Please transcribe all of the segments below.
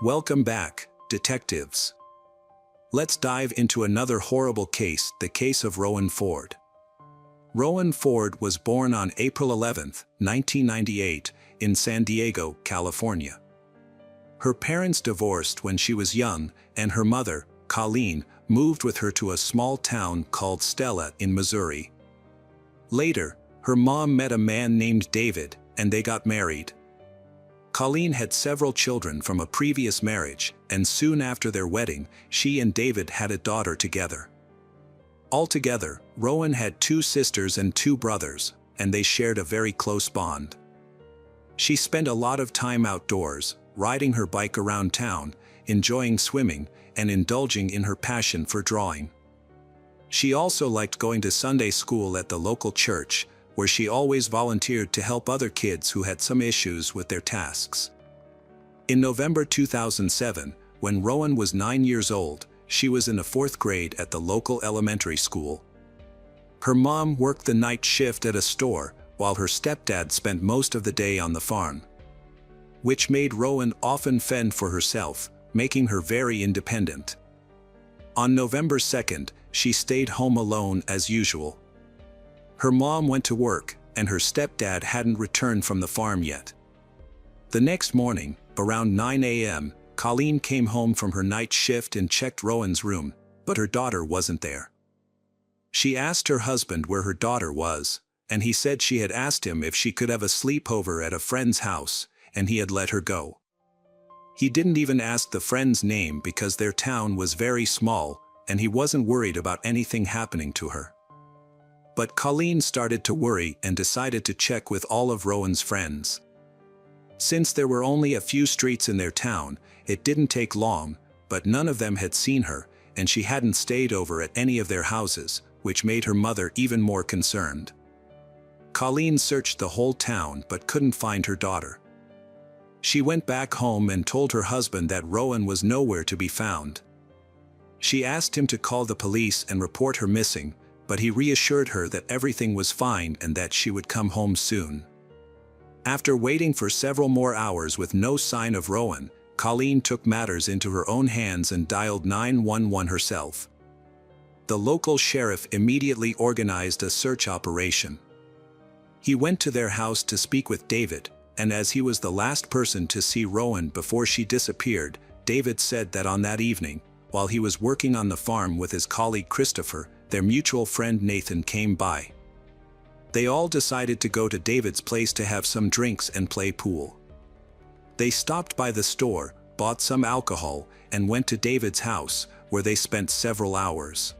Welcome back, detectives. Let's dive into another horrible case, the case of Rowan Ford. Rowan Ford was born on April 11, 1998, in San Diego, California. Her parents divorced when she was young, and her mother, Colleen, moved with her to a small town called Stella in Missouri. Later, her mom met a man named David, and they got married. Colleen had several children from a previous marriage, and soon after their wedding, she and David had a daughter together. Altogether, Rowan had 2 sisters and 2 brothers, and they shared a very close bond. She spent a lot of time outdoors, riding her bike around town, enjoying swimming, and indulging in her passion for drawing. She also liked going to Sunday school at the local church, where she always volunteered to help other kids who had some issues with their tasks. In November 2007, when Rowan was 9 years old, she was in the 4th grade at the local elementary school. Her mom worked the night shift at a store, while her stepdad spent most of the day on the farm, which made Rowan often fend for herself, making her very independent. On November 2nd, she stayed home alone as usual. Her mom went to work, and her stepdad hadn't returned from the farm yet. The next morning, around 9 a.m., Colleen came home from her night shift and checked Rowan's room, but her daughter wasn't there. She asked her husband where her daughter was, and he said she had asked him if she could have a sleepover at a friend's house, and he had let her go. He didn't even ask the friend's name because their town was very small, and he wasn't worried about anything happening to her. But Colleen started to worry and decided to check with all of Rowan's friends. Since there were only a few streets in their town, it didn't take long, but none of them had seen her, and she hadn't stayed over at any of their houses, which made her mother even more concerned. Colleen searched the whole town but couldn't find her daughter. She went back home and told her husband that Rowan was nowhere to be found. She asked him to call the police and report her missing, but he reassured her that everything was fine and that she would come home soon. After waiting for several more hours with no sign of Rowan, Colleen took matters into her own hands and dialed 911 herself. The local sheriff immediately organized a search operation. He went to their house to speak with David, and as he was the last person to see Rowan before she disappeared, David said that on that evening, while he was working on the farm with his colleague Christopher, their mutual friend Nathan came by. They all decided to go to David's place to have some drinks and play pool. They stopped by the store, bought some alcohol, and went to David's house, where they spent several hours.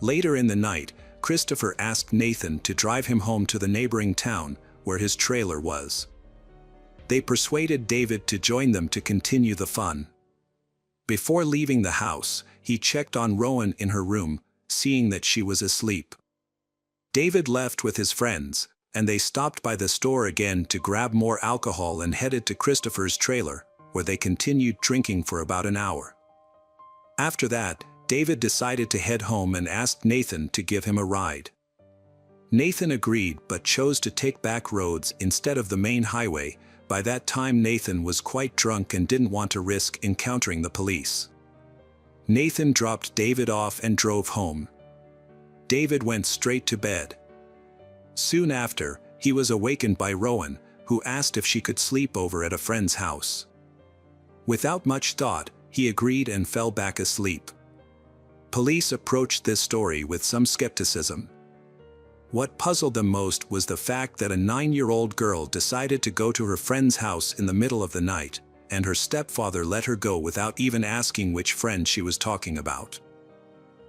Later in the night, Christopher asked Nathan to drive him home to the neighboring town, where his trailer was. They persuaded David to join them to continue the fun. Before leaving the house, he checked on Rowan in her room, seeing that she was asleep. David left with his friends, and they stopped by the store again to grab more alcohol and headed to Christopher's trailer, where they continued drinking for about an hour. After that, David decided to head home and asked Nathan to give him a ride. Nathan agreed but chose to take back roads instead of the main highway. By that time Nathan was quite drunk and didn't want to risk encountering the police. Nathan dropped David off and drove home. David went straight to bed. Soon after, he was awakened by Rowan, who asked if she could sleep over at a friend's house. Without much thought, he agreed and fell back asleep. Police approached this story with some skepticism. What puzzled them most was the fact that a 9-year-old girl decided to go to her friend's house in the middle of the night, and her stepfather let her go without even asking which friend she was talking about.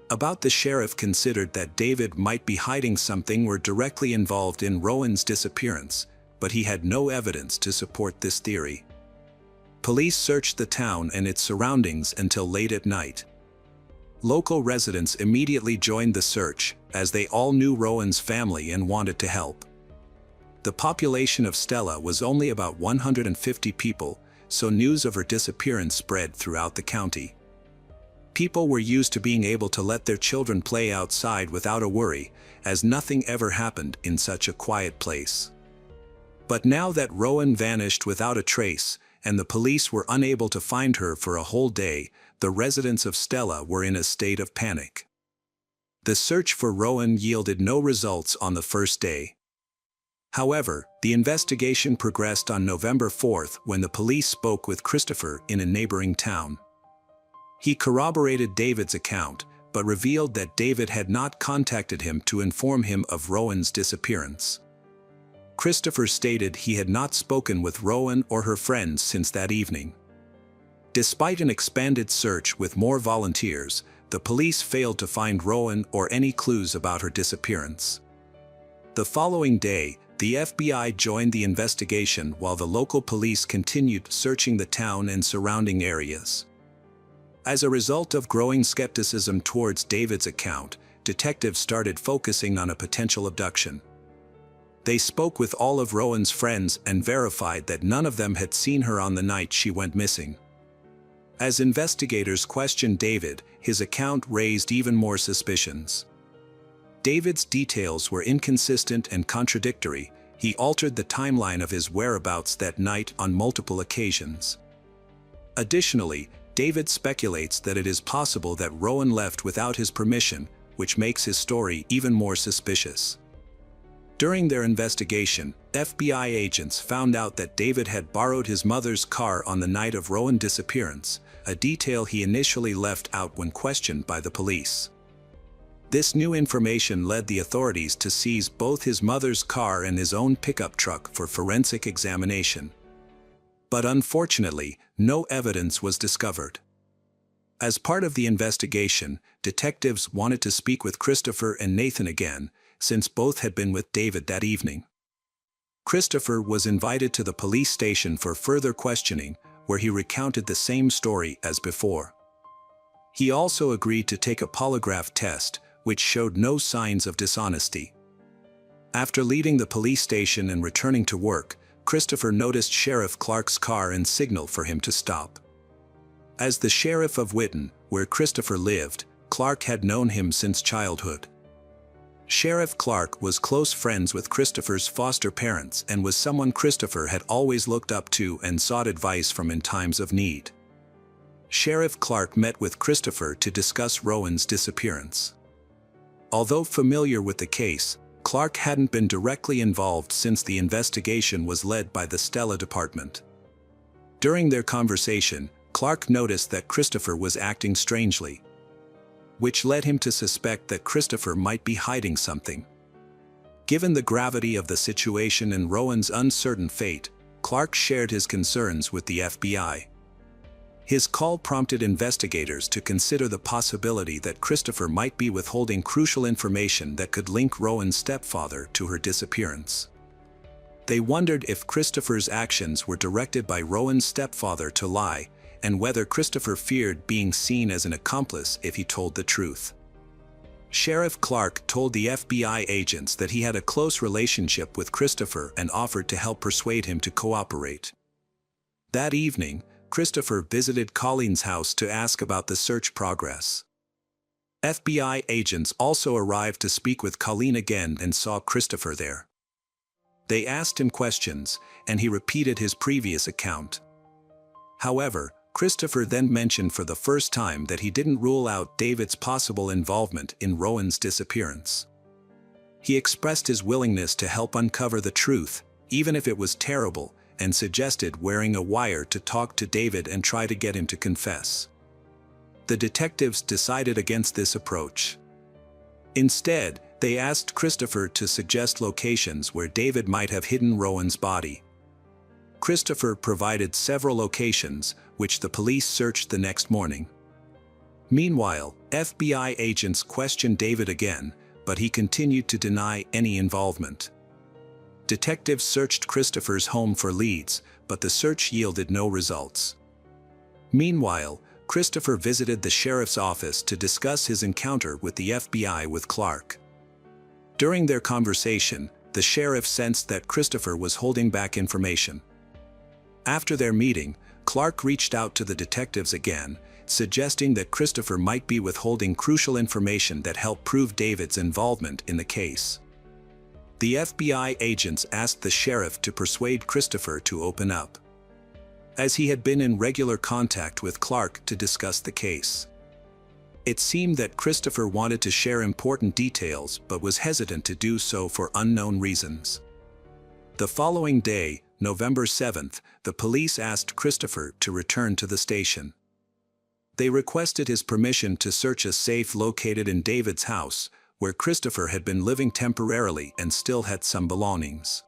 The sheriff considered that David might be hiding something or directly involved in Rowan's disappearance, but he had no evidence to support this theory. Police searched the town and its surroundings until late at night. Local residents immediately joined the search, as they all knew Rowan's family and wanted to help. The population of Stella was only about 150 people, so news of her disappearance spread throughout the county. People were used to being able to let their children play outside without a worry, as nothing ever happened in such a quiet place. But now that Rowan vanished without a trace, and the police were unable to find her for a whole day. The residents of Stella were in a state of panic. The search for Rowan yielded no results on the first day. However, the investigation progressed on November 4th when the police spoke with Christopher in a neighboring town. He corroborated David's account, but revealed that David had not contacted him to inform him of Rowan's disappearance. Christopher stated he had not spoken with Rowan or her friends since that evening. Despite an expanded search with more volunteers, the police failed to find Rowan or any clues about her disappearance. The following day, the FBI joined the investigation while the local police continued searching the town and surrounding areas. As a result of growing skepticism towards David's account, detectives started focusing on a potential abduction. They spoke with all of Rowan's friends and verified that none of them had seen her on the night she went missing. As investigators questioned David, his account raised even more suspicions. David's details were inconsistent and contradictory. He altered the timeline of his whereabouts that night on multiple occasions. Additionally, David speculates that it is possible that Rowan left without his permission, which makes his story even more suspicious. During their investigation, FBI agents found out that David had borrowed his mother's car on the night of Rowan's disappearance, a detail he initially left out when questioned by the police. This new information led the authorities to seize both his mother's car and his own pickup truck for forensic examination. But unfortunately, no evidence was discovered. As part of the investigation, detectives wanted to speak with Christopher and Nathan again, since both had been with David that evening. Christopher was invited to the police station for further questioning, where he recounted the same story as before. He also agreed to take a polygraph test, which showed no signs of dishonesty. After leaving the police station and returning to work, Christopher noticed Sheriff Clark's car and signaled for him to stop. As the sheriff of Whitton, where Christopher lived, Clark had known him since childhood. Sheriff Clark was close friends with Christopher's foster parents and was someone Christopher had always looked up to and sought advice from in times of need. Sheriff Clark met with Christopher to discuss Rowan's disappearance. Although familiar with the case, Clark hadn't been directly involved since the investigation was led by the Stella department. During their conversation, Clark noticed that Christopher was acting strangely, which led him to suspect that Christopher might be hiding something. Given the gravity of the situation and Rowan's uncertain fate, Clark shared his concerns with the FBI. His call prompted investigators to consider the possibility that Christopher might be withholding crucial information that could link Rowan's stepfather to her disappearance. They wondered if Christopher's actions were directed by Rowan's stepfather to lie, and whether Christopher feared being seen as an accomplice if he told the truth. Sheriff Clark told the FBI agents that he had a close relationship with Christopher and offered to help persuade him to cooperate. That evening, Christopher visited Colleen's house to ask about the search progress. FBI agents also arrived to speak with Colleen again and saw Christopher there. They asked him questions, and he repeated his previous account. However, Christopher then mentioned for the first time that he didn't rule out David's possible involvement in Rowan's disappearance. He expressed his willingness to help uncover the truth, even if it was terrible, and suggested wearing a wire to talk to David and try to get him to confess. The detectives decided against this approach. Instead, they asked Christopher to suggest locations where David might have hidden Rowan's body. Christopher provided several locations, which the police searched the next morning. Meanwhile, FBI agents questioned David again, but he continued to deny any involvement. Detectives searched Christopher's home for leads, but the search yielded no results. Meanwhile, Christopher visited the sheriff's office to discuss his encounter with the FBI with Clark. During their conversation, the sheriff sensed that Christopher was holding back information. After their meeting, Clark reached out to the detectives again, suggesting that Christopher might be withholding crucial information that helped prove David's involvement in the case. The FBI agents asked the sheriff to persuade Christopher to open up. as he had been in regular contact with Clark to discuss the case. It seemed that Christopher wanted to share important details but was hesitant to do so for unknown reasons. The following day, November 7th, the police asked Christopher to return to the station. They requested his permission to search a safe located in David's house, where Christopher had been living temporarily and still had some belongings.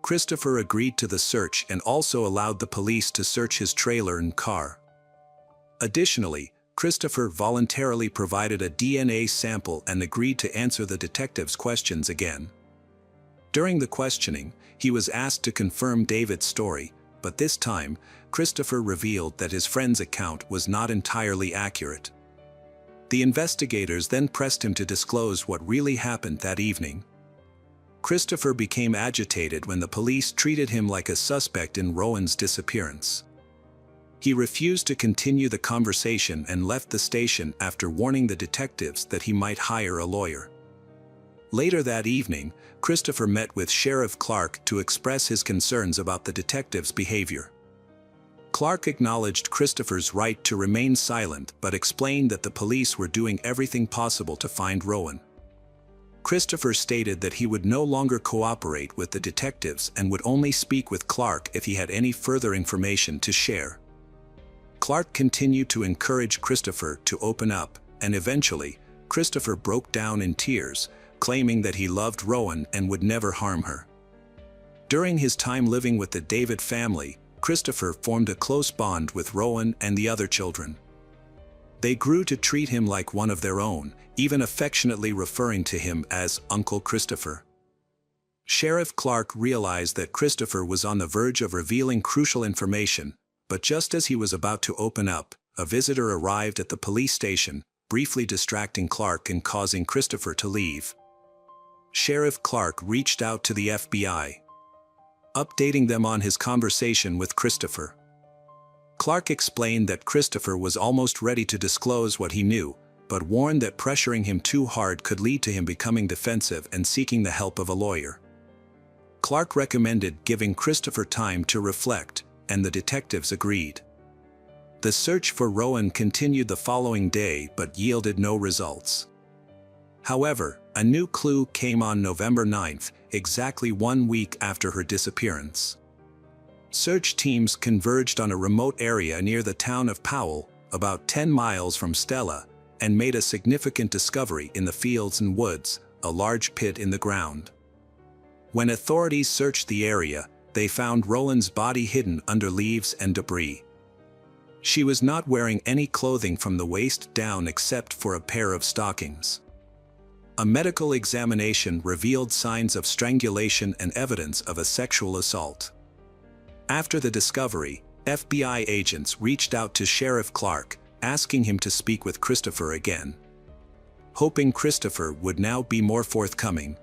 Christopher agreed to the search and also allowed the police to search his trailer and car. Additionally, Christopher voluntarily provided a DNA sample and agreed to answer the detective's questions again. During the questioning, he was asked to confirm David's story, but this time, Christopher revealed that his friend's account was not entirely accurate. The investigators then pressed him to disclose what really happened that evening. Christopher became agitated when the police treated him like a suspect in Rowan's disappearance. He refused to continue the conversation and left the station after warning the detectives that he might hire a lawyer. Later that evening, Christopher met with Sheriff Clark to express his concerns about the detective's behavior. Clark acknowledged Christopher's right to remain silent but explained that the police were doing everything possible to find Rowan. Christopher stated that he would no longer cooperate with the detectives and would only speak with Clark if he had any further information to share. Clark continued to encourage Christopher to open up, and eventually, Christopher broke down in tears, claiming that he loved Rowan and would never harm her. During his time living with the David family, Christopher formed a close bond with Rowan and the other children. They grew to treat him like one of their own, even affectionately referring to him as Uncle Christopher. Sheriff Clark realized that Christopher was on the verge of revealing crucial information, but just as he was about to open up, a visitor arrived at the police station, briefly distracting Clark and causing Christopher to leave. Sheriff Clark reached out to the FBI, updating them on his conversation with Christopher. Clark explained that Christopher was almost ready to disclose what he knew, but warned that pressuring him too hard could lead to him becoming defensive and seeking the help of a lawyer. Clark recommended giving Christopher time to reflect, and the detectives agreed. The search for Rowan continued the following day but yielded no results. However, a new clue came on November 9th, exactly 1 week after her disappearance. Search teams converged on a remote area near the town of Powell, about 10 miles from Stella, and made a significant discovery in the fields and woods, a large pit in the ground. When authorities searched the area, they found Rowan's body hidden under leaves and debris. She was not wearing any clothing from the waist down except for a pair of stockings. A medical examination revealed signs of strangulation and evidence of a sexual assault. After the discovery, FBI agents reached out to Sheriff Clark, asking him to speak with Christopher again, hoping Christopher would now be more forthcoming.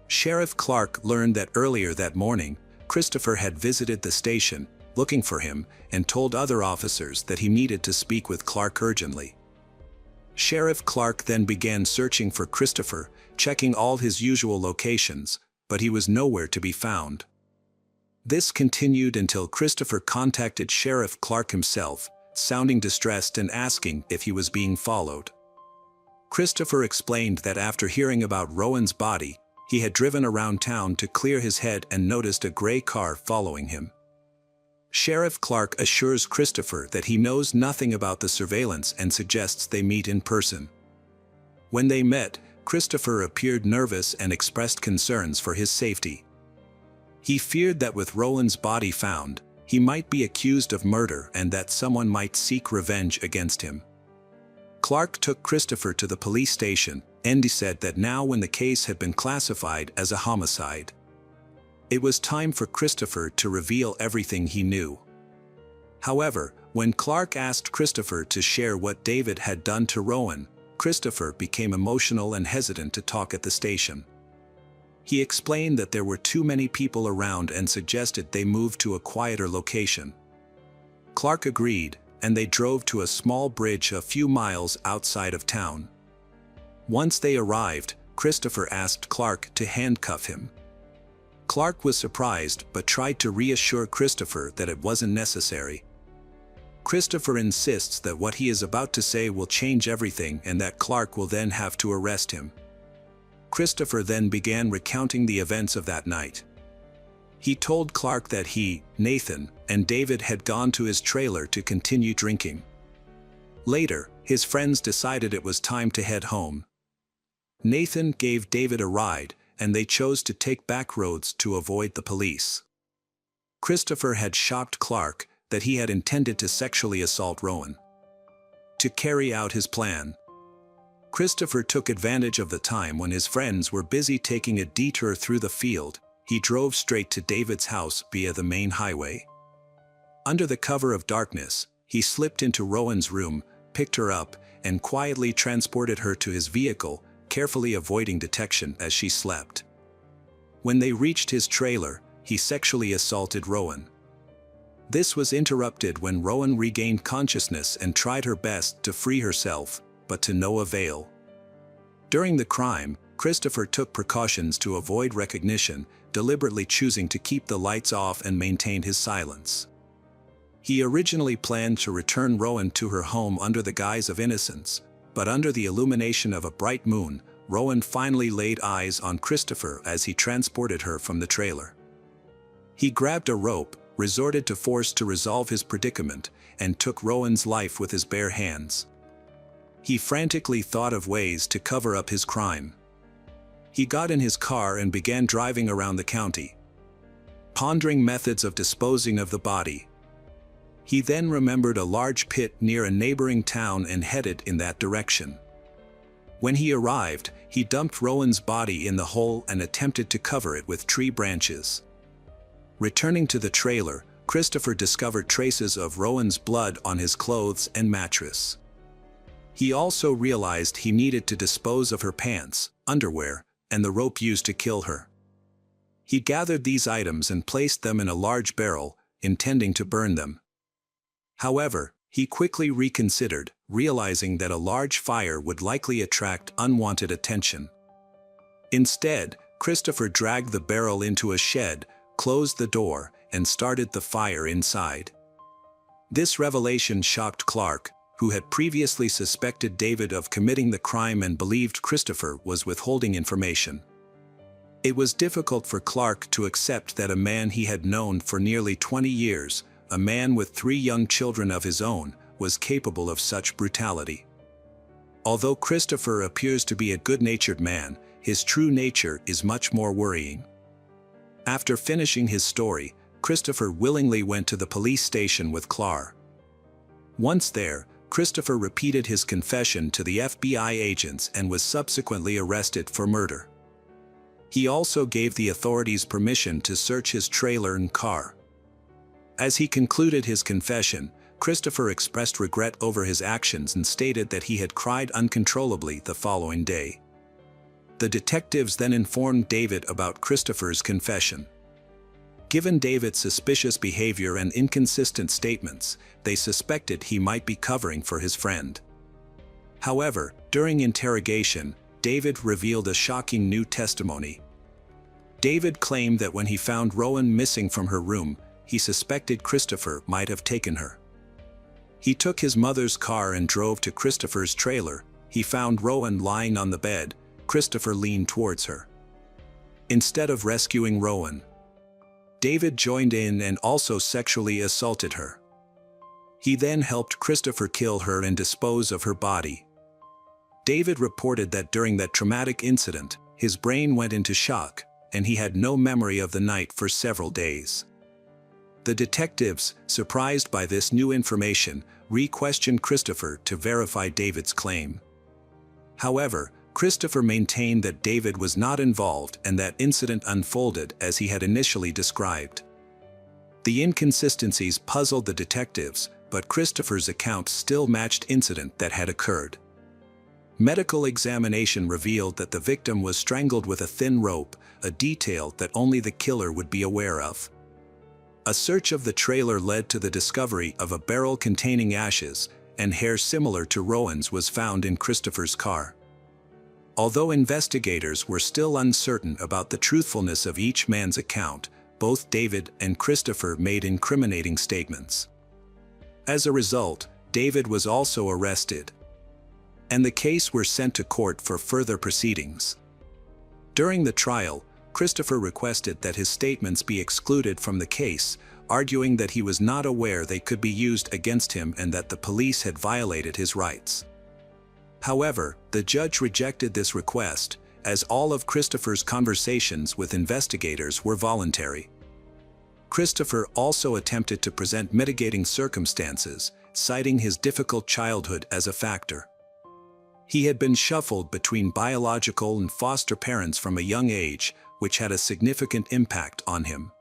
Sheriff Clark learned that earlier that morning, Christopher had visited the station, looking for him, and told other officers that he needed to speak with Clark urgently. Sheriff Clark then began searching for Christopher, checking all his usual locations, but he was nowhere to be found. This continued until Christopher contacted Sheriff Clark himself, sounding distressed and asking if he was being followed. Christopher explained that after hearing about Rowan's body, he had driven around town to clear his head and noticed a gray car following him. Sheriff Clark assures Christopher that he knows nothing about the surveillance and suggests they meet in person. When they met, Christopher appeared nervous and expressed concerns for his safety. He feared that with Rowan's body found, he might be accused of murder and that someone might seek revenge against him. Clark took Christopher to the police station, and he said that now when the case had been classified as a homicide, it was time for Christopher to reveal everything he knew. However, when Clark asked Christopher to share what David had done to Rowan, Christopher became emotional and hesitant to talk at the station. He explained that there were too many people around and suggested they move to a quieter location. Clark agreed, and they drove to a small bridge a few miles outside of town. Once they arrived, Christopher asked Clark to handcuff him. Clark was surprised but tried to reassure Christopher that it wasn't necessary. Christopher insists that what he is about to say will change everything and that Clark will then have to arrest him. Christopher then began recounting the events of that night. He told Clark that he, Nathan, and David had gone to his trailer to continue drinking. Later, his friends decided it was time to head home. Nathan gave David a ride, and they chose to take back roads to avoid the police. Christopher had shocked Clark that he had intended to sexually assault Rowan. To carry out his plan, Christopher took advantage of the time when his friends were busy taking a detour through the field. He drove straight to David's house via the main highway. Under the cover of darkness, he slipped into Rowan's room, picked her up, and quietly transported her to his vehicle, carefully avoiding detection as she slept. When they reached his trailer, he sexually assaulted Rowan. This was interrupted when Rowan regained consciousness and tried her best to free herself, but to no avail. During the crime, Christopher took precautions to avoid recognition, deliberately choosing to keep the lights off and maintain his silence. He originally planned to return Rowan to her home under the guise of innocence, but under the illumination of a bright moon, Rowan finally laid eyes on Christopher as he transported her from the trailer. He grabbed a rope, resorted to force to resolve his predicament, and took Rowan's life with his bare hands. He frantically thought of ways to cover up his crime. He got in his car and began driving around the county, pondering methods of disposing of the body. He then remembered a large pit near a neighboring town and headed in that direction. When he arrived, he dumped Rowan's body in the hole and attempted to cover it with tree branches. Returning to the trailer, Christopher discovered traces of Rowan's blood on his clothes and mattress. He also realized he needed to dispose of her pants, underwear, and the rope used to kill her. He gathered these items and placed them in a large barrel, intending to burn them. However, he quickly reconsidered, realizing that a large fire would likely attract unwanted attention. Instead, Christopher dragged the barrel into a shed, closed the door, and started the fire inside. This revelation shocked Clark, who had previously suspected David of committing the crime and believed Christopher was withholding information. It was difficult for Clark to accept that a man he had known for nearly 20 years, a man with 3 young children of his own, was capable of such brutality. Although Christopher appears to be a good-natured man, his true nature is much more worrying. After finishing his story, Christopher willingly went to the police station with Clark. Once there, Christopher repeated his confession to the FBI agents and was subsequently arrested for murder. He also gave the authorities permission to search his trailer and car. As he concluded his confession, Christopher expressed regret over his actions and stated that he had cried uncontrollably the following day. The detectives then informed David about Christopher's confession. Given David's suspicious behavior and inconsistent statements, they suspected he might be covering for his friend. However, during interrogation, David revealed a shocking new testimony. David claimed that when he found Rowan missing from her room, he suspected Christopher might have taken her. He took his mother's car and drove to Christopher's trailer. He found Rowan lying on the bed. Christopher leaned towards her. Instead of rescuing Rowan, David joined in and also sexually assaulted her. He then helped Christopher kill her and dispose of her body. David reported that during that traumatic incident, his brain went into shock, and he had no memory of the night for several days. The detectives, surprised by this new information, re-questioned Christopher to verify David's claim. However, Christopher maintained that David was not involved and that incident unfolded as he had initially described. The inconsistencies puzzled the detectives, but Christopher's account still matched incident that had occurred. Medical examination revealed that the victim was strangled with a thin rope, a detail that only the killer would be aware of. A search of the trailer led to the discovery of a barrel containing ashes, and hair similar to Rowan's was found in Christopher's car. Although investigators were still uncertain about the truthfulness of each man's account, both David and Christopher made incriminating statements. As a result, David was also arrested, and the case were sent to court for further proceedings. During the trial, Christopher requested that his statements be excluded from the case, arguing that he was not aware they could be used against him and that the police had violated his rights. However, the judge rejected this request, as all of Christopher's conversations with investigators were voluntary. Christopher also attempted to present mitigating circumstances, citing his difficult childhood as a factor. He had been shuffled between biological and foster parents from a young age, which had a significant impact on him.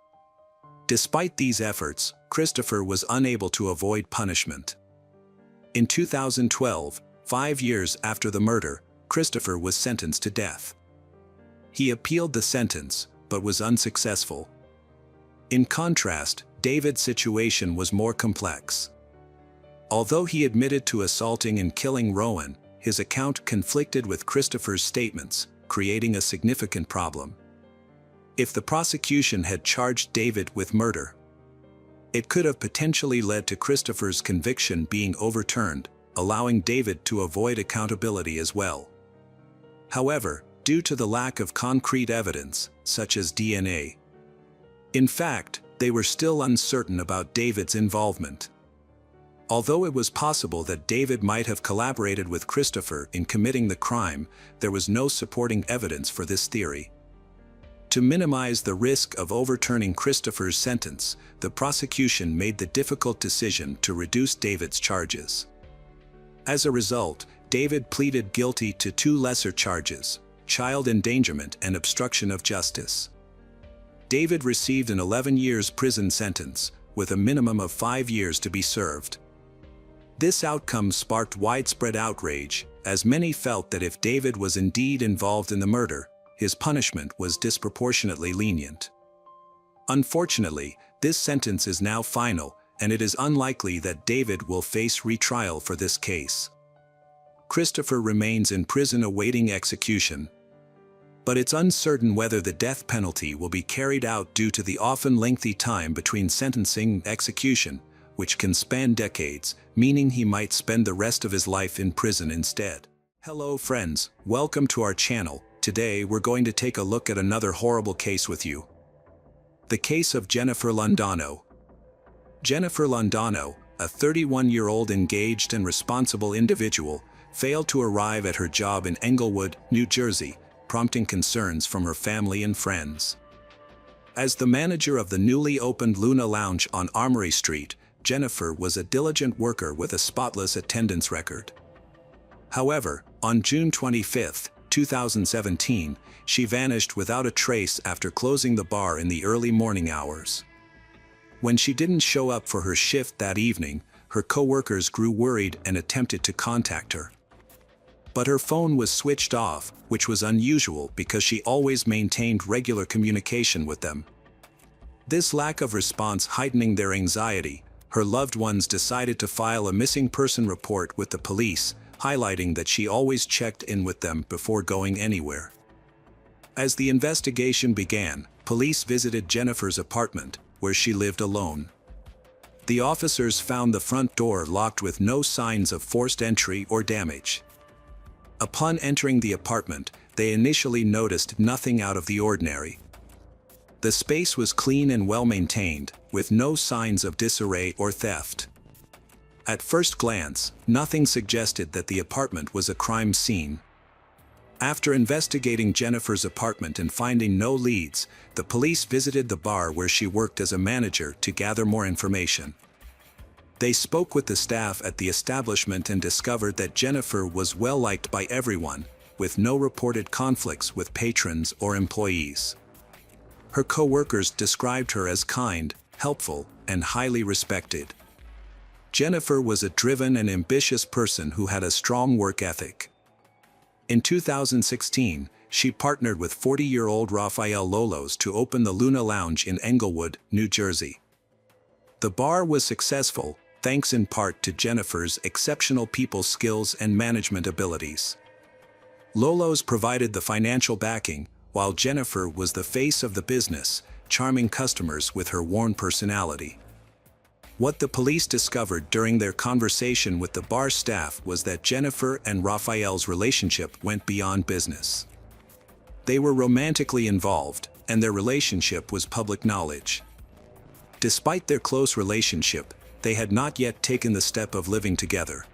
Despite these efforts, Christopher was unable to avoid punishment. In 2012, 5 years after the murder, Christopher was sentenced to death. He appealed the sentence, but was unsuccessful. In contrast, David's situation was more complex. Although he admitted to assaulting and killing Rowan, his account conflicted with Christopher's statements, creating a significant problem. If the prosecution had charged David with murder, it could have potentially led to Christopher's conviction being overturned, allowing David to avoid accountability as well. However, due to the lack of concrete evidence, such as DNA, in fact, they were still uncertain about David's involvement. Although it was possible that David might have collaborated with Christopher in committing the crime, there was no supporting evidence for this theory. To minimize the risk of overturning Christopher's sentence, the prosecution made the difficult decision to reduce David's charges. As a result, David pleaded guilty to 2 lesser charges: child endangerment and obstruction of justice. David received an 11 years prison sentence, with a minimum of 5 years to be served. This outcome sparked widespread outrage, as many felt that if David was indeed involved in the murder, his punishment was disproportionately lenient. Unfortunately, this sentence is now final, and it is unlikely that David will face retrial for this case. Christopher remains in prison awaiting execution, but it's uncertain whether the death penalty will be carried out due to the often lengthy time between sentencing and execution, which can span decades, meaning he might spend the rest of his life in prison instead. Hello friends, welcome to our channel. Today we're going to take a look at another horrible case with you. The case of Jennifer Londano. Jennifer Londano, a 31-year-old engaged and responsible individual, failed to arrive at her job in Englewood, New Jersey, prompting concerns from her family and friends. As the manager of the newly opened Luna Lounge on Armory Street, Jennifer was a diligent worker with a spotless attendance record. However, on June 25, 2017, she vanished without a trace after closing the bar in the early morning hours. When she didn't show up for her shift that evening, her co-workers grew worried and attempted to contact her. But her phone was switched off, which was unusual because she always maintained regular communication with them. This lack of response heightening their anxiety, her loved ones decided to file a missing person report with the police, highlighting that she always checked in with them before going anywhere. As the investigation began, police visited Jennifer's apartment, where she lived alone. The officers found the front door locked with no signs of forced entry or damage. Upon entering the apartment, they initially noticed nothing out of the ordinary. The space was clean and well-maintained, with no signs of disarray or theft. At first glance, nothing suggested that the apartment was a crime scene. After investigating Jennifer's apartment and finding no leads, the police visited the bar where she worked as a manager to gather more information. They spoke with the staff at the establishment and discovered that Jennifer was well-liked by everyone, with no reported conflicts with patrons or employees. Her co-workers described her as kind, helpful, and highly respected. Jennifer was a driven and ambitious person who had a strong work ethic. In 2016, she partnered with 40-year-old Rafael Lolos to open the Luna Lounge in Englewood, New Jersey. The bar was successful, thanks in part to Jennifer's exceptional people skills and management abilities. Lolo's provided the financial backing, while Jennifer was the face of the business, charming customers with her warm personality. What the police discovered during their conversation with the bar staff was that Jennifer and Raphael's relationship went beyond business. They were romantically involved, and their relationship was public knowledge. Despite their close relationship, they had not yet taken the step of living together.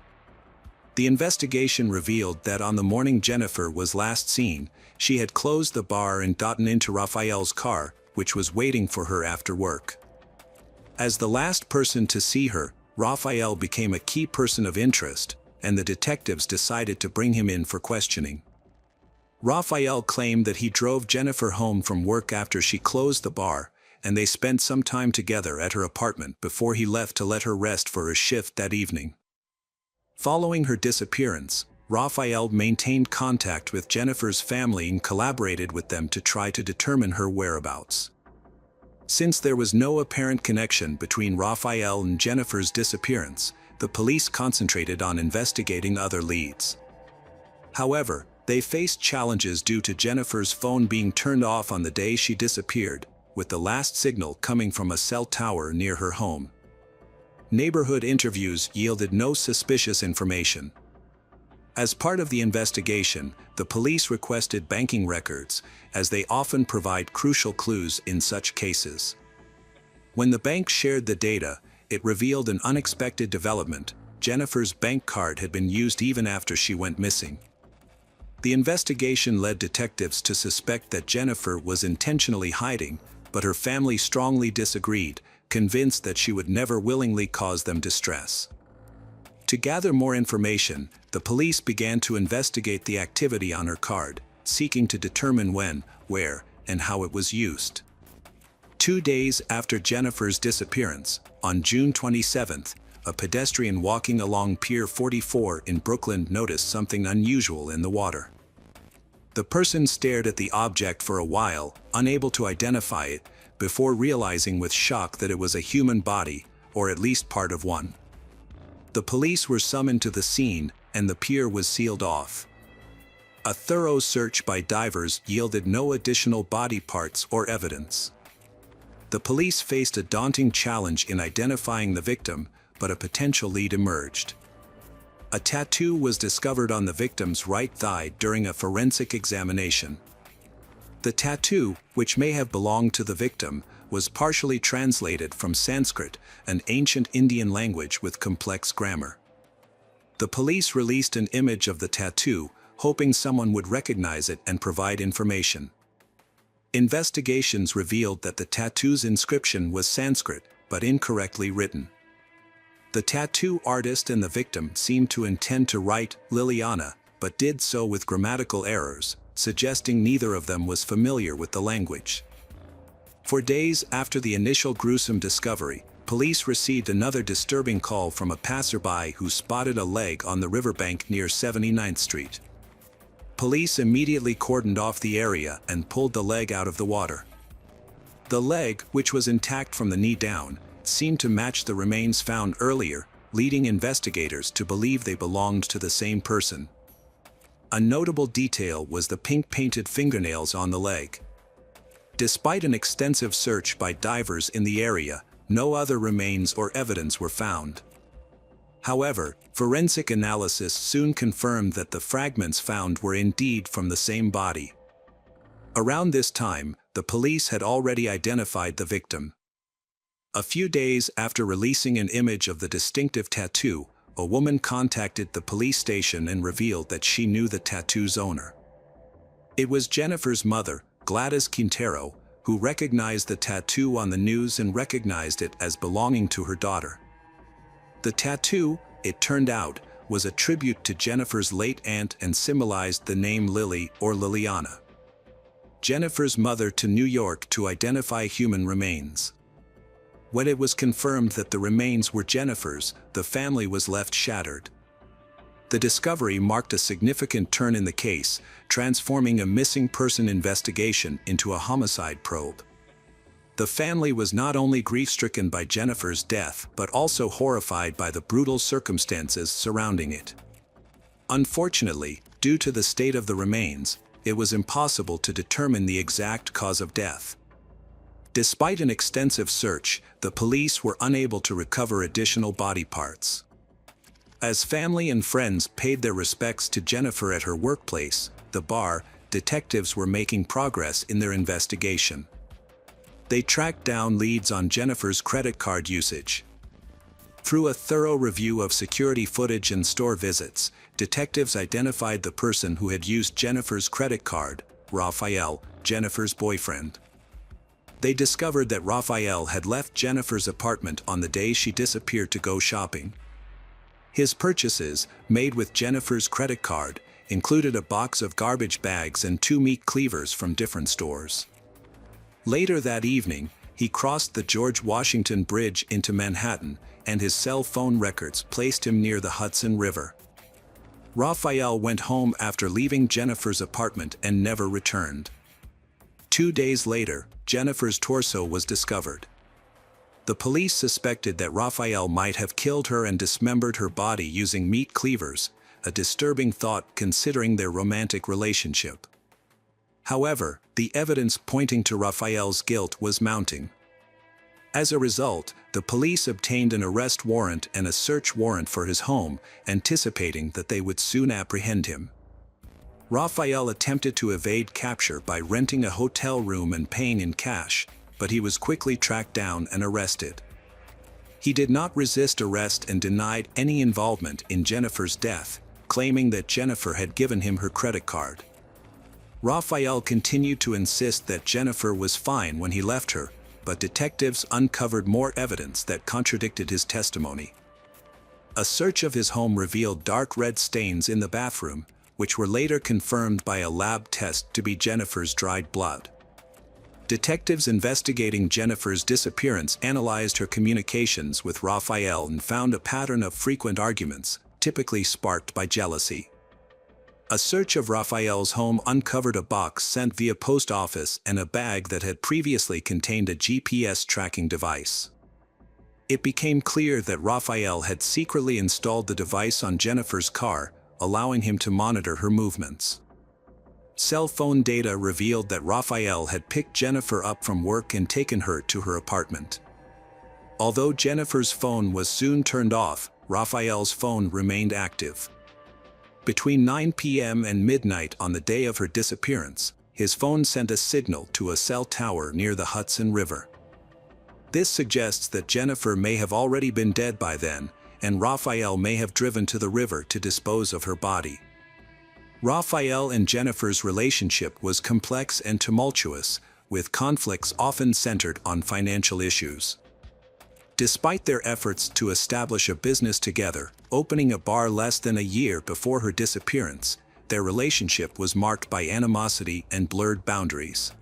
The investigation revealed that on the morning Jennifer was last seen, she had closed the bar and gotten into Raphael's car, which was waiting for her after work. As the last person to see her, Raphael became a key person of interest, and the detectives decided to bring him in for questioning. Raphael claimed that he drove Jennifer home from work after she closed the bar, and they spent some time together at her apartment before he left to let her rest for her shift that evening. Following her disappearance, Raphael maintained contact with Jennifer's family and collaborated with them to try to determine her whereabouts. Since there was no apparent connection between Raphael and Jennifer's disappearance, the police concentrated on investigating other leads. However, they faced challenges due to Jennifer's phone being turned off on the day she disappeared, with the last signal coming from a cell tower near her home. Neighborhood interviews yielded no suspicious information. As part of the investigation, the police requested banking records, as they often provide crucial clues in such cases. When the bank shared the data, it revealed an unexpected development: Jennifer's bank card had been used even after she went missing. The investigation led detectives to suspect that Jennifer was intentionally hiding, but her family strongly disagreed, convinced that she would never willingly cause them distress. To gather more information, the police began to investigate the activity on her card, seeking to determine when, where, and how it was used. 2 days after Jennifer's disappearance, on June 27th, a pedestrian walking along Pier 44 in Brooklyn noticed something unusual in the water. The person stared at the object for a while, unable to identify it, before realizing with shock that it was a human body, or at least part of one. The police were summoned to the scene, and the pier was sealed off. A thorough search by divers yielded no additional body parts or evidence. The police faced a daunting challenge in identifying the victim, but a potential lead emerged. A tattoo was discovered on the victim's right thigh during a forensic examination. The tattoo, which may have belonged to the victim, was partially translated from Sanskrit, an ancient Indian language with complex grammar. The police released an image of the tattoo, hoping someone would recognize it and provide information. Investigations revealed that the tattoo's inscription was Sanskrit, but incorrectly written. The tattoo artist and the victim seemed to intend to write Liliana, but did so with grammatical errors, suggesting neither of them was familiar with the language. For days after the initial gruesome discovery, police received another disturbing call from a passerby who spotted a leg on the riverbank near 79th Street. Police immediately cordoned off the area and pulled the leg out of the water. The leg, which was intact from the knee down, seemed to match the remains found earlier, leading investigators to believe they belonged to the same person. A notable detail was the pink-painted fingernails on the leg. Despite an extensive search by divers in the area, no other remains or evidence were found. However, forensic analysis soon confirmed that the fragments found were indeed from the same body. Around this time, the police had already identified the victim. A few days after releasing an image of the distinctive tattoo, a woman contacted the police station and revealed that she knew the tattoo's owner. It was Jennifer's mother, Gladys Quintero, who recognized the tattoo on the news and recognized it as belonging to her daughter. The tattoo, it turned out, was a tribute to Jennifer's late aunt and symbolized the name Lily or Liliana. Jennifer's mother to New York to identify human remains. When it was confirmed that the remains were Jennifer's, the family was left shattered. The discovery marked a significant turn in the case, transforming a missing person investigation into a homicide probe. The family was not only grief-stricken by Jennifer's death, but also horrified by the brutal circumstances surrounding it. Unfortunately, Due to the state of the remains, it was impossible to determine the exact cause of death. Despite an extensive search, the police were unable to recover additional body parts. As family and friends paid their respects to Jennifer at her workplace, the bar, detectives were making progress in their investigation. They tracked down leads on Jennifer's credit card usage. Through a thorough review of security footage and store visits, detectives identified the person who had used Jennifer's credit card, Raphael, Jennifer's boyfriend. They discovered that Raphael had left Jennifer's apartment on the day she disappeared to go shopping. His purchases, made with Jennifer's credit card, included a box of garbage bags and 2 meat cleavers from different stores. Later that evening, he crossed the George Washington Bridge into Manhattan, and his cell phone records placed him near the Hudson River. Raphael went home after leaving Jennifer's apartment and never returned. 2 days later, Jennifer's torso was discovered. The police suspected that Raphael might have killed her and dismembered her body using meat cleavers, a disturbing thought considering their romantic relationship. However, the evidence pointing to Raphael's guilt was mounting. As a result, the police obtained an arrest warrant and a search warrant for his home, anticipating that they would soon apprehend him. Raphael attempted to evade capture by renting a hotel room and paying in cash, but he was quickly tracked down and arrested. He did not resist arrest and denied any involvement in Jennifer's death, claiming that Jennifer had given him her credit card. Raphael continued to insist that Jennifer was fine when he left her, but detectives uncovered more evidence that contradicted his testimony. A search of his home revealed dark red stains in the bathroom, which were later confirmed by a lab test to be Jennifer's dried blood. Detectives investigating Jennifer's disappearance analyzed her communications with Raphael and found a pattern of frequent arguments, typically sparked by jealousy. A search of Raphael's home uncovered a box sent via post office and a bag that had previously contained a GPS tracking device. It became clear that Raphael had secretly installed the device on Jennifer's car, allowing him to monitor her movements. Cell phone data revealed that Raphael had picked Jennifer up from work and taken her to her apartment. Although Jennifer's phone was soon turned off, Raphael's phone remained active. Between 9 p.m. and midnight on the day of her disappearance, his phone sent a signal to a cell tower near the Hudson River. This suggests that Jennifer may have already been dead by then, and Raphael may have driven to the river to dispose of her body. Raphael and Jennifer's relationship was complex and tumultuous, with conflicts often centered on financial issues. Despite their efforts to establish a business together, opening a bar less than a year before her disappearance, their relationship was marked by animosity and blurred boundaries.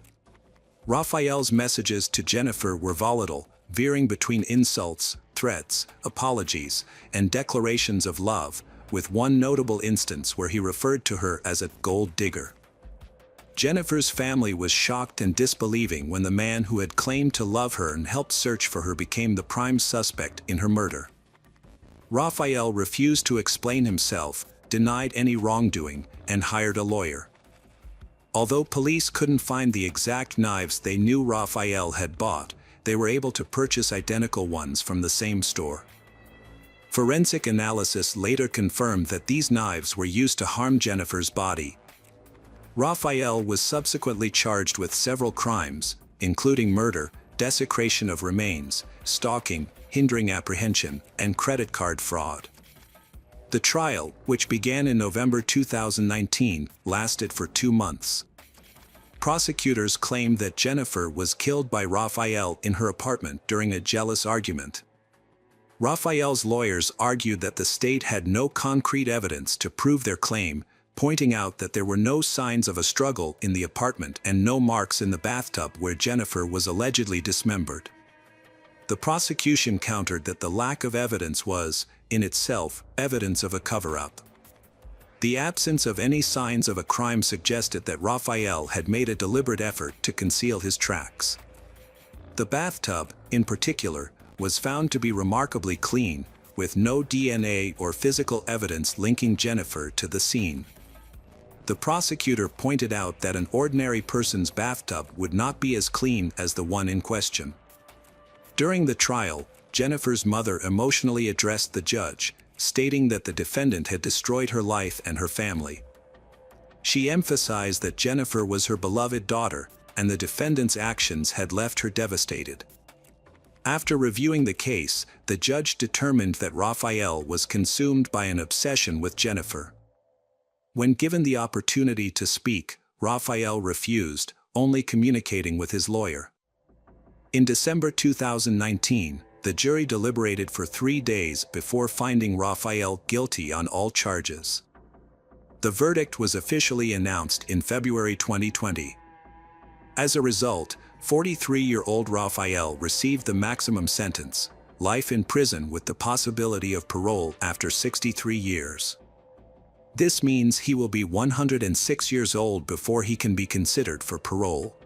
Raphael's messages to Jennifer were volatile, veering between insults, threats, apologies, and declarations of love, with one notable instance where he referred to her as a gold digger. Jennifer's family was shocked and disbelieving when the man who had claimed to love her and helped search for her became the prime suspect in her murder. Raphael refused to explain himself, denied any wrongdoing, and hired a lawyer. Although police couldn't find the exact knives they knew Raphael had bought, they were able to purchase identical ones from the same store. Forensic analysis later confirmed that these knives were used to harm Jennifer's body. Raphael was subsequently charged with several crimes, including murder, desecration of remains, stalking, hindering apprehension, and credit card fraud. The trial, which began in November 2019, lasted for 2 months. Prosecutors claimed that Jennifer was killed by Raphael in her apartment during a jealous argument. Raphael's lawyers argued that the state had no concrete evidence to prove their claim, pointing out that there were no signs of a struggle in the apartment and no marks in the bathtub where Jennifer was allegedly dismembered. The prosecution countered that the lack of evidence was, in itself, evidence of a cover-up. The absence of any signs of a crime suggested that Raphael had made a deliberate effort to conceal his tracks. The bathtub, in particular, was found to be remarkably clean, with no DNA or physical evidence linking Jennifer to the scene. The prosecutor pointed out that an ordinary person's bathtub would not be as clean as the one in question. During the trial, Jennifer's mother emotionally addressed the judge, stating that the defendant had destroyed her life and her family. She emphasized that Jennifer was her beloved daughter, and the defendant's actions had left her devastated. After reviewing the case, the judge determined that Raphael was consumed by an obsession with Jennifer. When given the opportunity to speak, Raphael refused, only communicating with his lawyer. In December 2019, the jury deliberated for 3 days before finding Raphael guilty on all charges. The verdict was officially announced in February 2020. As a result, 43-year-old Raphael received the maximum sentence, life in prison with the possibility of parole after 63 years. This means he will be 106 years old before he can be considered for parole.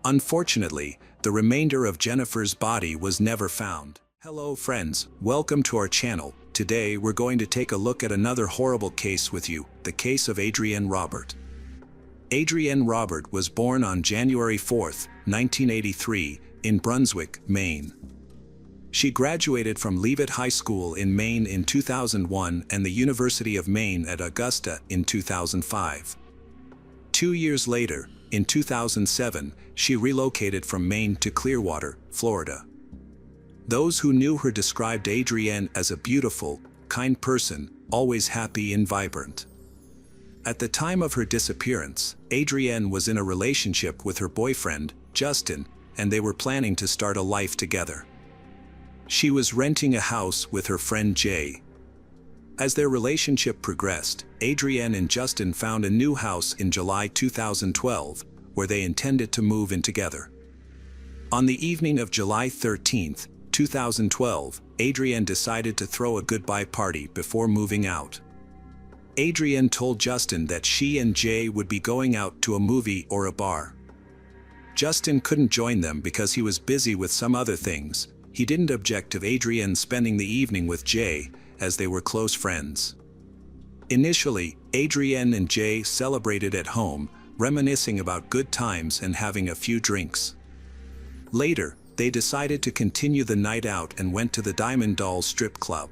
Unfortunately, the remainder of Jennifer's body was never found. Hello friends, welcome to our channel. Today we're going to take a look at another horrible case with you, the case of Adrienne Robert. Adrienne Robert was born on January 4, 1983, in Brunswick, Maine. She graduated from Leavitt High School in Maine in 2001 and the University of Maine at Augusta in 2005. 2 years later, in 2007, she relocated from Maine to Clearwater, Florida. Those who knew her described Adrienne as a beautiful, kind person, always happy and vibrant. At the time of her disappearance, Adrienne was in a relationship with her boyfriend, Justin, and they were planning to start a life together. She was renting a house with her friend Jay. As their relationship progressed, Adrienne and Justin found a new house in July 2012, where they intended to move in together. On the evening of July 13, 2012, Adrienne decided to throw a goodbye party before moving out. Adrienne told Justin that she and Jay would be going out to a movie or a bar. Justin couldn't join them because he was busy with some other things. He didn't object to Adrienne spending the evening with Jay, as they were close friends. Initially, Adrienne and Jay celebrated at home, reminiscing about good times and having a few drinks. Later, they decided to continue the night out and went to the Diamond Doll strip club.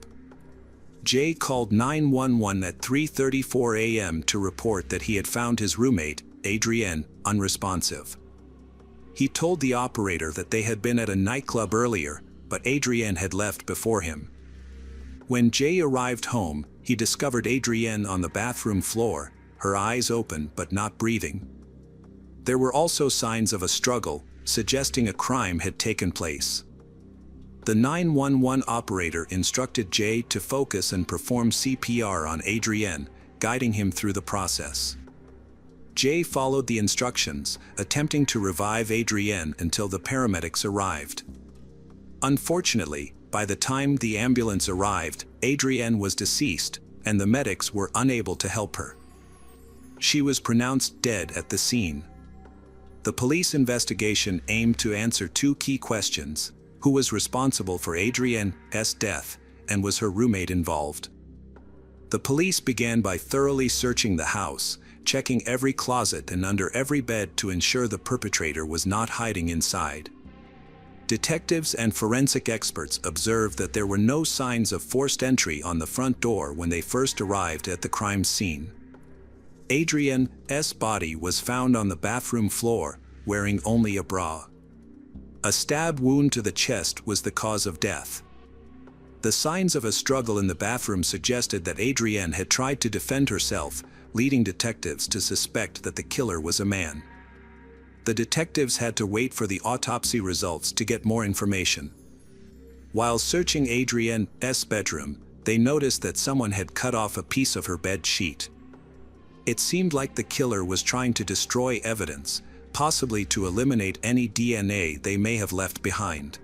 Jay called 911 at 3:34 a.m. to report that he had found his roommate, Adrienne, unresponsive. He told the operator that they had been at a nightclub earlier, but Adrienne had left before him. When Jay arrived home, he discovered Adrienne on the bathroom floor, her eyes open but not breathing. There were also signs of a struggle, suggesting a crime had taken place. The 911 operator instructed Jay to focus and perform CPR on Adrienne, guiding him through the process. Jay followed the instructions, attempting to revive Adrienne until the paramedics arrived. Unfortunately, by the time the ambulance arrived, Adrienne was deceased, and the medics were unable to help her. She was pronounced dead at the scene. The police investigation aimed to answer 2 key questions: who was responsible for Adrienne's death, and was her roommate involved? The police began by thoroughly searching the house, checking every closet and under every bed to ensure the perpetrator was not hiding inside. Detectives and forensic experts observed that there were no signs of forced entry on the front door when they first arrived at the crime scene. Adrienne's body was found on the bathroom floor, wearing only a bra. A stab wound to the chest was the cause of death. The signs of a struggle in the bathroom suggested that Adrienne had tried to defend herself, leading detectives to suspect that the killer was a man. The detectives had to wait for the autopsy results to get more information. While searching Adrienne's bedroom, they noticed that someone had cut off a piece of her bed sheet. It seemed like the killer was trying to destroy evidence, possibly to eliminate any DNA they may have left behind.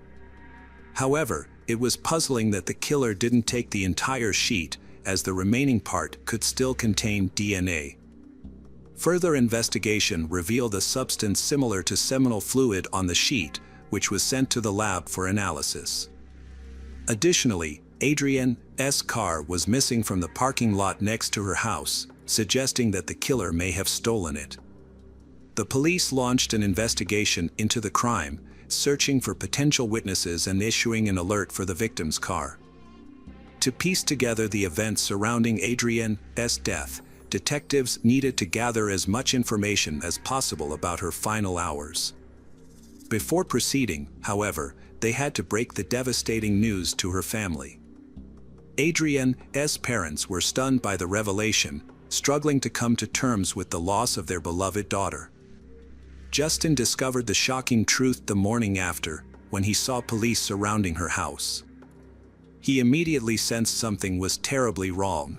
However, it was puzzling that the killer didn't take the entire sheet, as the remaining part could still contain DNA. Further investigation revealed a substance similar to seminal fluid on the sheet, which was sent to the lab for analysis. Additionally, Adrienne's car was missing from the parking lot next to her house, suggesting that the killer may have stolen it. The police launched an investigation into the crime, searching for potential witnesses and issuing an alert for the victim's car. To piece together the events surrounding Adrienne's death, detectives needed to gather as much information as possible about her final hours. Before proceeding, however, they had to break the devastating news to her family. Adrienne's parents were stunned by the revelation, struggling to come to terms with the loss of their beloved daughter. Justin discovered the shocking truth the morning after, when he saw police surrounding her house. He immediately sensed something was terribly wrong.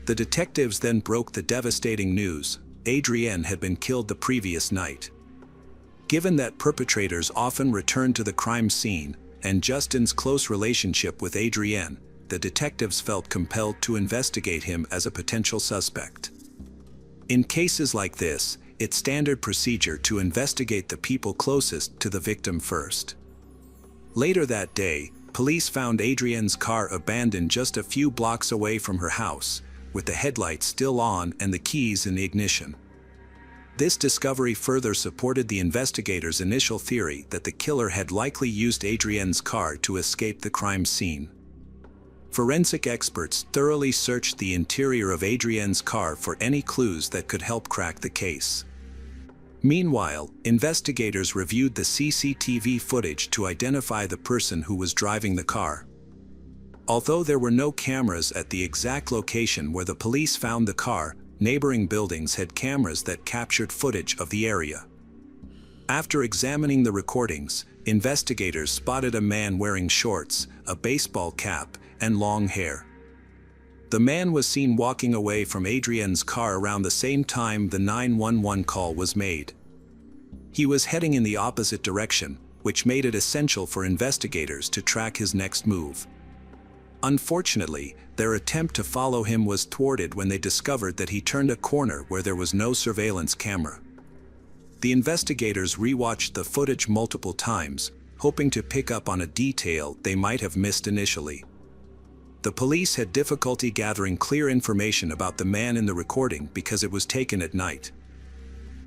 The detectives then broke the devastating news: Adrienne had been killed the previous night. Given that perpetrators often returned to the crime scene, and Justin's close relationship with Adrienne, the detectives felt compelled to investigate him as a potential suspect. In cases like this, it's standard procedure to investigate the people closest to the victim first. Later that day, police found Adrienne's car abandoned just a few blocks away from her house, with the headlights still on and the keys in the ignition. This discovery further supported the investigators' initial theory that the killer had likely used Adrienne's car to escape the crime scene. Forensic experts thoroughly searched the interior of Adrienne's car for any clues that could help crack the case. Meanwhile, investigators reviewed the CCTV footage to identify the person who was driving the car. Although there were no cameras at the exact location where the police found the car, neighboring buildings had cameras that captured footage of the area. After examining the recordings, investigators spotted a man wearing shorts, a baseball cap, and long hair. The man was seen walking away from Adrienne's car around the same time the 911 call was made. He was heading in the opposite direction, which made it essential for investigators to track his next move. Unfortunately, their attempt to follow him was thwarted when they discovered that he turned a corner where there was no surveillance camera. The investigators rewatched the footage multiple times, hoping to pick up on a detail they might have missed initially. The police had difficulty gathering clear information about the man in the recording because it was taken at night.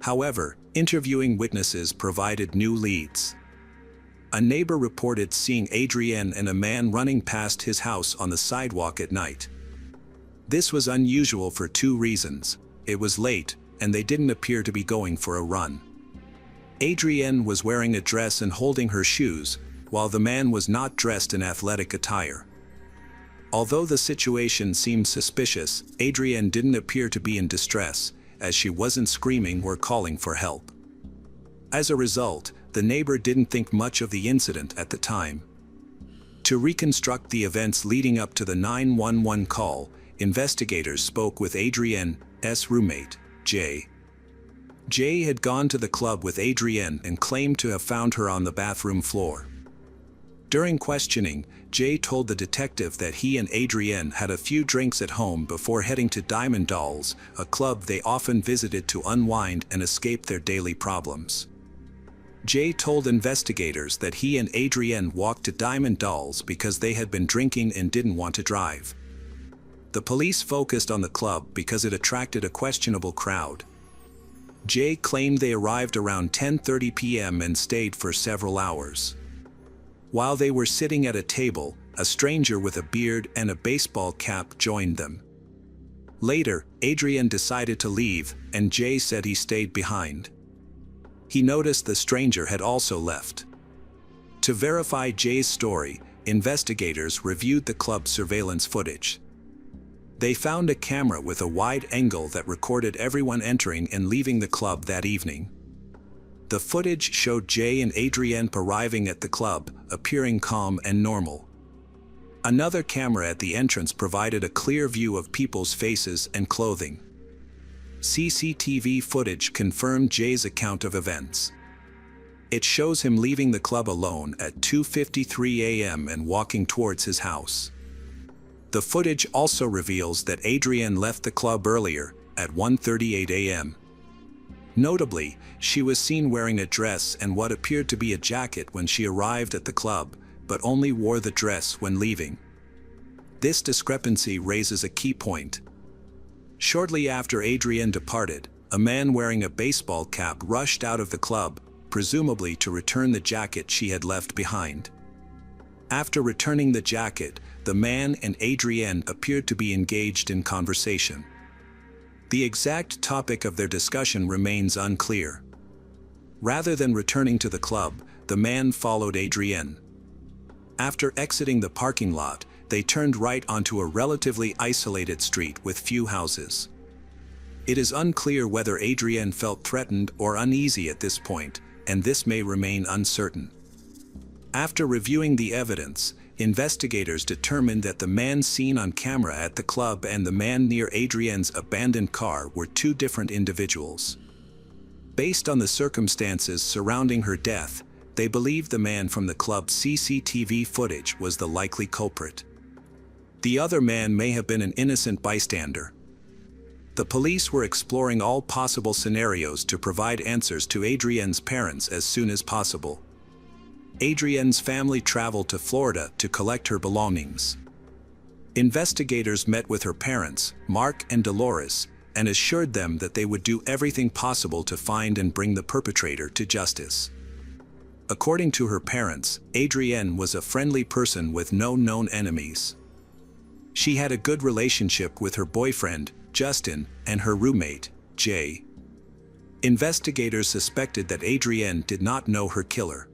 However, interviewing witnesses provided new leads. A neighbor reported seeing Adrienne and a man running past his house on the sidewalk at night. This was unusual for two reasons: it was late, and they didn't appear to be going for a run. Adrienne was wearing a dress and holding her shoes, while the man was not dressed in athletic attire. Although the situation seemed suspicious, Adrienne didn't appear to be in distress, as she wasn't screaming or calling for help. As a result, the neighbor didn't think much of the incident at the time. To reconstruct the events leading up to the 911 call, investigators spoke with Adrienne's roommate, Jay. Jay had gone to the club with Adrienne and claimed to have found her on the bathroom floor. During questioning, Jay told the detective that he and Adrienne had a few drinks at home before heading to Diamond Dolls, a club they often visited to unwind and escape their daily problems. Jay told investigators that he and Adrienne walked to Diamond Dolls because they had been drinking and didn't want to drive. The police focused on the club because it attracted a questionable crowd. Jay claimed they arrived around 10:30 p.m. and stayed for several hours. While they were sitting at a table, a stranger with a beard and a baseball cap joined them. Later, Adrienne decided to leave, and Jay said he stayed behind. He noticed the stranger had also left. To verify Jay's story, investigators reviewed the club's surveillance footage. They found a camera with a wide angle that recorded everyone entering and leaving the club that evening. The footage showed Jay and Adrienne arriving at the club, appearing calm and normal. Another camera at the entrance provided a clear view of people's faces and clothing. CCTV footage confirmed Jay's account of events. It shows him leaving the club alone at 2:53 a.m. and walking towards his house. The footage also reveals that Adrienne left the club earlier, at 1:38 a.m. Notably, she was seen wearing a dress and what appeared to be a jacket when she arrived at the club, but only wore the dress when leaving. This discrepancy raises a key point. Shortly after Adrienne departed, a man wearing a baseball cap rushed out of the club, presumably to return the jacket she had left behind. After returning the jacket, the man and Adrienne appeared to be engaged in conversation. The exact topic of their discussion remains unclear. Rather than returning to the club, the man followed Adrienne. After exiting the parking lot, they turned right onto a relatively isolated street with few houses. It is unclear whether Adrienne felt threatened or uneasy at this point, and this may remain uncertain. After reviewing the evidence, investigators determined that the man seen on camera at the club and the man near Adrienne's abandoned car were two different individuals. Based on the circumstances surrounding her death, they believed the man from the club's CCTV footage was the likely culprit. The other man may have been an innocent bystander. The police were exploring all possible scenarios to provide answers to Adrienne's parents as soon as possible. Adrienne's family traveled to Florida to collect her belongings. Investigators met with her parents, Mark and Dolores, and assured them that they would do everything possible to find and bring the perpetrator to justice. According to her parents, Adrienne was a friendly person with no known enemies. She had a good relationship with her boyfriend, Justin, and her roommate, Jay. Investigators suspected that Adrienne did not know her killer.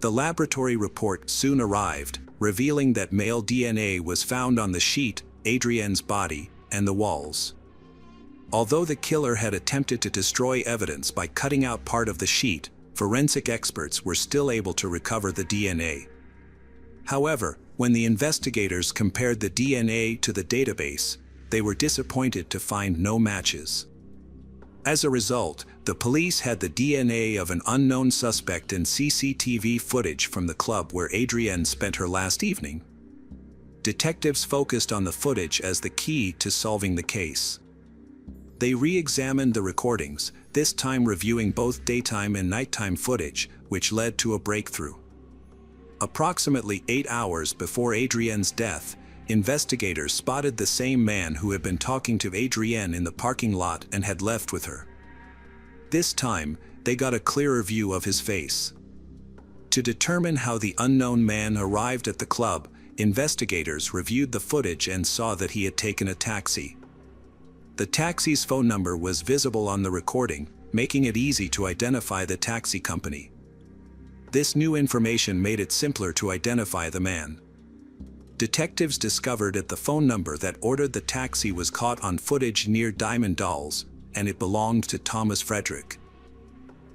The laboratory report soon arrived, revealing that male DNA was found on the sheet, Adrienne's body, and the walls. Although the killer had attempted to destroy evidence by cutting out part of the sheet, forensic experts were still able to recover the DNA. However, when the investigators compared the DNA to the database, they were disappointed to find no matches. As a result, the police had the DNA of an unknown suspect in CCTV footage from the club where Adrienne spent her last evening. Detectives focused on the footage as the key to solving the case. They re-examined the recordings, this time reviewing both daytime and nighttime footage, which led to a breakthrough. Approximately 8 hours before Adrienne's death, investigators spotted the same man who had been talking to Adrienne in the parking lot and had left with her. This time, they got a clearer view of his face. To determine how the unknown man arrived at the club, investigators reviewed the footage and saw that he had taken a taxi. The taxi's phone number was visible on the recording, making it easy to identify the taxi company. This new information made it simpler to identify the man. Detectives discovered that the phone number that ordered the taxi was caught on footage near Diamond Dolls, and it belonged to Thomas Frederick.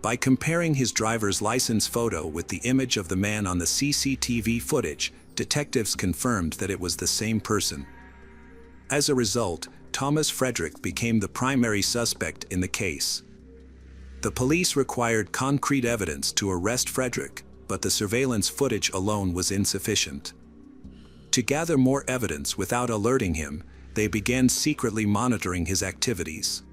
By comparing his driver's license photo with the image of the man on the CCTV footage, detectives confirmed that it was the same person. As a result, Thomas Frederick became the primary suspect in the case. The police required concrete evidence to arrest Frederick, but the surveillance footage alone was insufficient. To gather more evidence without alerting him, they began secretly monitoring his activities.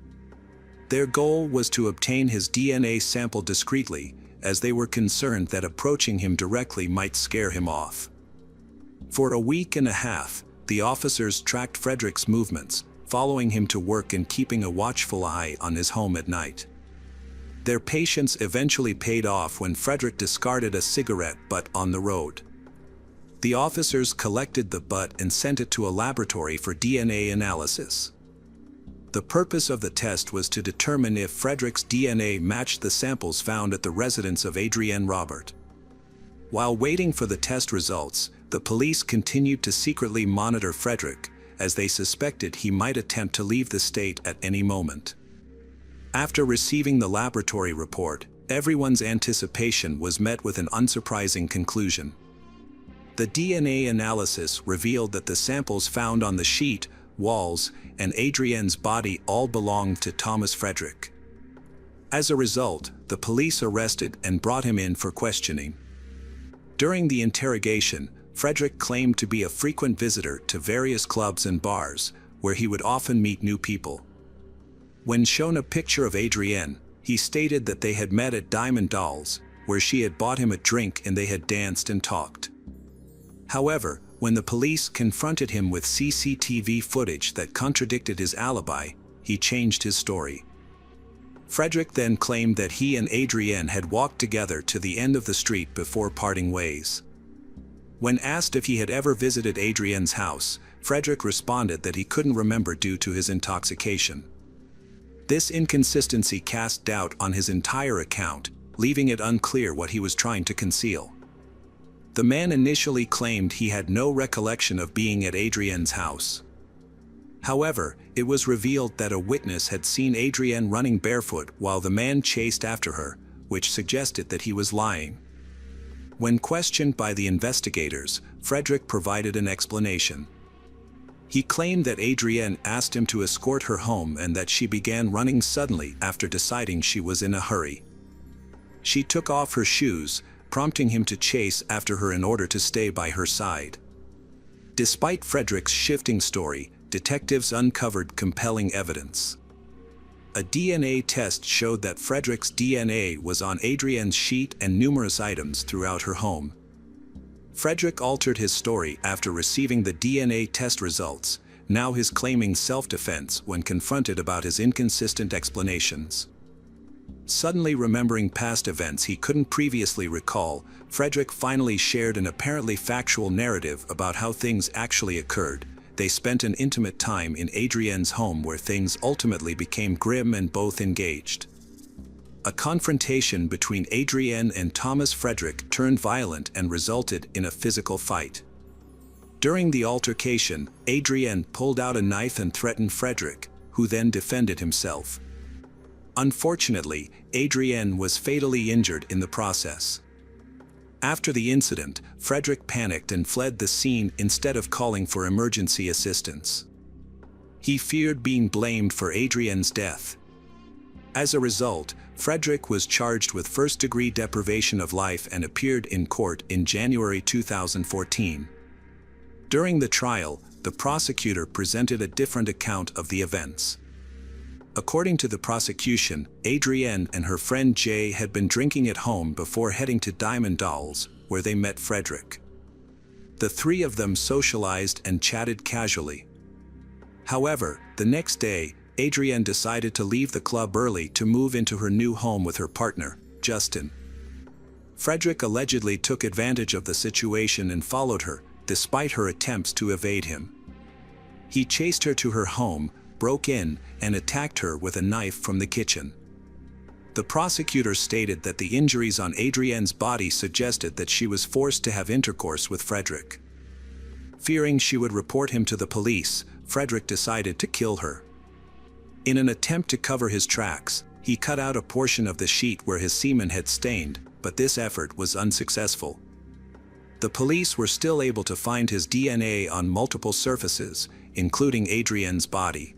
Their goal was to obtain his DNA sample discreetly, as they were concerned that approaching him directly might scare him off. For a week and a half, the officers tracked Frederick's movements, following him to work and keeping a watchful eye on his home at night. Their patience eventually paid off when Frederick discarded a cigarette butt on the road. The officers collected the butt and sent it to a laboratory for DNA analysis. The purpose of the test was to determine if Frederick's DNA matched the samples found at the residence of Adrienne Robert. While waiting for the test results, the police continued to secretly monitor Frederick, as they suspected he might attempt to leave the state at any moment. After receiving the laboratory report, everyone's anticipation was met with an unsurprising conclusion. The DNA analysis revealed that the samples found on the sheet, walls, and Adrienne's body all belonged to Thomas Frederick. As a result, the police arrested and brought him in for questioning. During the interrogation, Frederick claimed to be a frequent visitor to various clubs and bars, where he would often meet new people. When shown a picture of Adrienne, he stated that they had met at Diamond Dolls, where she had bought him a drink and they had danced and talked. However, When the police confronted him with CCTV footage that contradicted his alibi, he changed his story. Frederick then claimed that he and Adrienne had walked together to the end of the street before parting ways. When asked if he had ever visited Adrienne's house, Frederick responded that he couldn't remember due to his intoxication. This inconsistency cast doubt on his entire account, leaving it unclear what he was trying to conceal. The man initially claimed he had no recollection of being at Adrienne's house. However, it was revealed that a witness had seen Adrienne running barefoot while the man chased after her, which suggested that he was lying. When questioned by the investigators, Frederick provided an explanation. He claimed that Adrienne asked him to escort her home and that she began running suddenly after deciding she was in a hurry. She took off her shoes, prompting him to chase after her in order to stay by her side. Despite Frederick's shifting story, detectives uncovered compelling evidence. A DNA test showed that Frederick's DNA was on Adrienne's sheet and numerous items throughout her home. Frederick altered his story after receiving the DNA test results, now he's claiming self-defense when confronted about his inconsistent explanations. Suddenly remembering past events he couldn't previously recall, Frederick finally shared an apparently factual narrative about how things actually occurred. They spent an intimate time in Adrienne's home where things ultimately became grim and both engaged. A confrontation between Adrienne and Thomas Frederick turned violent and resulted in a physical fight. During the altercation, Adrienne pulled out a knife and threatened Frederick, who then defended himself. Unfortunately, Adrienne was fatally injured in the process. After the incident, Frederick panicked and fled the scene instead of calling for emergency assistance. He feared being blamed for Adrienne's death. As a result, Frederick was charged with first-degree deprivation of life and appeared in court in January 2014. During the trial, the prosecutor presented a different account of the events. According to the prosecution, Adrienne and her friend Jay had been drinking at home before heading to Diamond Dolls, where they met Frederick. The three of them socialized and chatted casually. However, the next day, Adrienne decided to leave the club early to move into her new home with her partner, Justin. Frederick allegedly took advantage of the situation and followed her, despite her attempts to evade him. He chased her to her home, broke in, and attacked her with a knife from the kitchen. The prosecutor stated that the injuries on Adrienne's body suggested that she was forced to have intercourse with Frederick. Fearing she would report him to the police, Frederick decided to kill her. In an attempt to cover his tracks, he cut out a portion of the sheet where his semen had stained, but this effort was unsuccessful. The police were still able to find his DNA on multiple surfaces, including Adrienne's body.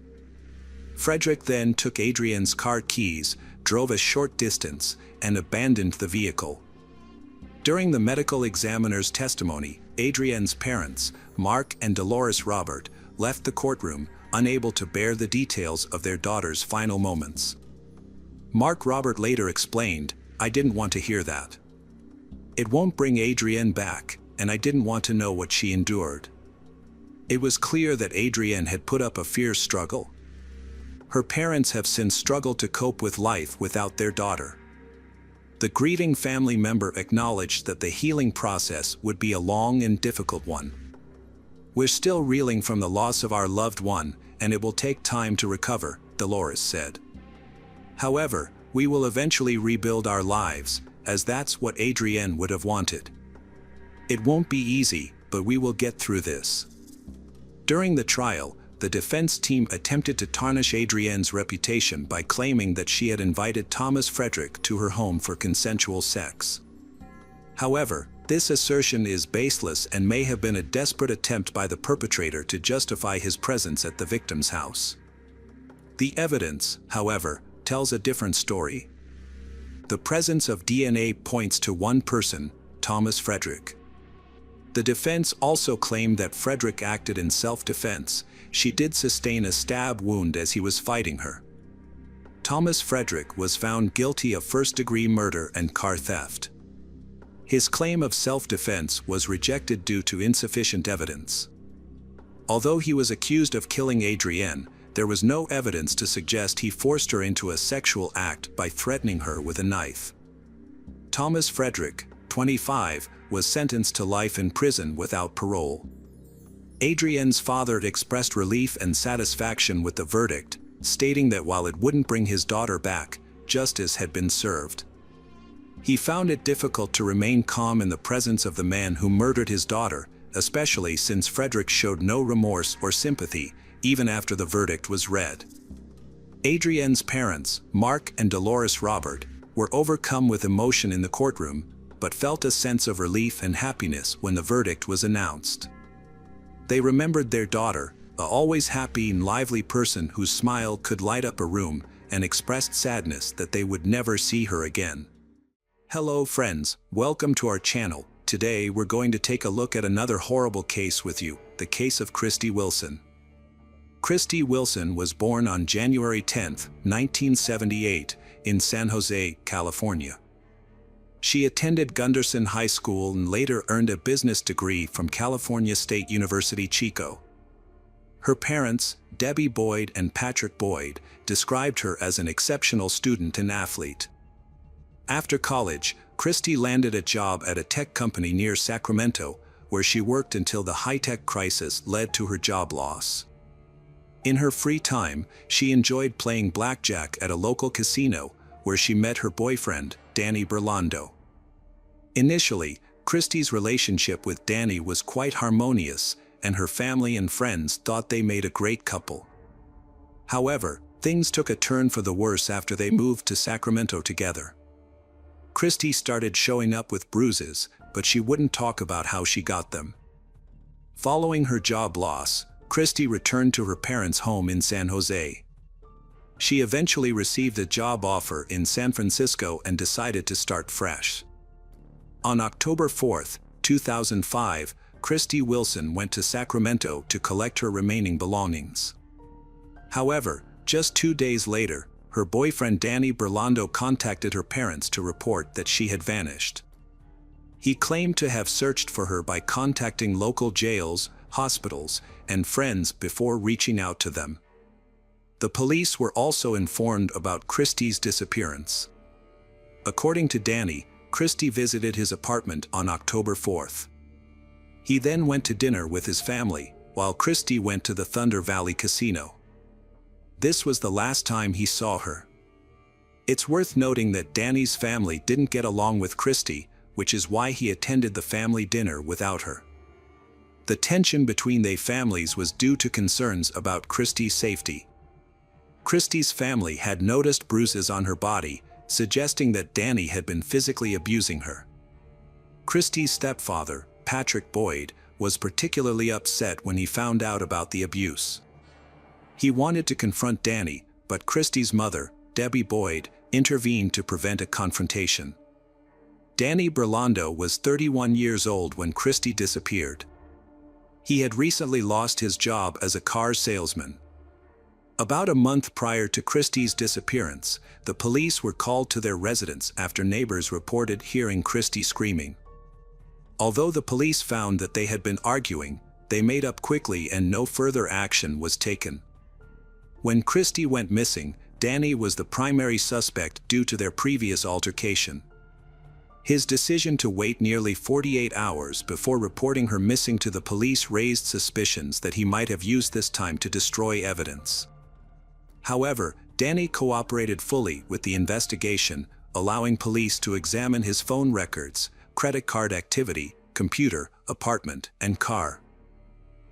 Frederick then took Adrienne's car keys, drove a short distance, and abandoned the vehicle. During the medical examiner's testimony, Adrienne's parents, Mark and Dolores Robert, left the courtroom, unable to bear the details of their daughter's final moments. Mark Robert later explained, "I didn't want to hear that. It won't bring Adrienne back, and I didn't want to know what she endured." It was clear that Adrienne had put up a fierce struggle. Her parents have since struggled to cope with life without their daughter. The grieving family member acknowledged that the healing process would be a long and difficult one. "We're still reeling from the loss of our loved one, and it will take time to recover," Dolores said. "However, we will eventually rebuild our lives, as that's what Adrienne would have wanted. It won't be easy, but we will get through this." During the trial, the defense team attempted to tarnish Adrienne's reputation by claiming that she had invited Thomas Frederick to her home for consensual sex. However, this assertion is baseless and may have been a desperate attempt by the perpetrator to justify his presence at the victim's house. The evidence, however, tells a different story. The presence of DNA points to one person, Thomas Frederick. The defense also claimed that Frederick acted in self-defense. She did sustain a stab wound as he was fighting her. Thomas Frederick was found guilty of first-degree murder and car theft. His claim of self-defense was rejected due to insufficient evidence. Although he was accused of killing Adrienne, there was no evidence to suggest he forced her into a sexual act by threatening her with a knife. Thomas Frederick, 25, was sentenced to life in prison without parole. Adrienne's father expressed relief and satisfaction with the verdict, stating that while it wouldn't bring his daughter back, justice had been served. He found it difficult to remain calm in the presence of the man who murdered his daughter, especially since Frederick showed no remorse or sympathy, even after the verdict was read. Adrienne's parents, Mark and Dolores Robert, were overcome with emotion in the courtroom, but felt a sense of relief and happiness when the verdict was announced. They remembered their daughter, an always happy and lively person whose smile could light up a room, and expressed sadness that they would never see her again. Hello friends, welcome to our channel. Today we're going to take a look at another horrible case with you, the case of Christy Wilson. Christy Wilson was born on January 10, 1978, in San Jose, California. She attended Gunderson High School and later earned a business degree from California State University, Chico. Her parents, Debbie Boyd and Patrick Boyd, described her as an exceptional student and athlete. After college, Christy landed a job at a tech company near Sacramento, where she worked until the high-tech crisis led to her job loss. In her free time, she enjoyed playing blackjack at a local casino, where she met her boyfriend, Danny Berlando. Initially, Christy's relationship with Danny was quite harmonious, and her family and friends thought they made a great couple. However, things took a turn for the worse after they moved to Sacramento together. Christy started showing up with bruises, but she wouldn't talk about how she got them. Following her job loss, Christy returned to her parents' home in San Jose. She eventually received a job offer in San Francisco and decided to start fresh. On October 4, 2005, Christy Wilson went to Sacramento to collect her remaining belongings. However, just 2 days later, her boyfriend Danny Berlando contacted her parents to report that she had vanished. He claimed to have searched for her by contacting local jails, hospitals, and friends before reaching out to them. The police were also informed about Christy's disappearance. According to Danny, Christy visited his apartment on October 4th. He then went to dinner with his family, while Christy went to the Thunder Valley Casino. This was the last time he saw her. It's worth noting that Danny's family didn't get along with Christy, which is why he attended the family dinner without her. The tension between their families was due to concerns about Christy's safety. Christy's family had noticed bruises on her body, suggesting that Danny had been physically abusing her. Christy's stepfather, Patrick Boyd, was particularly upset when he found out about the abuse. He wanted to confront Danny, but Christy's mother, Debbie Boyd, intervened to prevent a confrontation. Danny Berlando was 31 years old when Christy disappeared. He had recently lost his job as a car salesman. About a month prior to Christy's disappearance, the police were called to their residence after neighbors reported hearing Christy screaming. Although the police found that they had been arguing, they made up quickly and no further action was taken. When Christy went missing, Danny was the primary suspect due to their previous altercation. His decision to wait nearly 48 hours before reporting her missing to the police raised suspicions that he might have used this time to destroy evidence. However, Danny cooperated fully with the investigation, allowing police to examine his phone records, credit card activity, computer, apartment, and car.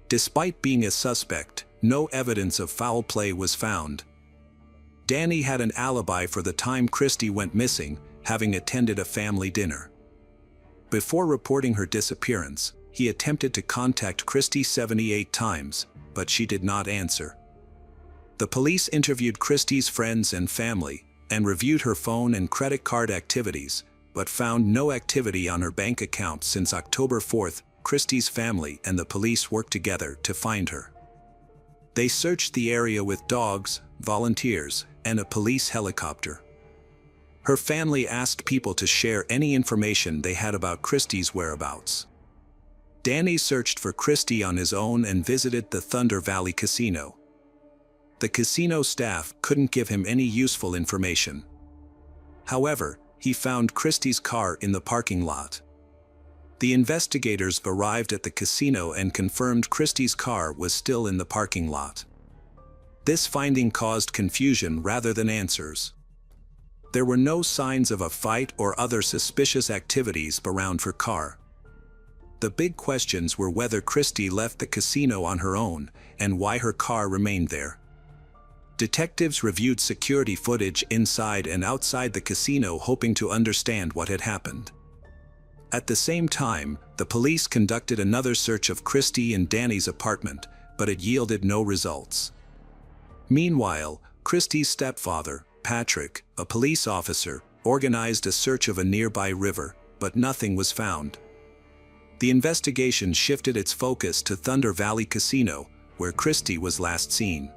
Despite being a suspect, no evidence of foul play was found. Danny had an alibi for the time Christy went missing, having attended a family dinner. Before reporting her disappearance, he attempted to contact Christy 78 times, but she did not answer. The police interviewed Christy's friends and family, and reviewed her phone and credit card activities, but found no activity on her bank account since October 4th. Christy's family and the police worked together to find her. They searched the area with dogs, volunteers, and a police helicopter. Her family asked people to share any information they had about Christie's whereabouts. Danny searched for Christie on his own and visited the Thunder Valley Casino. The casino staff couldn't give him any useful information. However, he found Christie's car in the parking lot. The investigators arrived at the casino and confirmed Christie's car was still in the parking lot. This finding caused confusion rather than answers. There were no signs of a fight or other suspicious activities around her car. The big questions were whether Christie left the casino on her own and why her car remained there. Detectives reviewed security footage inside and outside the casino, hoping to understand what had happened. At the same time, the police conducted another search of Christie and Danny's apartment, but it yielded no results. Meanwhile, Christie's stepfather, Patrick, a police officer, organized a search of a nearby river, but nothing was found. The investigation shifted its focus to Thunder Valley Casino, where Christie was last seen.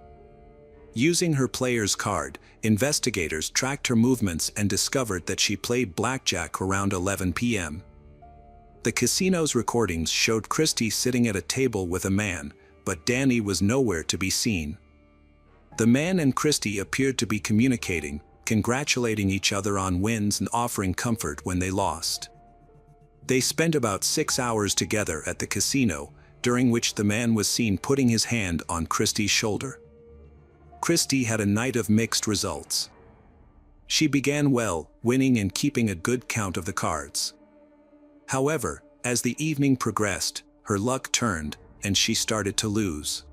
Using her player's card, investigators tracked her movements and discovered that she played blackjack around 11 p.m. The casino's recordings showed Christie sitting at a table with a man, but Danny was nowhere to be seen. The man and Christie appeared to be communicating, congratulating each other on wins and offering comfort when they lost. They spent about 6 hours together at the casino, during which the man was seen putting his hand on Christie's shoulder. Christie had a night of mixed results. She began well, winning and keeping a good count of the cards. However, as the evening progressed, her luck turned, and she started to lose.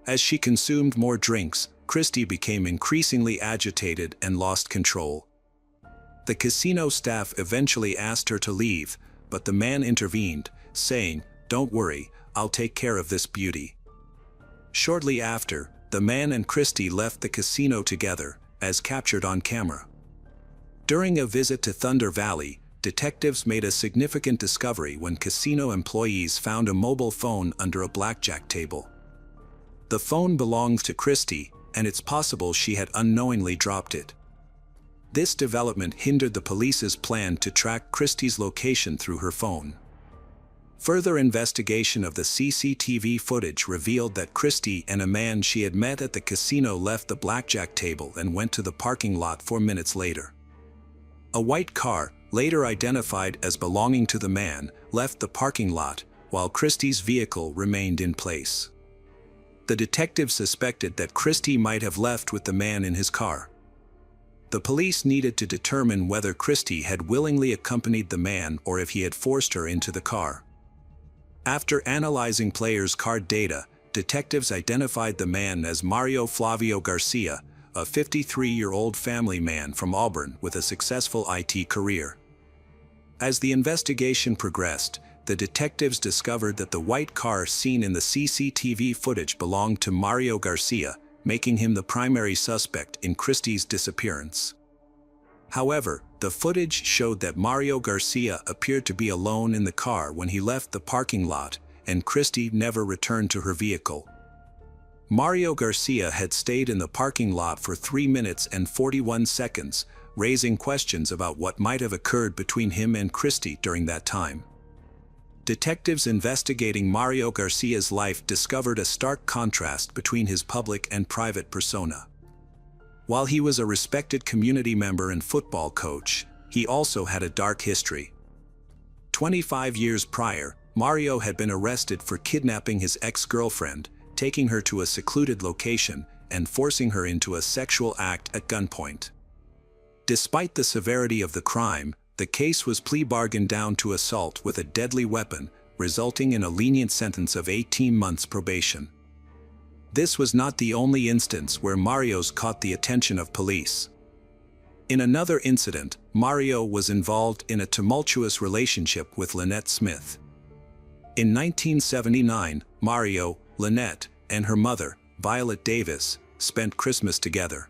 As she consumed more drinks, Christie became increasingly agitated and lost control. The casino staff eventually asked her to leave, but the man intervened, saying, "Don't worry, I'll take care of this beauty." Shortly after, the man and Christie left the casino together, as captured on camera. During a visit to Thunder Valley, detectives made a significant discovery when casino employees found a mobile phone under a blackjack table. The phone belonged to Christie, and it's possible she had unknowingly dropped it. This development hindered the police's plan to track Christie's location through her phone. Further investigation of the CCTV footage revealed that Christie and a man she had met at the casino left the blackjack table and went to the parking lot 4 minutes later. A white car, later identified as belonging to the man, left the parking lot, while Christie's vehicle remained in place. The detective suspected that Christie might have left with the man in his car. The police needed to determine whether Christie had willingly accompanied the man or if he had forced her into the car. After analyzing players' card data, detectives identified the man as Mario Flavio Garcia, a 53-year-old family man from Auburn with a successful IT career. As the investigation progressed, the detectives discovered that the white car seen in the CCTV footage belonged to Mario Garcia, making him the primary suspect in Christie's disappearance. However, the footage showed that Mario Garcia appeared to be alone in the car when he left the parking lot, and Christie never returned to her vehicle. Mario Garcia had stayed in the parking lot for 3 minutes and 41 seconds, raising questions about what might have occurred between him and Christie during that time. Detectives investigating Mario Garcia's life discovered a stark contrast between his public and private persona. While he was a respected community member and football coach, he also had a dark history. 25 years prior, Mario had been arrested for kidnapping his ex-girlfriend, taking her to a secluded location, and forcing her into a sexual act at gunpoint. Despite the severity of the crime, the case was plea bargained down to assault with a deadly weapon, resulting in a lenient sentence of 18 months probation. This was not the only instance where Mario's caught the attention of police. In another incident, Mario was involved in a tumultuous relationship with Lynette Smith. In 1979, Mario, Lynette, and her mother, Violet Davis, spent Christmas together.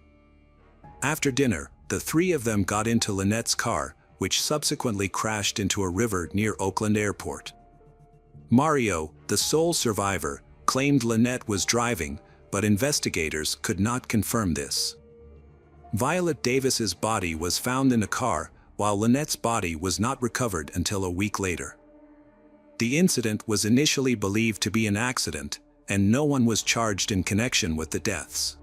After dinner, the three of them got into Lynette's car, which subsequently crashed into a river near Oakland Airport. Mario, the sole survivor, claimed Lynette was driving, but investigators could not confirm this. Violet Davis's body was found in a car, while Lynette's body was not recovered until a week later. The incident was initially believed to be an accident, and no one was charged in connection with the deaths.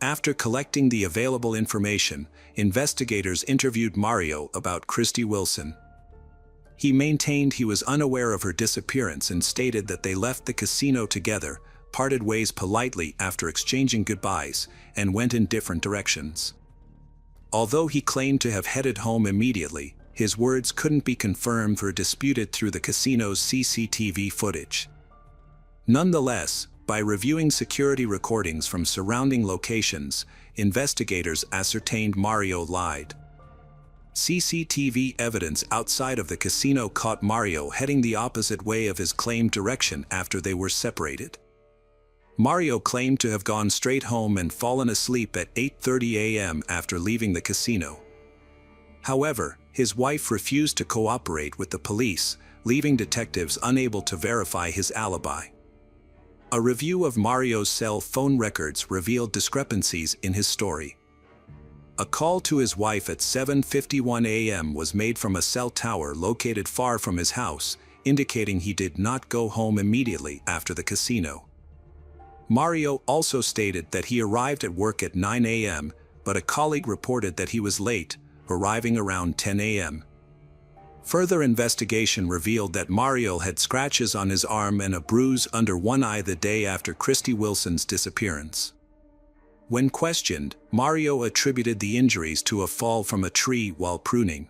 After collecting the available information, investigators interviewed Mario about Christy Wilson. He maintained he was unaware of her disappearance and stated that they left the casino together, parted ways politely after exchanging goodbyes, and went in different directions. Although he claimed to have headed home immediately, his words couldn't be confirmed or disputed through the casino's CCTV footage. Nonetheless, by reviewing security recordings from surrounding locations, investigators ascertained Mario lied. CCTV evidence outside of the casino caught Mario heading the opposite way of his claimed direction after they were separated. Mario claimed to have gone straight home and fallen asleep at 8:30 a.m. after leaving the casino. However, his wife refused to cooperate with the police, leaving detectives unable to verify his alibi. A review of Mario's cell phone records revealed discrepancies in his story. A call to his wife at 7:51 a.m. was made from a cell tower located far from his house, indicating he did not go home immediately after the casino. Mario also stated that he arrived at work at 9 a.m., but a colleague reported that he was late, arriving around 10 a.m. Further investigation revealed that Mario had scratches on his arm and a bruise under one eye the day after Christy Wilson's disappearance. When questioned, Mario attributed the injuries to a fall from a tree while pruning.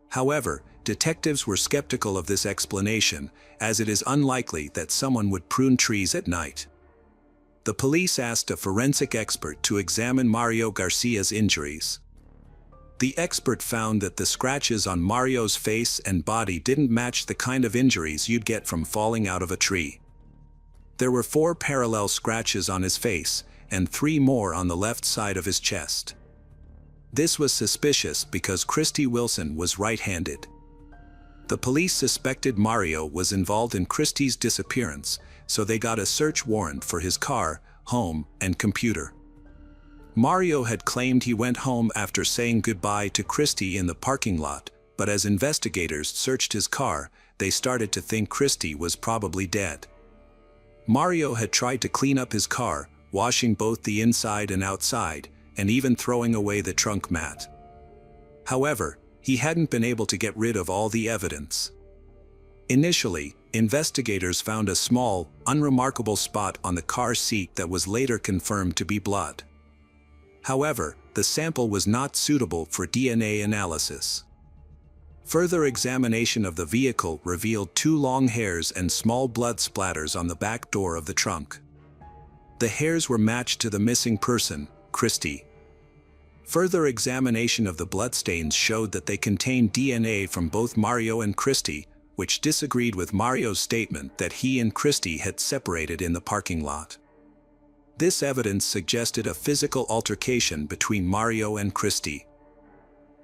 However, detectives were skeptical of this explanation, as it is unlikely that someone would prune trees at night. The police asked a forensic expert to examine Mario Garcia's injuries. The expert found that the scratches on Mario's face and body didn't match the kind of injuries you'd get from falling out of a tree. There were 4 parallel scratches on his face, and 3 more on the left side of his chest. This was suspicious because Christy Wilson was right-handed. The police suspected Mario was involved in Christy's disappearance, so they got a search warrant for his car, home, and computer. Mario had claimed he went home after saying goodbye to Christy in the parking lot, but as investigators searched his car, they started to think Christy was probably dead. Mario had tried to clean up his car, washing both the inside and outside, and even throwing away the trunk mat. However, he hadn't been able to get rid of all the evidence. Initially, investigators found a small, unremarkable spot on the car seat that was later confirmed to be blood. However, the sample was not suitable for DNA analysis. Further examination of the vehicle revealed 2 long hairs and small blood splatters on the back door of the trunk. The hairs were matched to the missing person, Christy. Further examination of the bloodstains showed that they contained DNA from both Mario and Christy, which disagreed with Mario's statement that he and Christy had separated in the parking lot. This evidence suggested a physical altercation between Mario and Christy.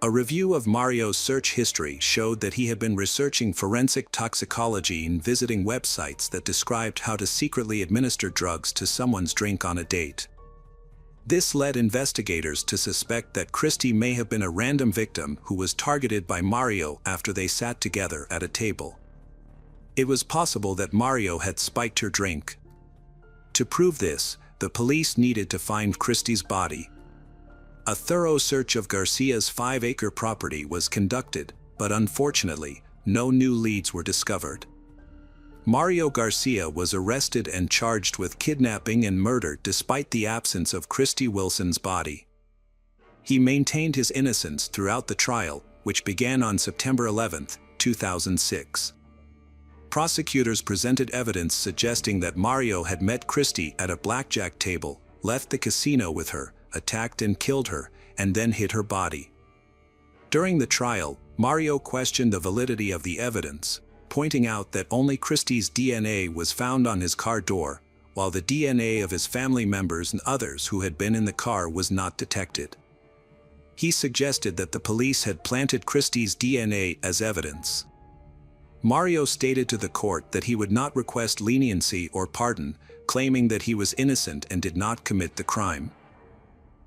A review of Mario's search history showed that he had been researching forensic toxicology and visiting websites that described how to secretly administer drugs to someone's drink on a date. This led investigators to suspect that Christy may have been a random victim who was targeted by Mario after they sat together at a table. It was possible that Mario had spiked her drink. To prove this, the police needed to find Christy's body. A thorough search of Garcia's 5-acre property was conducted, but unfortunately, no new leads were discovered. Mario Garcia was arrested and charged with kidnapping and murder despite the absence of Christy Wilson's body. He maintained his innocence throughout the trial, which began on September 11, 2006. Prosecutors presented evidence suggesting that Mario had met Christy at a blackjack table, left the casino with her, attacked and killed her, and then hid her body. During the trial, Mario questioned the validity of the evidence, pointing out that only Christy's DNA was found on his car door, while the DNA of his family members and others who had been in the car was not detected. He suggested that the police had planted Christy's DNA as evidence. Mario stated to the court that he would not request leniency or pardon, claiming that he was innocent and did not commit the crime.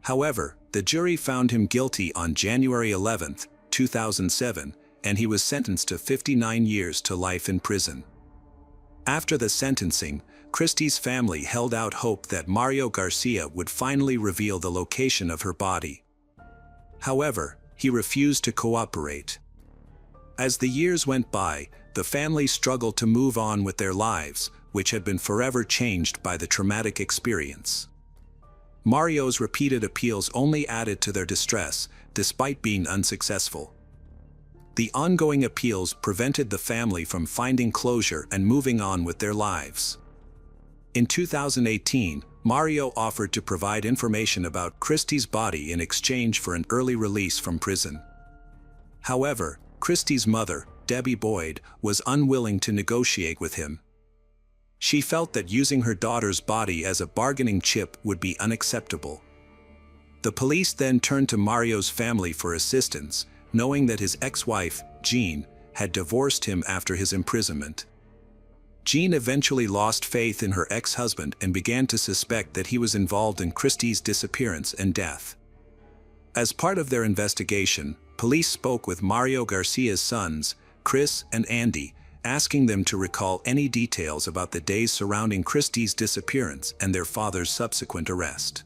However, The jury found him guilty on January 11, 2007, and he was sentenced to 59 years to life in prison. After the sentencing, Christie's family held out hope that Mario Garcia would finally reveal the location of her body. However, he refused to cooperate. As the years went by, the family struggled to move on with their lives, which had been forever changed by the traumatic experience. Mario's repeated appeals only added to their distress, despite being unsuccessful. The ongoing appeals prevented the family from finding closure and moving on with their lives. In 2018, Mario offered to provide information about Christie's body in exchange for an early release from prison. However, Christie's mother, Debbie Boyd, was unwilling to negotiate with him. She felt that using her daughter's body as a bargaining chip would be unacceptable. The police then turned to Mario's family for assistance, knowing that his ex-wife, Jean, had divorced him after his imprisonment. Jean eventually lost faith in her ex-husband and began to suspect that he was involved in Christie's disappearance and death. As part of their investigation, police spoke with Mario Garcia's sons, Chris and Andy, asking them to recall any details about the days surrounding Christie's disappearance and their father's subsequent arrest.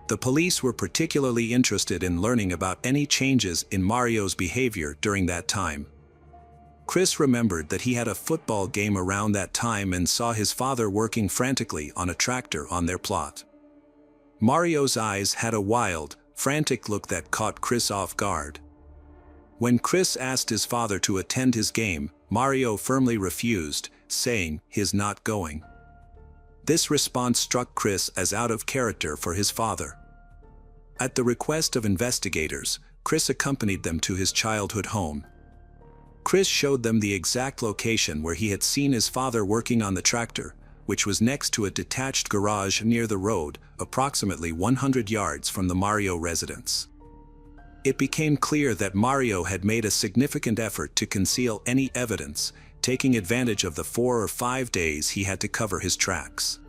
The police were particularly interested in learning about any changes in Mario's behavior during that time. Chris remembered that he had a football game around that time and saw his father working frantically on a tractor on their plot. Mario's eyes had a wild, frantic look that caught Chris off guard. When Chris asked his father to attend his game, Mario firmly refused, saying he's not going. This response struck Chris as out of character for his father. At the request of investigators, Chris accompanied them to his childhood home. Chris showed them the exact location where he had seen his father working on the tractor, which was next to a detached garage near the road, approximately 100 yards from the Mario residence. It became clear that Mario had made a significant effort to conceal any evidence, taking advantage of the 4 or 5 days he had to cover his tracks.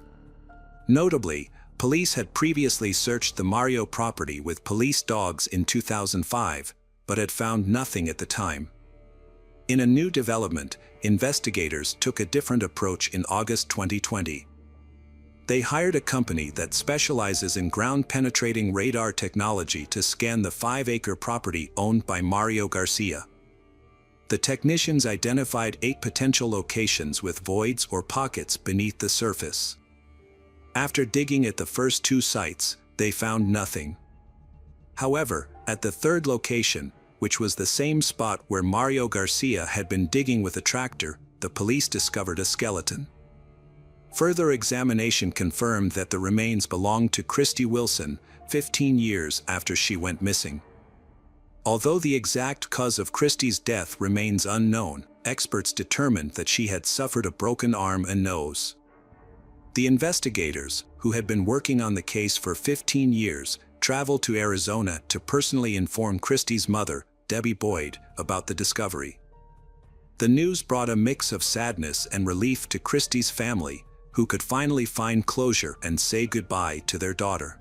Notably, police had previously searched the Mario property with police dogs in 2005, but had found nothing at the time. In a new development, investigators took a different approach in August 2020. They hired a company that specializes in ground-penetrating radar technology to scan the 5-acre property owned by Mario Garcia. The technicians identified 8 potential locations with voids or pockets beneath the surface. After digging at the first 2 sites, they found nothing. However, at the 3rd location, which was the same spot where Mario Garcia had been digging with a tractor, the police discovered a skeleton. Further examination confirmed that the remains belonged to Christy Wilson, 15 years after she went missing. Although the exact cause of Christy's death remains unknown, experts determined that she had suffered a broken arm and nose. The investigators, who had been working on the case for 15 years, traveled to Arizona to personally inform Christy's mother, Debbie Boyd, about the discovery. The news brought a mix of sadness and relief to Christy's family, who could finally find closure and say goodbye to their daughter.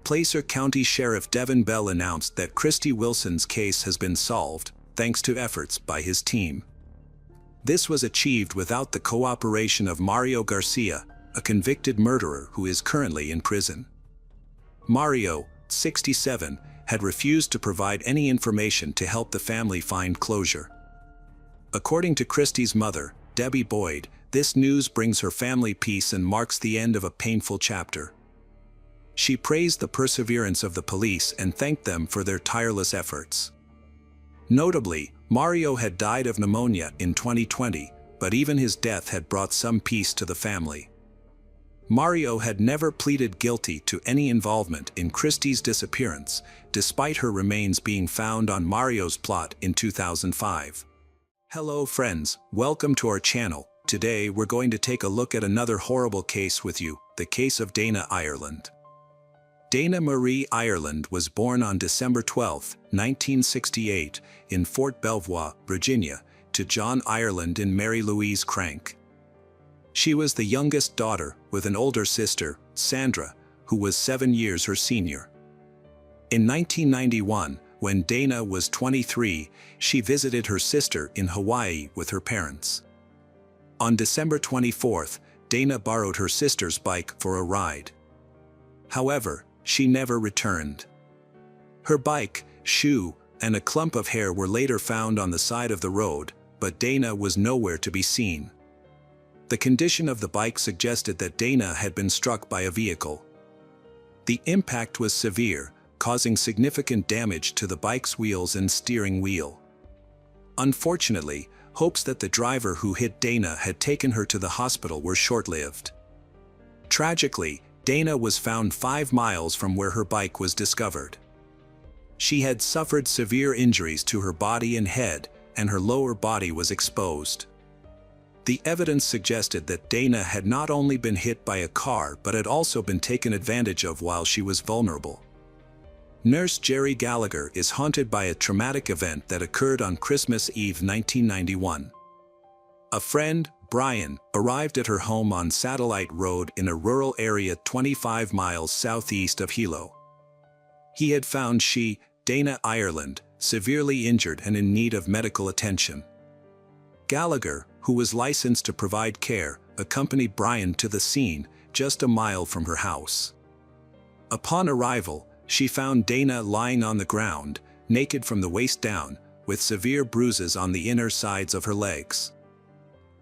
Placer County Sheriff Devin Bell announced that Christy Wilson's case has been solved, thanks to efforts by his team. This was achieved without the cooperation of Mario Garcia, a convicted murderer who is currently in prison. Mario, 67, had refused to provide any information to help the family find closure. According to Christy's mother, Debbie Boyd, this news brings her family peace and marks the end of a painful chapter. She praised the perseverance of the police and thanked them for their tireless efforts. Notably, Mario had died of pneumonia in 2020, but even his death had brought some peace to the family. Mario had never pleaded guilty to any involvement in Christy's disappearance, despite her remains being found on Mario's plot in 2005. Hello friends, welcome to our channel. Today we're going to take a look at another horrible case with you, the case of Dana Ireland. Dana Marie Ireland was born on December 12, 1968, in Fort Belvoir, Virginia, to John Ireland and Mary Louise Crank. She was the youngest daughter, with an older sister, Sandra, who was 7 years her senior. In 1991, when Dana was 23, she visited her sister in Hawaii with her parents. On December 24th, Dana borrowed her sister's bike for a ride. However, she never returned. Her bike, shoe, and a clump of hair were later found on the side of the road, but Dana was nowhere to be seen. The condition of the bike suggested that Dana had been struck by a vehicle. The impact was severe, causing significant damage to the bike's wheels and steering wheel. Unfortunately, hopes that the driver who hit Dana had taken her to the hospital were short-lived. Tragically, Dana was found 5 miles from where her bike was discovered. She had suffered severe injuries to her body and head, and her lower body was exposed. The evidence suggested that Dana had not only been hit by a car but had also been taken advantage of while she was vulnerable. Nurse Jerry Gallagher is haunted by a traumatic event that occurred on Christmas Eve 1991. A friend, Brian, arrived at her home on Satellite Road in a rural area 25 miles southeast of Hilo. He had found she, Dana Ireland, severely injured and in need of medical attention. Gallagher, who was licensed to provide care, accompanied Brian to the scene, just a mile from her house. Upon arrival, she found Dana lying on the ground, naked from the waist down, with severe bruises on the inner sides of her legs.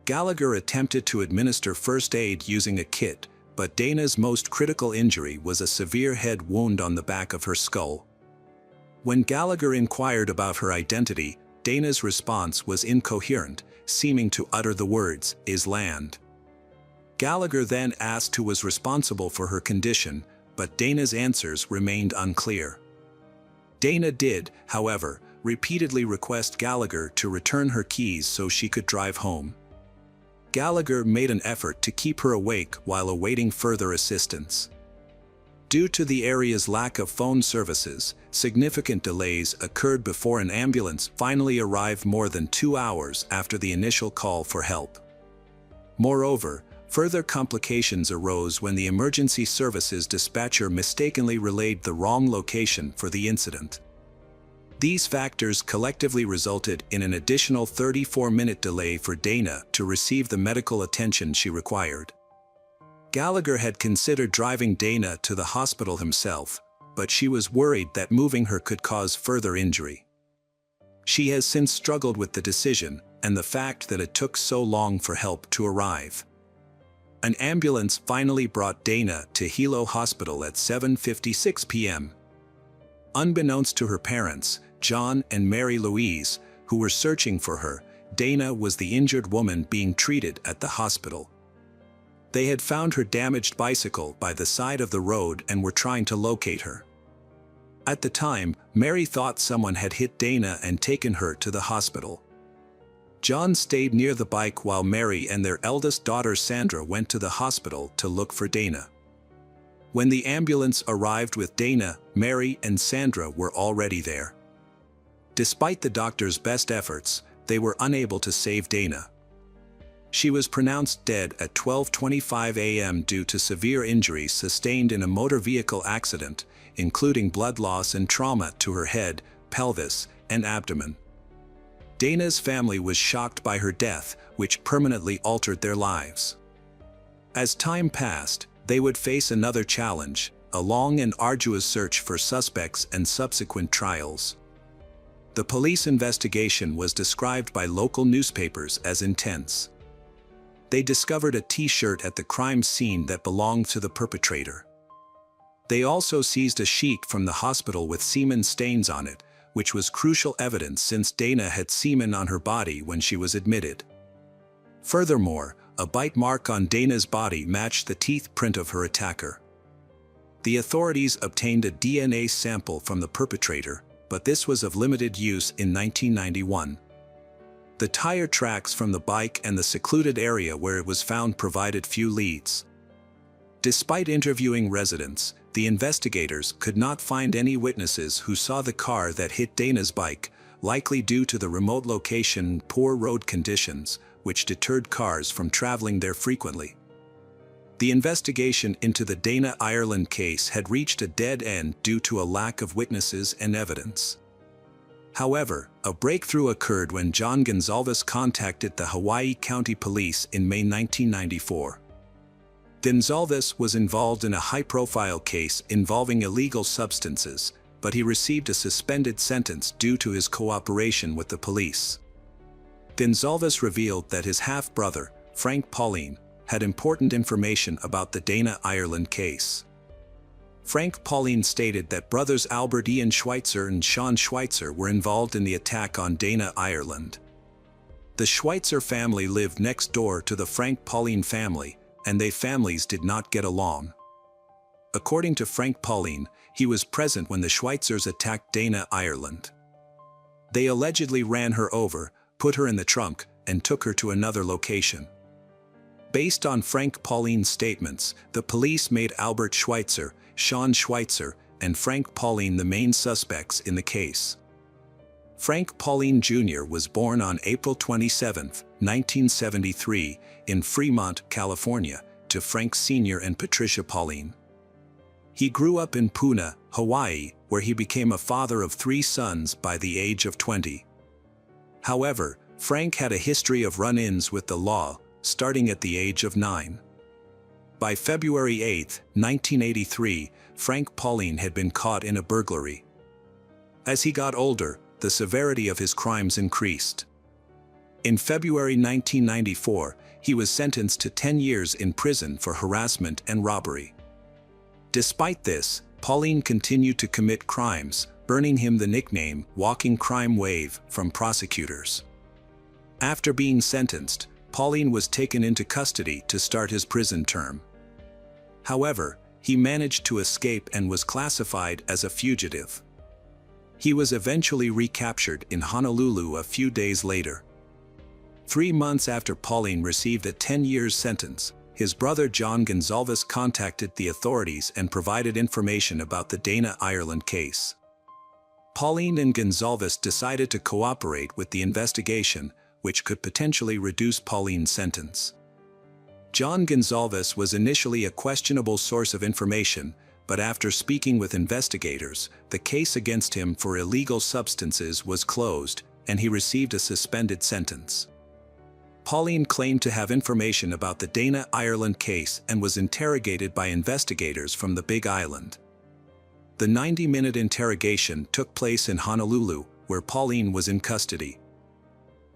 Gallagher attempted to administer first aid using a kit, but Dana's most critical injury was a severe head wound on the back of her skull. When Gallagher inquired about her identity, Dana's response was incoherent, seeming to utter the words, "is land." Gallagher then asked who was responsible for her condition, but Dana's answers remained unclear. Dana did, however, repeatedly request Gallagher to return her keys so she could drive home. Gallagher made an effort to keep her awake while awaiting further assistance. Due to the area's lack of phone services, significant delays occurred before an ambulance finally arrived more than 2 hours after the initial call for help. Moreover, further complications arose when the emergency services dispatcher mistakenly relayed the wrong location for the incident. These factors collectively resulted in an additional 34-minute delay for Dana to receive the medical attention she required. Gallagher had considered driving Dana to the hospital himself, but she was worried that moving her could cause further injury. She has since struggled with the decision and the fact that it took so long for help to arrive. An ambulance finally brought Dana to Hilo Hospital at 7:56 p.m. Unbeknownst to her parents, John and Mary Louise, who were searching for her, Dana was the injured woman being treated at the hospital. They had found her damaged bicycle by the side of the road and were trying to locate her. At the time, Mary thought someone had hit Dana and taken her to the hospital. John stayed near the bike while Mary and their eldest daughter Sandra went to the hospital to look for Dana. When the ambulance arrived with Dana, Mary and Sandra were already there. Despite the doctor's best efforts, they were unable to save Dana. She was pronounced dead at 12:25 a.m. due to severe injuries sustained in a motor vehicle accident, including blood loss and trauma to her head, pelvis, and abdomen. Dana's family was shocked by her death, which permanently altered their lives. As time passed, they would face another challenge, a long and arduous search for suspects and subsequent trials. The police investigation was described by local newspapers as intense. They discovered a T-shirt at the crime scene that belonged to the perpetrator. They also seized a sheet from the hospital with semen stains on it, which was crucial evidence since Dana had semen on her body when she was admitted. Furthermore, a bite mark on Dana's body matched the teeth print of her attacker. The authorities obtained a DNA sample from the perpetrator, but this was of limited use in 1991. The tire tracks from the bike and the secluded area where it was found provided few leads. Despite interviewing residents, the investigators could not find any witnesses who saw the car that hit Dana's bike, likely due to the remote location and poor road conditions, which deterred cars from traveling there frequently. The investigation into the Dana Ireland case had reached a dead end due to a lack of witnesses and evidence. However, a breakthrough occurred when John Gonsalves contacted the Hawaii County Police in May 1994. Gonsalves was involved in a high-profile case involving illegal substances, but he received a suspended sentence due to his cooperation with the police. Gonsalves revealed that his half-brother, Frank Pauline, had important information about the Dana Ireland case. Frank Pauline stated that brothers Albert Ian Schweitzer and Sean Schweitzer were involved in the attack on Dana Ireland. The Schweitzer family lived next door to the Frank Pauline family, and their families did not get along. According to Frank Pauline, he was present when the Schweitzers attacked Dana Ireland. They allegedly ran her over, put her in the trunk, and took her to another location. Based on Frank Pauline's statements, the police made Albert Schweitzer, Sean Schweitzer, and Frank Pauline the main suspects in the case. Frank Pauline Jr. was born on April 27, 1973, in Fremont, California, to Frank Sr. and Patricia Pauline. He grew up in Puna, Hawaii, where he became a father of 3 sons by the age of 20. However, Frank had a history of run-ins with the law, starting at the age of 9. By February 8, 1983, Frank Pauline had been caught in a burglary. As he got older, the severity of his crimes increased. In February 1994, he was sentenced to 10 years in prison for harassment and robbery. Despite this, Pauline continued to commit crimes, earning him the nickname "Walking Crime Wave" from prosecutors. After being sentenced, Pauline was taken into custody to start his prison term. However, he managed to escape and was classified as a fugitive. He was eventually recaptured in Honolulu a few days later. 3 months after Pauline received a 10-year sentence, his brother John Gonsalves contacted the authorities and provided information about the Dana Ireland case. Pauline and Gonsalves decided to cooperate with the investigation, which could potentially reduce Pauline's sentence. John Gonsalves was initially a questionable source of information, but after speaking with investigators, the case against him for illegal substances was closed, and he received a suspended sentence. Pauline claimed to have information about the Dana Ireland case and was interrogated by investigators from the Big Island. The 90-minute interrogation took place in Honolulu, where Pauline was in custody.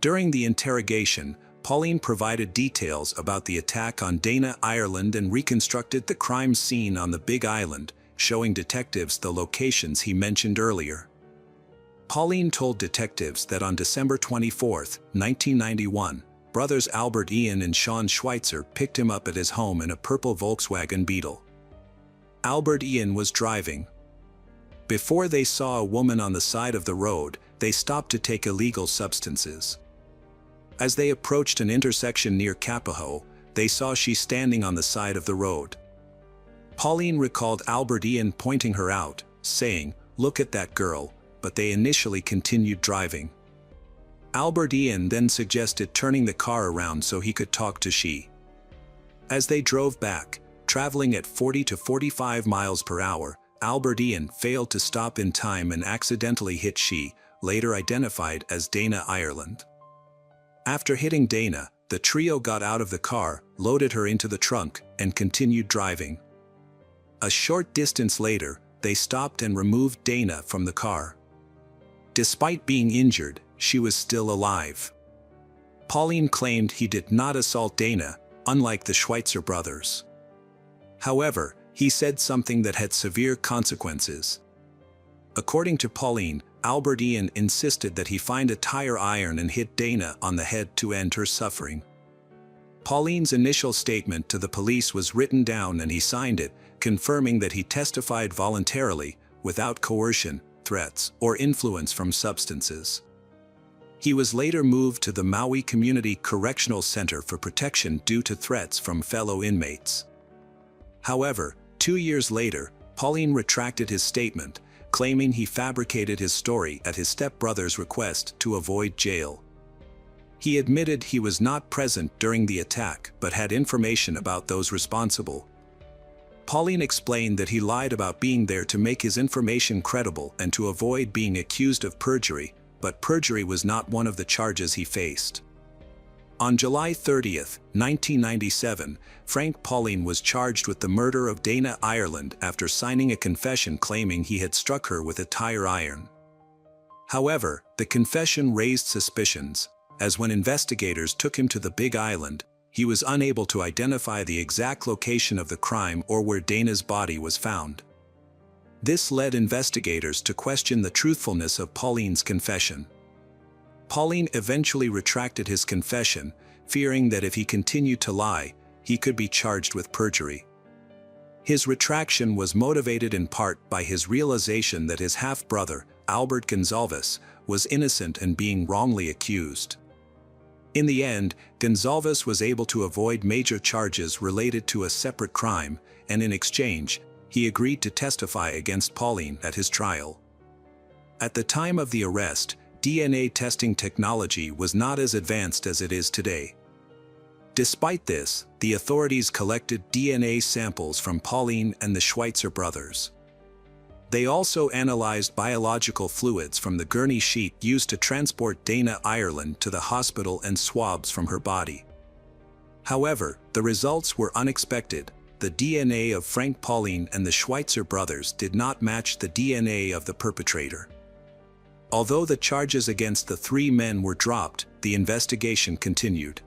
During the interrogation, Pauline provided details about the attack on Dana Ireland and reconstructed the crime scene on the Big Island, showing detectives the locations he mentioned earlier. Pauline told detectives that on December 24, 1991, brothers Albert Ian and Sean Schweitzer picked him up at his home in a purple Volkswagen Beetle. Albert Ian was driving. Before they saw a woman on the side of the road, they stopped to take illegal substances. As they approached an intersection near Kapaho, they saw she standing on the side of the road. Pauline recalled Albert Ian pointing her out, saying, "Look at that girl," but they initially continued driving. Albert Ian then suggested turning the car around so he could talk to she. As they drove back, traveling at 40 to 45 miles per hour, Albert Ian failed to stop in time and accidentally hit she, later identified as Dana Ireland. After hitting Dana, the trio got out of the car, loaded her into the trunk, and continued driving. A short distance later, they stopped and removed Dana from the car. Despite being injured, she was still alive. Pauline claimed he did not assault Dana, unlike the Schweitzer brothers. However, he said something that had severe consequences. According to Pauline, Albert Ian insisted that he find a tire iron and hit Dana on the head to end her suffering. Pauline's initial statement to the police was written down and he signed it, confirming that he testified voluntarily, without coercion, threats, or influence from substances. He was later moved to the Maui Community Correctional Center for protection due to threats from fellow inmates. However, 2 years later, Pauline retracted his statement, claiming he fabricated his story at his stepbrother's request to avoid jail. He admitted he was not present during the attack but had information about those responsible. Colleen explained that he lied about being there to make his information credible and to avoid being accused of perjury, but perjury was not one of the charges he faced. On July 30, 1997, Frank Colleen was charged with the murder of Dana Ireland after signing a confession claiming he had struck her with a tire iron. However, the confession raised suspicions, as when investigators took him to the Big Island, he was unable to identify the exact location of the crime or where Dana's body was found. This led investigators to question the truthfulness of Colleen's confession. Colleen eventually retracted his confession, fearing that if he continued to lie, he could be charged with perjury. His retraction was motivated in part by his realization that his half-brother, Albert Gonzalez, was innocent and being wrongly accused. In the end, Gonzalez was able to avoid major charges related to a separate crime, and in exchange, he agreed to testify against Colleen at his trial. At the time of the arrest, DNA testing technology was not as advanced as it is today. Despite this, the authorities collected DNA samples from Colleen and the Schweitzer brothers. They also analyzed biological fluids from the gurney sheet used to transport Dana Ireland to the hospital and swabs from her body. However, the results were unexpected. The DNA of Frank Colleen and the Schweitzer brothers did not match the DNA of the perpetrator. Although the charges against the three men were dropped, the investigation continued.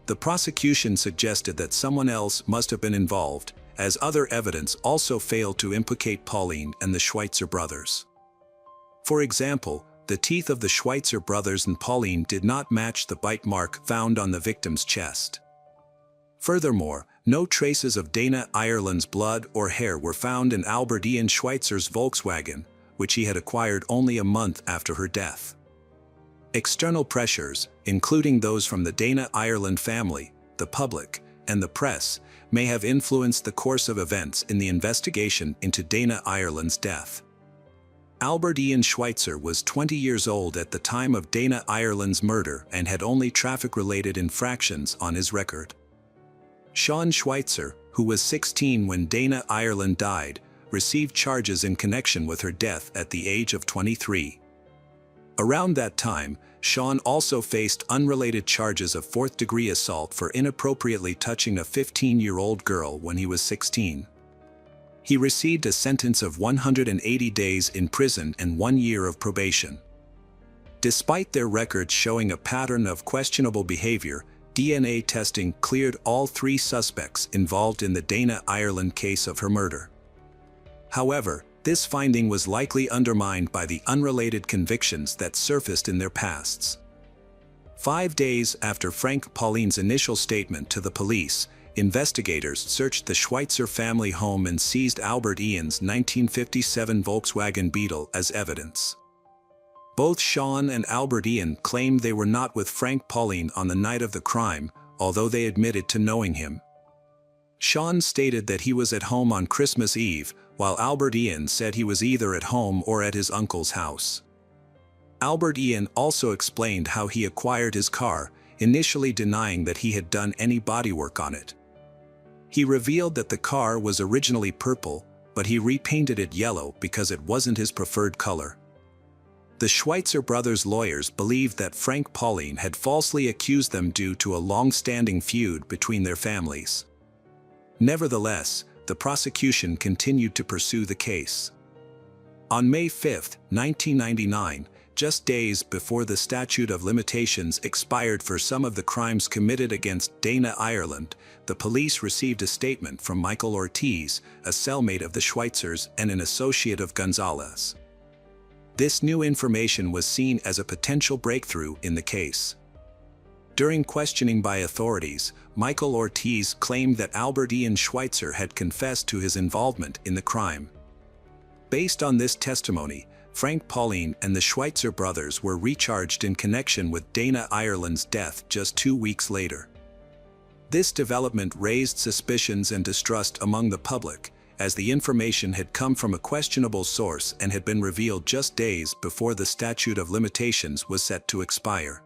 The prosecution suggested that someone else must have been involved, as other evidence also failed to implicate Colleen and the Schweitzer brothers. For example, the teeth of the Schweitzer brothers and Colleen did not match the bite mark found on the victim's chest. Furthermore, no traces of Dana Ireland's blood or hair were found in Albert Ian Schweitzer's Volkswagen, which he had acquired only a month after her death. External pressures, including those from the Dana Ireland family, the public, and the press, may have influenced the course of events in the investigation into Dana Ireland's death. Albert Ian Schweitzer was 20 years old at the time of Dana Ireland's murder and had only traffic-related infractions on his record. Sean Schweitzer, who was 16 when Dana Ireland died, received charges in connection with her death at the age of 23. Around that time, Sean also faced unrelated charges of fourth-degree assault for inappropriately touching a 15-year-old girl when he was 16. He received a sentence of 180 days in prison and 1 year of probation. Despite their records showing a pattern of questionable behavior, DNA testing cleared all three suspects involved in the Dana Ireland case of her murder. However, this finding was likely undermined by the unrelated convictions that surfaced in their pasts. 5 days after Frank Colleen's initial statement to the police, investigators searched the Schweitzer family home and seized Albert Ian's 1957 Volkswagen Beetle as evidence. Both Sean and Albert Ian claimed they were not with Frank Colleen on the night of the crime, although they admitted to knowing him. Sean stated that he was at home on Christmas Eve, while Albert Ian said he was either at home or at his uncle's house. Albert Ian also explained how he acquired his car, initially denying that he had done any bodywork on it. He revealed that the car was originally purple, but he repainted it yellow because it wasn't his preferred color. The Schweitzer brothers' lawyers believed that Frank Colleen had falsely accused them due to a long-standing feud between their families. Nevertheless, the prosecution continued to pursue the case. On May 5, 1999, just days before the statute of limitations expired for some of the crimes committed against Dana Ireland, the police received a statement from Michael Ortiz, a cellmate of the Schweitzers and an associate of Gonzalez. This new information was seen as a potential breakthrough in the case. During questioning by authorities, Michael Ortiz claimed that Albert Ian Schweitzer had confessed to his involvement in the crime. Based on this testimony, Frank Colleen and the Schweitzer brothers were recharged in connection with Dana Ireland's death just 2 weeks later. This development raised suspicions and distrust among the public, as the information had come from a questionable source and had been revealed just days before the statute of limitations was set to expire.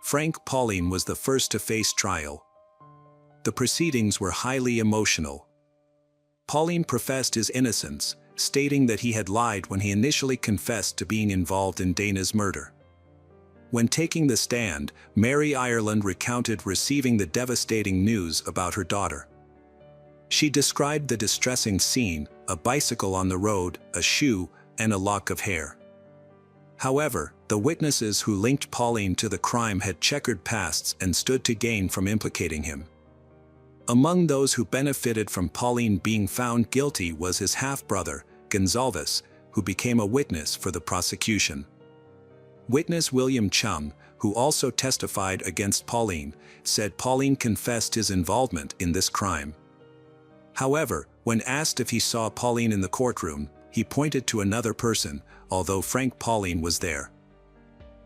Frank Pauline was the first to face trial. The proceedings were highly emotional. Pauline professed his innocence, stating that he had lied when he initially confessed to being involved in Dana's murder. When taking the stand, Mary Ireland recounted receiving the devastating news about her daughter. She described the distressing scene: a bicycle on the road, a shoe, and a lock of hair. However, the witnesses who linked Pauline to the crime had checkered pasts and stood to gain from implicating him. Among those who benefited from Pauline being found guilty was his half-brother, Gonzalez, who became a witness for the prosecution. Witness William Chung, who also testified against Pauline, said Pauline confessed his involvement in this crime. However, when asked if he saw Pauline in the courtroom, he pointed to another person, although Frank Pauline was there.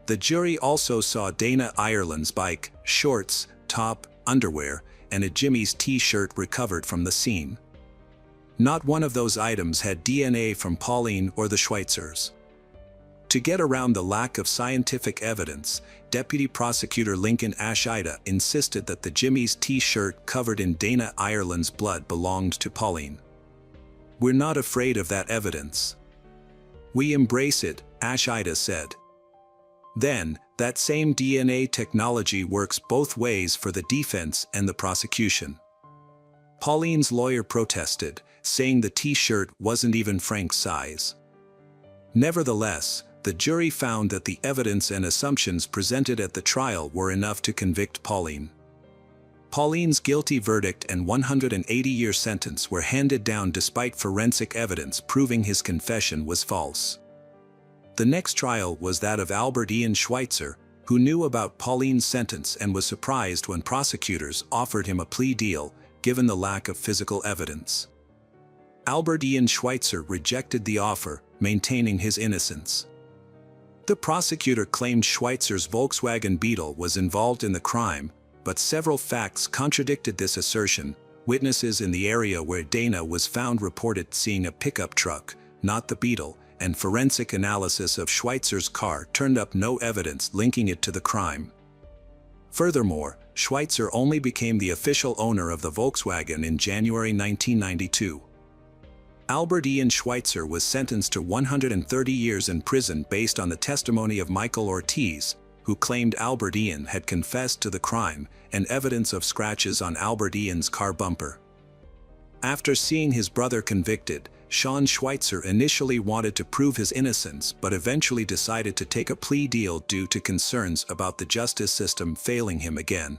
The jury also saw Dana Ireland's bike, shorts, top, underwear, and a Jimmy's t-shirt recovered from the scene. Not one of those items had DNA from Pauline or the Schweitzers. To get around the lack of scientific evidence, Deputy Prosecutor Lincoln Ashida insisted that the Jimmy's t-shirt covered in Dana Ireland's blood belonged to Pauline. "We're not afraid of that evidence. We embrace it," Ashida said. Then, that same DNA technology works both ways for the defense and the prosecution. Pauline's lawyer protested, saying the t-shirt wasn't even Frank's size. Nevertheless, the jury found that the evidence and assumptions presented at the trial were enough to convict Pauline. Pauline's guilty verdict and 180-year sentence were handed down despite forensic evidence proving his confession was false. The next trial was that of Albert Ian Schweitzer, who knew about Pauline's sentence and was surprised when prosecutors offered him a plea deal, given the lack of physical evidence. Albert Ian Schweitzer rejected the offer, maintaining his innocence. The prosecutor claimed Schweitzer's Volkswagen Beetle was involved in the crime, but several facts contradicted this assertion. Witnesses in the area where Dana was found reported seeing a pickup truck, not the Beetle, and forensic analysis of Schweitzer's car turned up no evidence linking it to the crime. Furthermore, Schweitzer only became the official owner of the Volkswagen in January 1992. Albert Ian Schweitzer was sentenced to 130 years in prison based on the testimony of Michael Ortiz, who claimed Albert Ian had confessed to the crime, and evidence of scratches on Albert Ian's car bumper. After seeing his brother convicted, Sean Schweitzer initially wanted to prove his innocence but eventually decided to take a plea deal due to concerns about the justice system failing him again.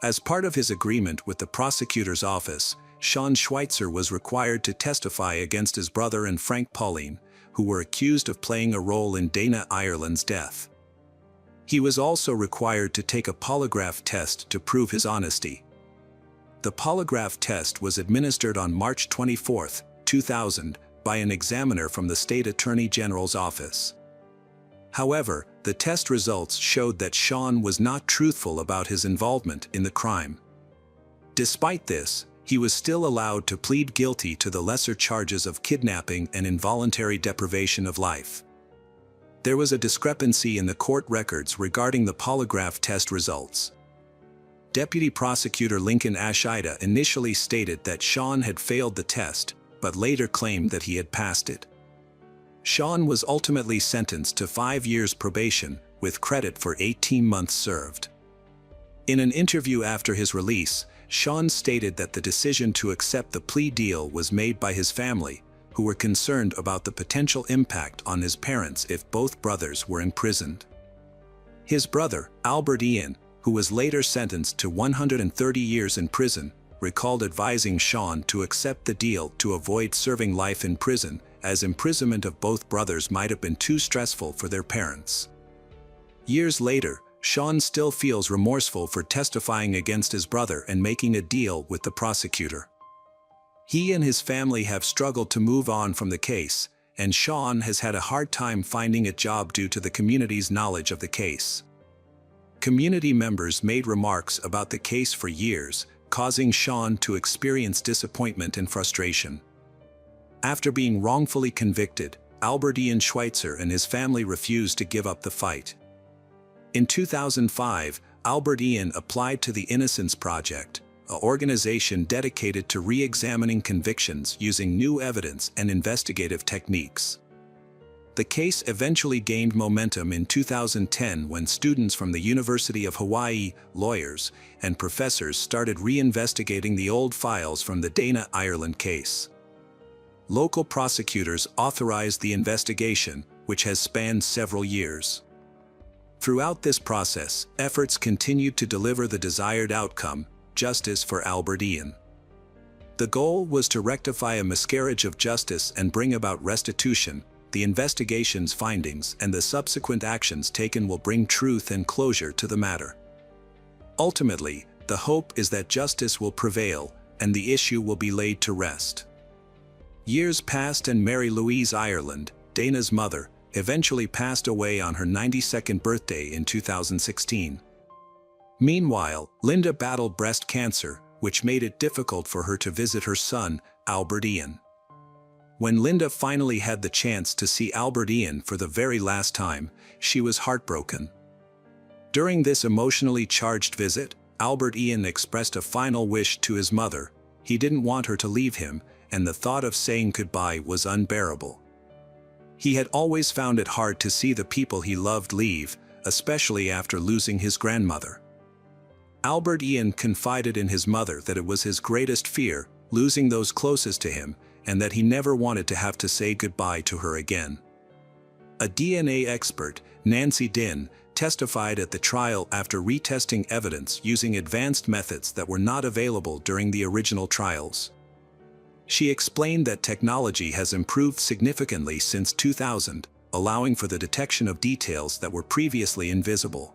As part of his agreement with the prosecutor's office, Sean Schweitzer was required to testify against his brother and Frank Pauline, who were accused of playing a role in Dana Ireland's death. He was also required to take a polygraph test to prove his honesty. The polygraph test was administered on March 24, 2000, by an examiner from the State Attorney General's office. However, the test results showed that Sean was not truthful about his involvement in the crime. Despite this, he was still allowed to plead guilty to the lesser charges of kidnapping and involuntary deprivation of life. There was a discrepancy in the court records regarding the polygraph test results. Deputy Prosecutor Lincoln Ashida initially stated that Sean had failed the test, but later claimed that he had passed it. Sean was ultimately sentenced to 5 years probation, with credit for 18 months served. In an interview after his release, Sean stated that the decision to accept the plea deal was made by his family, who were concerned about the potential impact on his parents if both brothers were imprisoned. His brother, Albert Ian, who was later sentenced to 130 years in prison, recalled advising Sean to accept the deal to avoid serving life in prison, as imprisonment of both brothers might have been too stressful for their parents. Years later, Sean still feels remorseful for testifying against his brother and making a deal with the prosecutor. He and his family have struggled to move on from the case, and Sean has had a hard time finding a job due to the community's knowledge of the case. Community members made remarks about the case for years, causing Sean to experience disappointment and frustration. After being wrongfully convicted, Albert Ian Schweitzer and his family refused to give up the fight. In 2005, Albert Ian applied to the Innocence Project, an organization dedicated to re-examining convictions using new evidence and investigative techniques. The case eventually gained momentum in 2010 when students from the University of Hawaii, lawyers, and professors started re-investigating the old files from the Dana Ireland case. Local prosecutors authorized the investigation, which has spanned several years. Throughout this process, efforts continued to deliver the desired outcome, justice for Albert Ian. The goal was to rectify a miscarriage of justice and bring about restitution. The investigation's findings and the subsequent actions taken will bring truth and closure to the matter. Ultimately, the hope is that justice will prevail and the issue will be laid to rest. Years passed and Mary Louise Ireland, Dana's mother, eventually passed away on her 92nd birthday in 2016. Meanwhile, Linda battled breast cancer, which made it difficult for her to visit her son, Albert Ian. When Linda finally had the chance to see Albert Ian for the very last time, she was heartbroken. During this emotionally charged visit, Albert Ian expressed a final wish to his mother. He didn't want her to leave him, and the thought of saying goodbye was unbearable. He had always found it hard to see the people he loved leave, especially after losing his grandmother. Albert Ian confided in his mother that it was his greatest fear, losing those closest to him, and that he never wanted to have to say goodbye to her again. A DNA expert, Nancy Dinh, testified at the trial after retesting evidence using advanced methods that were not available during the original trials. She explained that technology has improved significantly since 2000, allowing for the detection of details that were previously invisible.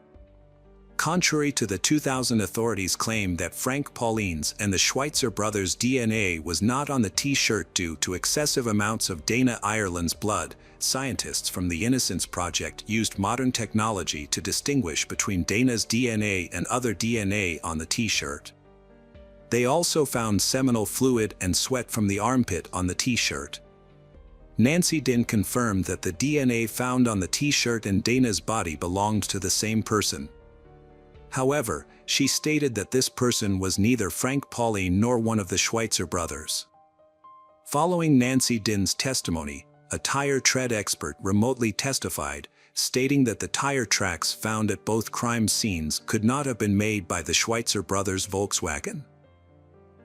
Contrary to the 2000 authorities' claim that Frank Pauline's and the Schweitzer brothers' DNA was not on the T-shirt due to excessive amounts of Dana Ireland's blood, scientists from the Innocence Project used modern technology to distinguish between Dana's DNA and other DNA on the T-shirt. They also found seminal fluid and sweat from the armpit on the T-shirt. Nancy Dinh confirmed that the DNA found on the T-shirt and Dana's body belonged to the same person. However, she stated that this person was neither Frank Pauline nor one of the Schweitzer brothers. Following Nancy Dinh's testimony, a tire tread expert remotely testified, stating that the tire tracks found at both crime scenes could not have been made by the Schweitzer brothers' Volkswagen.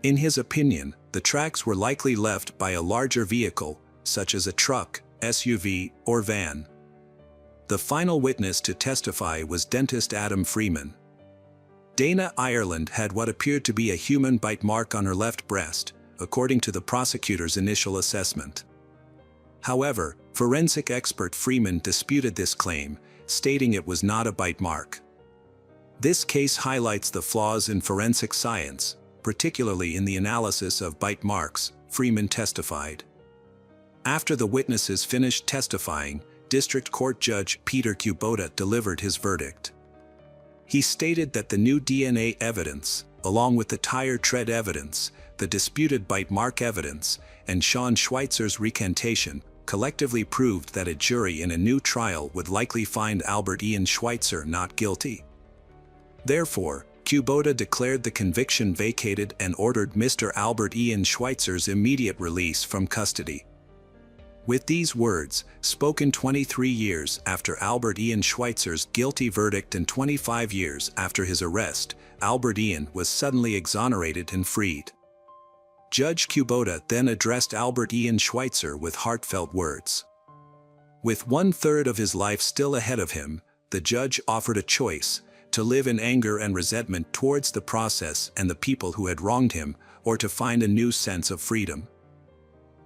In his opinion, the tracks were likely left by a larger vehicle, such as a truck, SUV, or van. The final witness to testify was dentist Adam Freeman. Dana Ireland had what appeared to be a human bite mark on her left breast, according to the prosecutor's initial assessment. However, forensic expert Freeman disputed this claim, stating it was not a bite mark. This case highlights the flaws in forensic science, particularly in the analysis of bite marks, Freeman testified. After the witnesses finished testifying, District Court Judge Peter Kubota delivered his verdict. He stated that the new DNA evidence, along with the tire tread evidence, the disputed bite mark evidence, and Sean Schweitzer's recantation, collectively proved that a jury in a new trial would likely find Albert Ian Schweitzer not guilty. Therefore, Kubota declared the conviction vacated and ordered Mr. Albert Ian Schweitzer's immediate release from custody. With these words, spoken 23 years after Albert Ian Schweitzer's guilty verdict and 25 years after his arrest, Albert Ian was suddenly exonerated and freed. Judge Kubota then addressed Albert Ian Schweitzer with heartfelt words. With 1/3 of his life still ahead of him, the judge offered a choice: to live in anger and resentment towards the process and the people who had wronged him, or to find a new sense of freedom.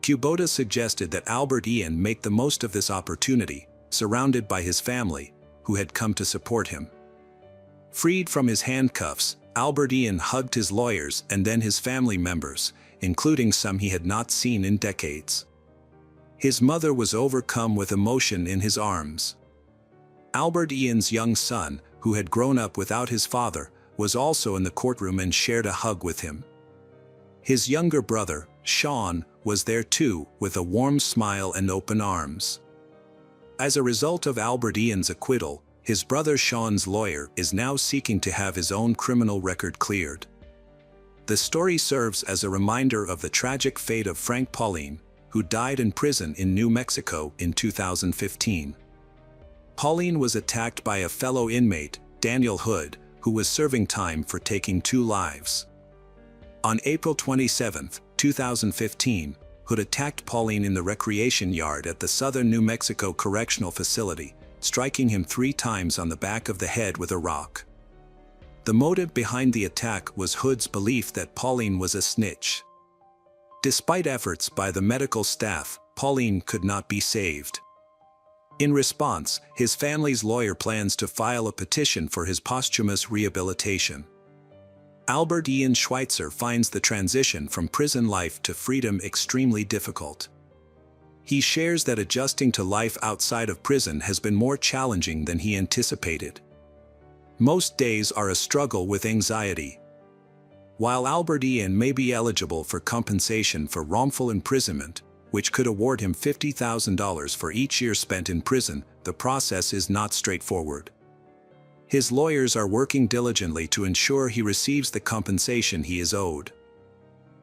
Kubota suggested that Albert Ian make the most of this opportunity, surrounded by his family, who had come to support him. Freed from his handcuffs, Albert Ian hugged his lawyers and then his family members, including some he had not seen in decades. His mother was overcome with emotion in his arms. Albert Ian's young son, who had grown up without his father, was also in the courtroom and shared a hug with him. His younger brother, Sean, was there too, with a warm smile and open arms. As a result of Albert Ian's acquittal, his brother Sean's lawyer is now seeking to have his own criminal record cleared. The story serves as a reminder of the tragic fate of Frank Pauline, who died in prison in New Mexico in 2015. Pauline was attacked by a fellow inmate, Daniel Hood, who was serving time for taking 2 lives. On April 27, 2015, Hood attacked Pauline in the recreation yard at the Southern New Mexico Correctional Facility, striking him 3 times on the back of the head with a rock. The motive behind the attack was Hood's belief that Pauline was a snitch. Despite efforts by the medical staff, Pauline could not be saved. In response, his family's lawyer plans to file a petition for his posthumous rehabilitation. Albert Ian Schweitzer finds the transition from prison life to freedom extremely difficult. He shares that adjusting to life outside of prison has been more challenging than he anticipated. Most days are a struggle with anxiety. While Albert Ian may be eligible for compensation for wrongful imprisonment, which could award him $50,000 for each year spent in prison, the process is not straightforward. His lawyers are working diligently to ensure he receives the compensation he is owed.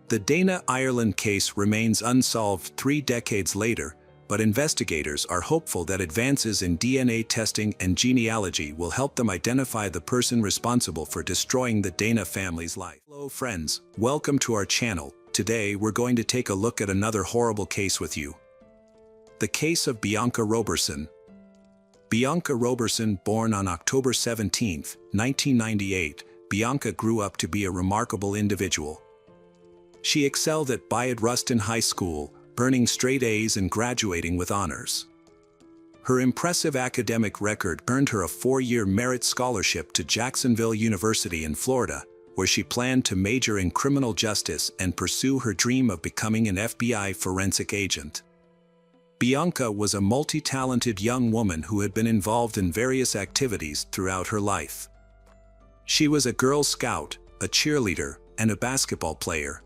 The Dana Ireland case remains unsolved 3 decades later, but investigators are hopeful that advances in DNA testing and genealogy will help them identify the person responsible for destroying the Dana family's life. Hello friends, welcome to our channel. Today we're going to take a look at another horrible case with you. The case of Bianca Roberson. Bianca Roberson, born on October 17, 1998, Bianca grew up to be a remarkable individual. She excelled at Bayard Rustin High School, earning straight A's and graduating with honors. Her impressive academic record earned her a 4-year merit scholarship to Jacksonville University in Florida, where she planned to major in criminal justice and pursue her dream of becoming an FBI forensic agent. Bianca was a multi-talented young woman who had been involved in various activities throughout her life. She was a Girl Scout, a cheerleader, and a basketball player.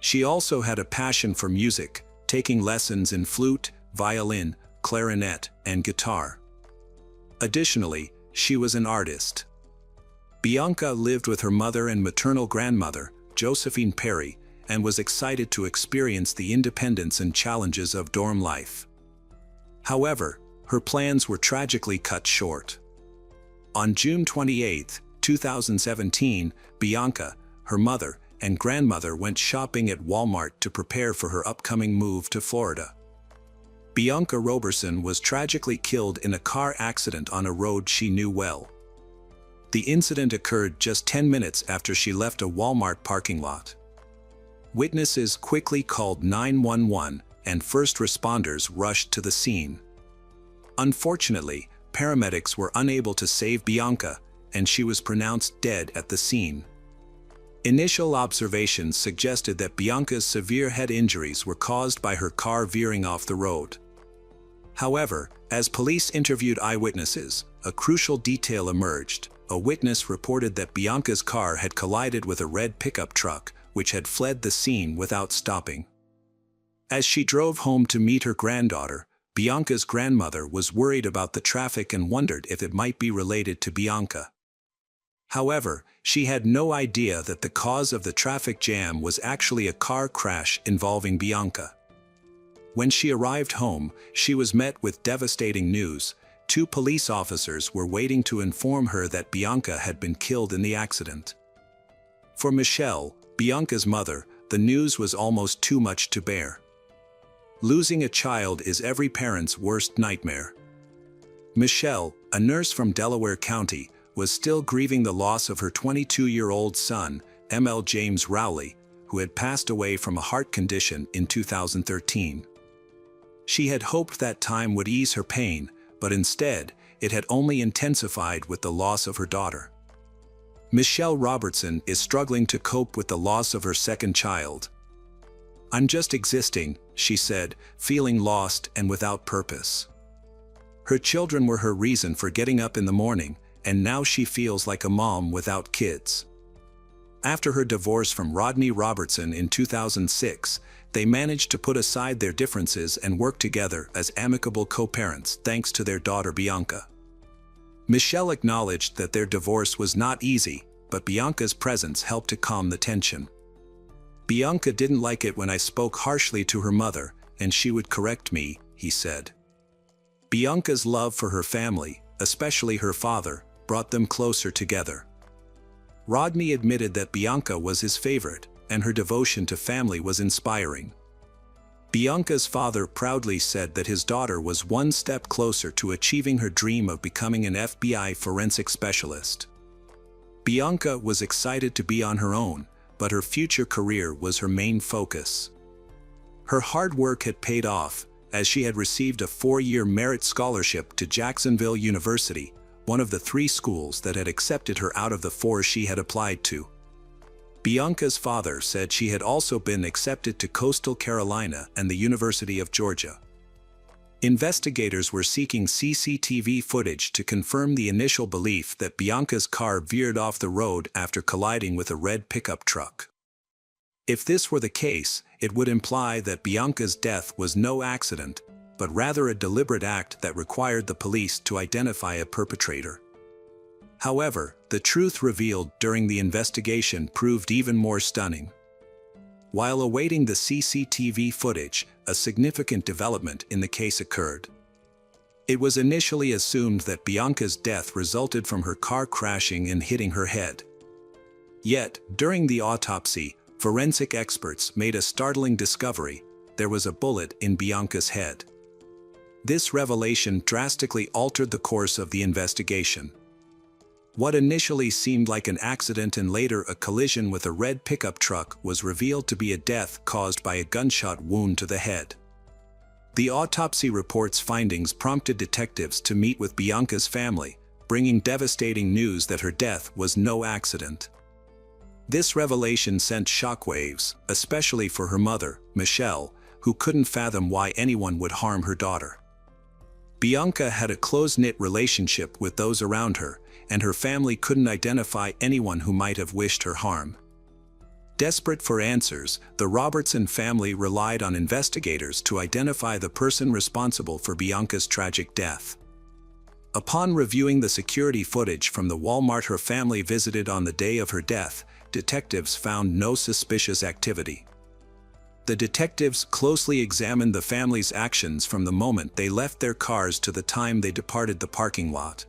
She also had a passion for music, taking lessons in flute, violin, clarinet, and guitar. Additionally, she was an artist. Bianca lived with her mother and maternal grandmother, Josephine Perry, and was excited to experience the independence and challenges of dorm life. However, her plans were tragically cut short. On June 28, 2017, Bianca, her mother, and grandmother went shopping at Walmart to prepare for her upcoming move to Florida. Bianca Roberson was tragically killed in a car accident on a road she knew well. The incident occurred just 10 minutes after she left a Walmart parking lot. Witnesses quickly called 911, and first responders rushed to the scene. Unfortunately, paramedics were unable to save Bianca, and she was pronounced dead at the scene. Initial observations suggested that Bianca's severe head injuries were caused by her car veering off the road. However, as police interviewed eyewitnesses, a crucial detail emerged. A witness reported that Bianca's car had collided with a red pickup truck, which had fled the scene without stopping. As she drove home to meet her granddaughter, Bianca's grandmother was worried about the traffic and wondered if it might be related to Bianca. However, she had no idea that the cause of the traffic jam was actually a car crash involving Bianca. When she arrived home, she was met with devastating news. 2 police officers were waiting to inform her that Bianca had been killed in the accident. For Michelle, Bianca's mother, the news was almost too much to bear. Losing a child is every parent's worst nightmare. Michelle, a nurse from Delaware County, was still grieving the loss of her 22-year-old son, ML James Rowley, who had passed away from a heart condition in 2013. She had hoped that time would ease her pain, but instead, it had only intensified with the loss of her daughter. Michelle Robertson is struggling to cope with the loss of her second child. "I'm just existing," she said, feeling lost and without purpose. Her children were her reason for getting up in the morning, and now she feels like a mom without kids. After her divorce from Rodney Robertson in 2006, they managed to put aside their differences and work together as amicable co-parents thanks to their daughter Bianca. Michelle acknowledged that their divorce was not easy, but Bianca's presence helped to calm the tension. "Bianca didn't like it when I spoke harshly to her mother, and she would correct me," he said. Bianca's love for her family, especially her father, brought them closer together. Rodney admitted that Bianca was his favorite, and her devotion to family was inspiring. Bianca's father proudly said that his daughter was one step closer to achieving her dream of becoming an FBI forensic specialist. Bianca was excited to be on her own, but her future career was her main focus. Her hard work had paid off, as she had received a 4-year merit scholarship to Jacksonville University, one of the 3 schools that had accepted her out of the 4 she had applied to. Bianca's father said she had also been accepted to Coastal Carolina and the University of Georgia. Investigators were seeking CCTV footage to confirm the initial belief that Bianca's car veered off the road after colliding with a red pickup truck. If this were the case, it would imply that Bianca's death was no accident, but rather a deliberate act that required the police to identify a perpetrator. However, the truth revealed during the investigation proved even more stunning. While awaiting the CCTV footage, a significant development in the case occurred. It was initially assumed that Bianca's death resulted from her car crashing and hitting her head. Yet, during the autopsy, forensic experts made a startling discovery: there was a bullet in Bianca's head. This revelation drastically altered the course of the investigation. What initially seemed like an accident and later a collision with a red pickup truck was revealed to be a death caused by a gunshot wound to the head. The autopsy report's findings prompted detectives to meet with Bianca's family, bringing devastating news that her death was no accident. This revelation sent shockwaves, especially for her mother, Michelle, who couldn't fathom why anyone would harm her daughter. Bianca had a close-knit relationship with those around her, and her family couldn't identify anyone who might have wished her harm. Desperate for answers, the Robertson family relied on investigators to identify the person responsible for Bianca's tragic death. Upon reviewing the security footage from the Walmart her family visited on the day of her death, detectives found no suspicious activity. The detectives closely examined the family's actions from the moment they left their cars to the time they departed the parking lot.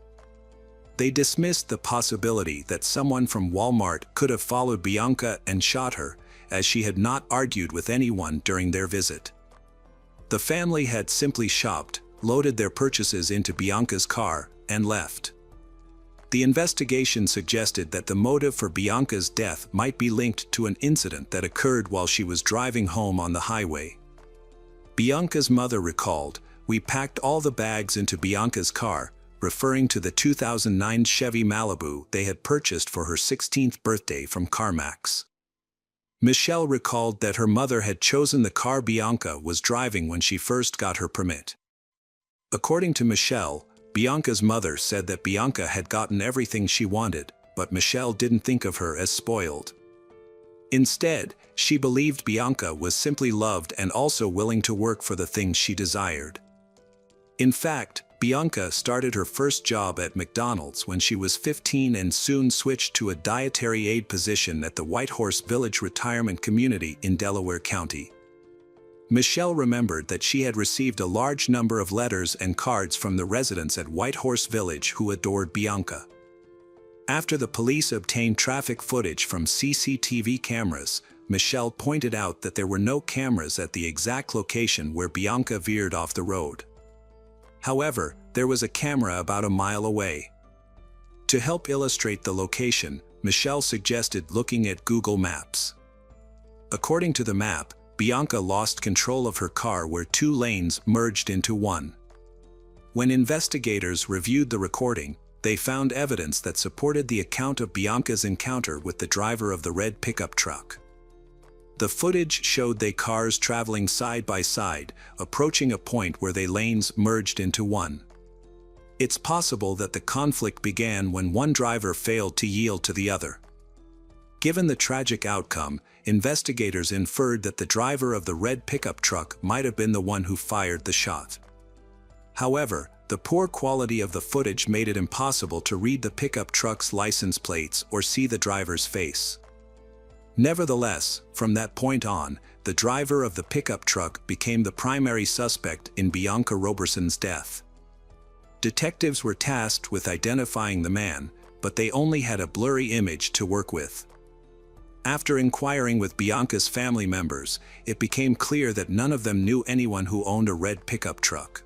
They dismissed the possibility that someone from Walmart could have followed Bianca and shot her, as she had not argued with anyone during their visit. The family had simply shopped, loaded their purchases into Bianca's car, and left. The investigation suggested that the motive for Bianca's death might be linked to an incident that occurred while she was driving home on the highway. Bianca's mother recalled, "We packed all the bags into Bianca's car," referring to the 2009 Chevy Malibu they had purchased for her 16th birthday from CarMax. Michelle recalled that her mother had chosen the car Bianca was driving when she first got her permit. According to Michelle, Bianca's mother said that Bianca had gotten everything she wanted, but Michelle didn't think of her as spoiled. Instead, she believed Bianca was simply loved and also willing to work for the things she desired. In fact, Bianca started her first job at McDonald's when she was 15 and soon switched to a dietary aide position at the Whitehorse Village Retirement Community in Delaware County. Michelle remembered that she had received a large number of letters and cards from the residents at Whitehorse Village who adored Bianca. After the police obtained traffic footage from CCTV cameras, Michelle pointed out that there were no cameras at the exact location where Bianca veered off the road. However, there was a camera about a mile away. To help illustrate the location, Michelle suggested looking at Google Maps. According to the map, Bianca lost control of her car where 2 lanes merged into one. When investigators reviewed the recording, they found evidence that supported the account of Bianca's encounter with the driver of the red pickup truck. The footage showed their cars traveling side by side, approaching a point where their lanes merged into one. It's possible that the conflict began when one driver failed to yield to the other. Given the tragic outcome, investigators inferred that the driver of the red pickup truck might have been the one who fired the shot. However, The poor quality of the footage made it impossible to read the pickup truck's license plates or see the driver's face. Nevertheless, from that point on, the driver of the pickup truck became the primary suspect in Bianca Roberson's death. Detectives were tasked with identifying the man, but they only had a blurry image to work with. After inquiring with Bianca's family members, it became clear that none of them knew anyone who owned a red pickup truck.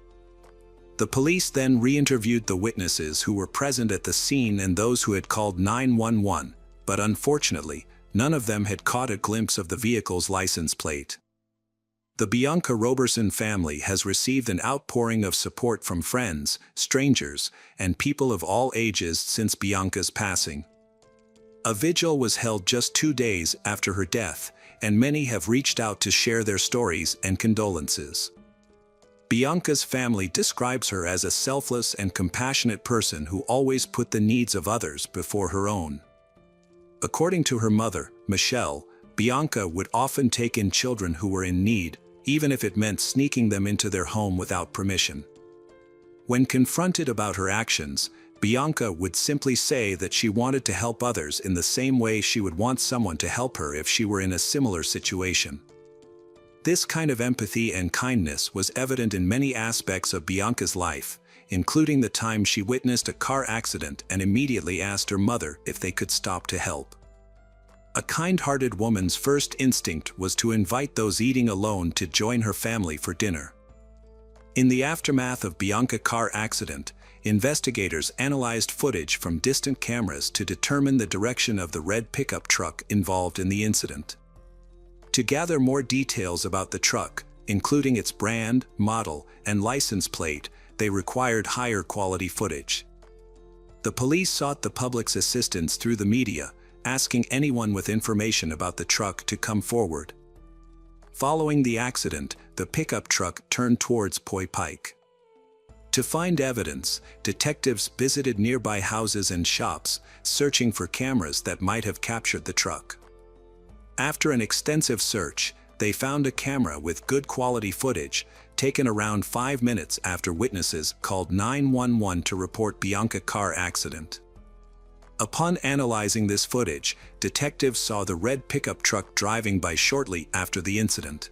The police then re-interviewed the witnesses who were present at the scene and those who had called 911, but unfortunately, none of them had caught a glimpse of the vehicle's license plate. The Bianca Roberson family has received an outpouring of support from friends, strangers, and people of all ages since Bianca's passing. A vigil was held just 2 days after her death, and many have reached out to share their stories and condolences. Bianca's family describes her as a selfless and compassionate person who always put the needs of others before her own. According to her mother, Michelle, Bianca would often take in children who were in need, even if it meant sneaking them into their home without permission. When confronted about her actions, Bianca would simply say that she wanted to help others in the same way she would want someone to help her if she were in a similar situation. This kind of empathy and kindness was evident in many aspects of Bianca's life, including the time she witnessed a car accident and immediately asked her mother if they could stop to help. A kind-hearted woman's first instinct was to invite those eating alone to join her family for dinner. In the aftermath of Bianca's car accident, investigators analyzed footage from distant cameras to determine the direction of the red pickup truck involved in the incident. To gather more details about the truck, including its brand, model, and license plate, they required higher quality footage. The police sought the public's assistance through the media, asking anyone with information about the truck to come forward. Following the accident, the pickup truck turned towards Poi Pike. To find evidence, detectives visited nearby houses and shops, searching for cameras that might have captured the truck. After an extensive search, they found a camera with good quality footage, taken around 5 minutes after witnesses called 911 to report Bianca's car accident. Upon analyzing this footage, detectives saw the red pickup truck driving by shortly after the incident.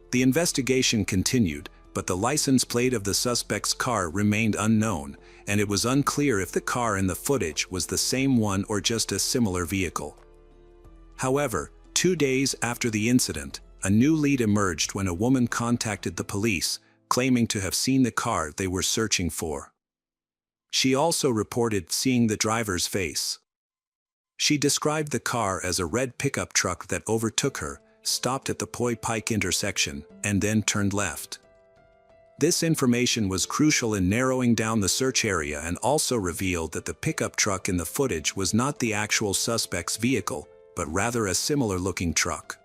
The investigation continued, but the license plate of the suspect's car remained unknown, and it was unclear if the car in the footage was the same one or just a similar vehicle. However, 2 days after the incident, a new lead emerged when a woman contacted the police, claiming to have seen the car they were searching for. She also reported seeing the driver's face. She described the car as a red pickup truck that overtook her, stopped at the Poi Pike intersection, and then turned left. This information was crucial in narrowing down the search area and also revealed that the pickup truck in the footage was not the actual suspect's vehicle, but rather a similar-looking truck.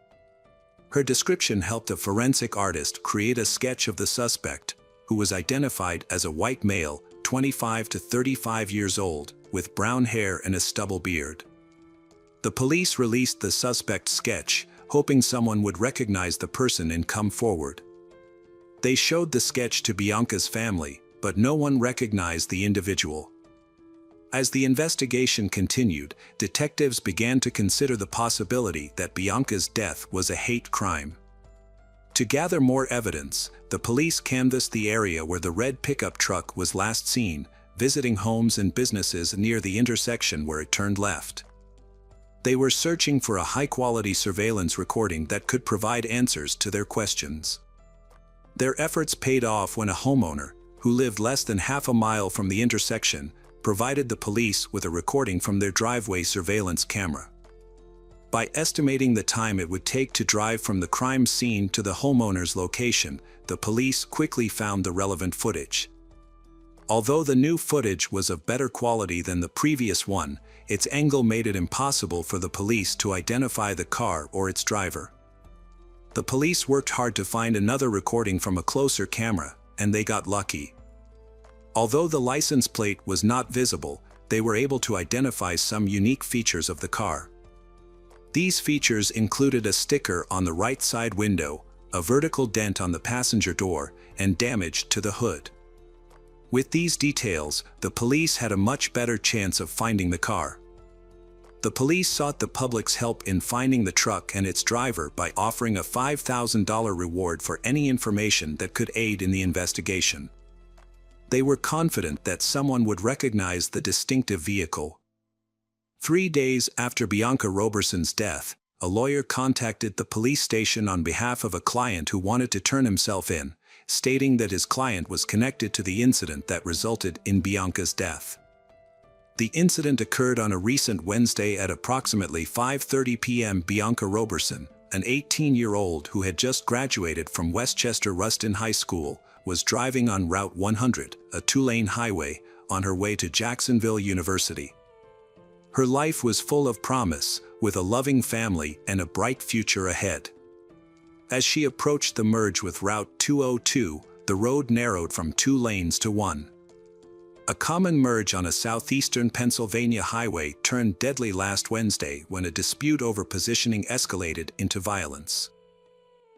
Her description helped a forensic artist create a sketch of the suspect, who was identified as a white male, 25 to 35 years old, with brown hair and a stubble beard. The police released the suspect's sketch, hoping someone would recognize the person and come forward. They showed the sketch to Bianca's family, but no one recognized the individual. As the investigation continued, detectives began to consider the possibility that Bianca's death was a hate crime. To gather more evidence, the police canvassed the area where the red pickup truck was last seen, visiting homes and businesses near the intersection where it turned left. They were searching for a high-quality surveillance recording that could provide answers to their questions. Their efforts paid off when a homeowner, who lived less than half a mile from the intersection, provided the police with a recording from their driveway surveillance camera. By estimating the time it would take to drive from the crime scene to the homeowner's location, the police quickly found the relevant footage. Although the new footage was of better quality than the previous one, its angle made it impossible for the police to identify the car or its driver. The police worked hard to find another recording from a closer camera, and they got lucky. Although the license plate was not visible, they were able to identify some unique features of the car. These features included a sticker on the right side window, a vertical dent on the passenger door, and damage to the hood. With these details, the police had a much better chance of finding the car. The police sought the public's help in finding the truck and its driver by offering a $5,000 reward for any information that could aid in the investigation. They were confident that someone would recognize the distinctive vehicle. 3 days after Bianca Roberson's death, a lawyer contacted the police station on behalf of a client who wanted to turn himself in, stating that his client was connected to the incident that resulted in Bianca's death. The incident occurred on a recent Wednesday at approximately 5:30 p.m. Bianca Roberson, an 18-year-old who had just graduated from Westchester Ruston High School, was driving on Route 100, a two-lane highway, on her way to Jacksonville University. Her life was full of promise, with a loving family and a bright future ahead. As she approached the merge with Route 202, the road narrowed from 2 lanes to 1. A common merge on a southeastern Pennsylvania highway turned deadly last Wednesday when a dispute over positioning escalated into violence.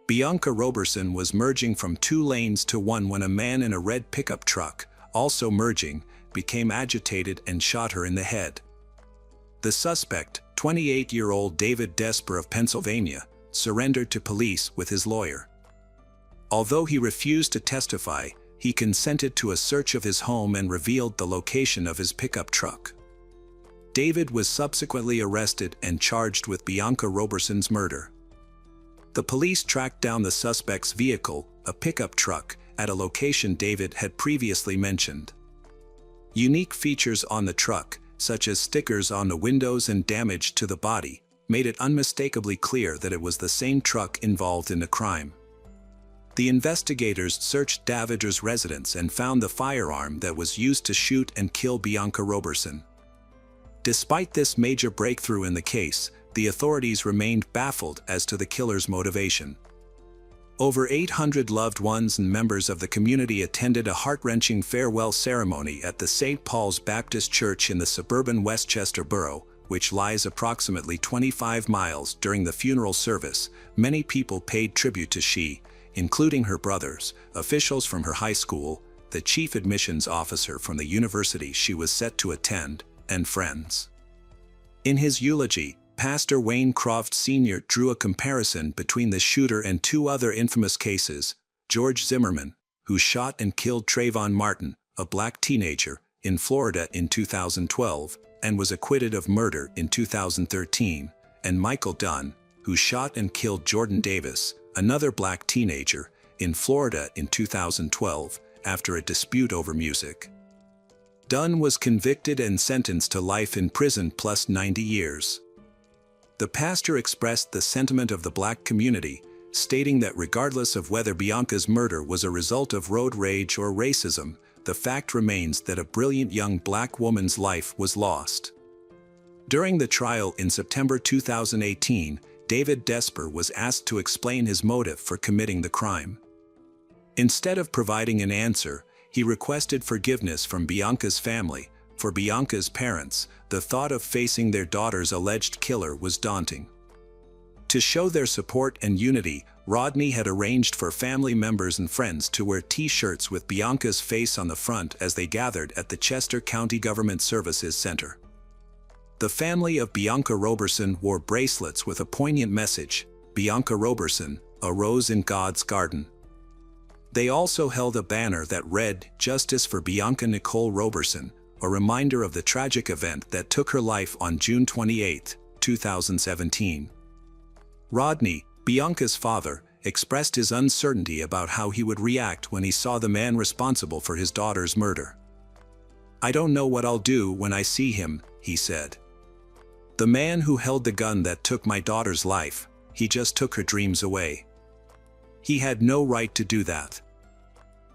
Bianca Roberson was merging from 2 lanes to 1 when a man in a red pickup truck, also merging, became agitated and shot her in the head. The suspect, 28-year-old David Desper of Pennsylvania, surrendered to police with his lawyer. Although he refused to testify, he consented to a search of his home and revealed the location of his pickup truck. David was subsequently arrested and charged with Bianca Roberson's murder. The police tracked down the suspect's vehicle, a pickup truck, at a location David had previously mentioned. Unique features on the truck, such as stickers on the windows and damage to the body, made it unmistakably clear that it was the same truck involved in the crime. The investigators searched David's residence and found the firearm that was used to shoot and kill Bianca Roberson. Despite this major breakthrough in the case, the authorities remained baffled as to the killer's motivation. Over 800 loved ones and members of the community attended a heart-wrenching farewell ceremony at the St. Paul's Baptist Church in the suburban Westchester borough, which lies approximately 25 miles. During the funeral service, many people paid tribute to she, including her brothers, officials from her high school, the chief admissions officer from the university she was set to attend, and friends. In his eulogy, Pastor Wayne Croft Sr. drew a comparison between the shooter and 2 other infamous cases: George Zimmerman, who shot and killed Trayvon Martin, a black teenager, in Florida in 2012, and was acquitted of murder in 2013, and Michael Dunn, who shot and killed Jordan Davis, another black teenager, in Florida in 2012, after a dispute over music. Dunn was convicted and sentenced to life in prison plus 90 years. The pastor expressed the sentiment of the black community, stating that regardless of whether Bianca's murder was a result of road rage or racism, the fact remains that a brilliant young black woman's life was lost. During the trial in September 2018, David Desper was asked to explain his motive for committing the crime. Instead of providing an answer, he requested forgiveness from Bianca's family. For Bianca's parents, the thought of facing their daughter's alleged killer was daunting. To show their support and unity, Rodney had arranged for family members and friends to wear T-shirts with Bianca's face on the front as they gathered at the Chester County Government Services Center. The family of Bianca Roberson wore bracelets with a poignant message: Bianca Roberson, a rose in God's garden. They also held a banner that read, "Justice for Bianca Nicole Roberson," a reminder of the tragic event that took her life on June 28, 2017. Rodney, Bianca's father, expressed his uncertainty about how he would react when he saw the man responsible for his daughter's murder. "I don't know what I'll do when I see him," he said. "The man who held the gun that took my daughter's life, he just took her dreams away. He had no right to do that."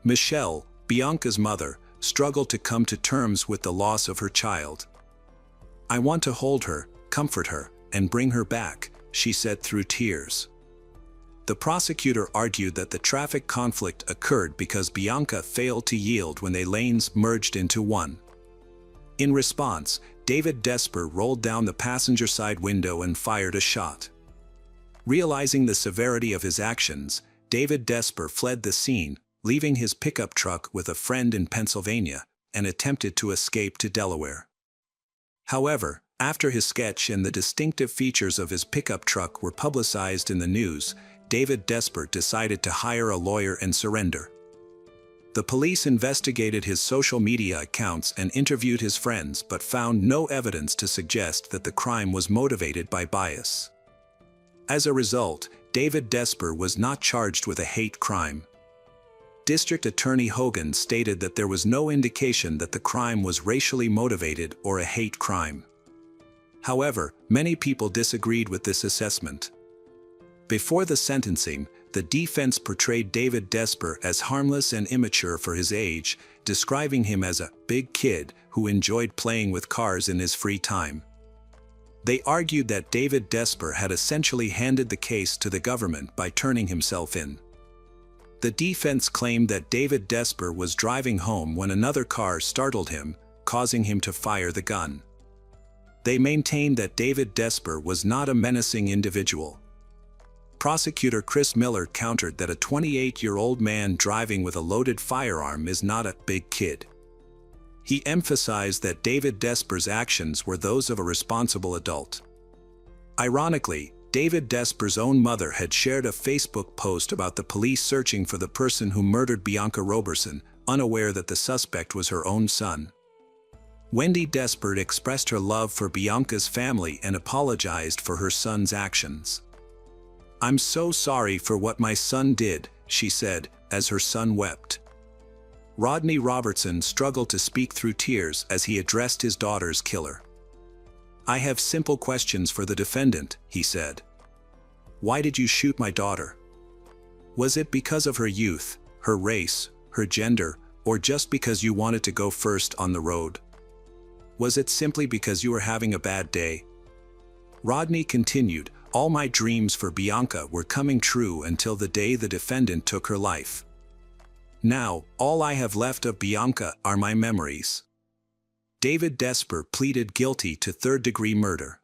Michelle, Bianca's mother, struggled to come to terms with the loss of her child. "I want to hold her, comfort her, and bring her back," she said through tears. The prosecutor argued that the traffic conflict occurred because Bianca failed to yield when their lanes merged into one. In response, David Desper rolled down the passenger side window and fired a shot. Realizing the severity of his actions, David Desper fled the scene, leaving his pickup truck with a friend in Pennsylvania, and attempted to escape to Delaware. However, after his sketch and the distinctive features of his pickup truck were publicized in the news, David Desper decided to hire a lawyer and surrender. The police investigated his social media accounts and interviewed his friends but found no evidence to suggest that the crime was motivated by bias. As a result, David Desper was not charged with a hate crime. District Attorney Hogan stated that there was no indication that the crime was racially motivated or a hate crime. However, many people disagreed with this assessment. Before the sentencing, the defense portrayed David Desper as harmless and immature for his age, describing him as a big kid who enjoyed playing with cars in his free time. They argued that David Desper had essentially handed the case to the government by turning himself in. The defense claimed that David Desper was driving home when another car startled him, causing him to fire the gun. They maintained that David Desper was not a menacing individual. Prosecutor Chris Miller countered that a 28-year-old man driving with a loaded firearm is not a big kid. He emphasized that David Desper's actions were those of a responsible adult. Ironically, David Desper's own mother had shared a Facebook post about the police searching for the person who murdered Bianca Roberson, unaware that the suspect was her own son. Wendy Desper expressed her love for Bianca's family and apologized for her son's actions. "I'm so sorry for what my son did," she said, as her son wept. Rodney Robertson struggled to speak through tears as he addressed his daughter's killer. "I have simple questions for the defendant," he said. "Why did you shoot my daughter? Was it because of her youth, her race, her gender, or just because you wanted to go first on the road? Was it simply because you were having a bad day?" Rodney continued, "All my dreams for Bianca were coming true until the day the defendant took her life. Now, all I have left of Bianca are my memories." David Desper pleaded guilty to third-degree murder.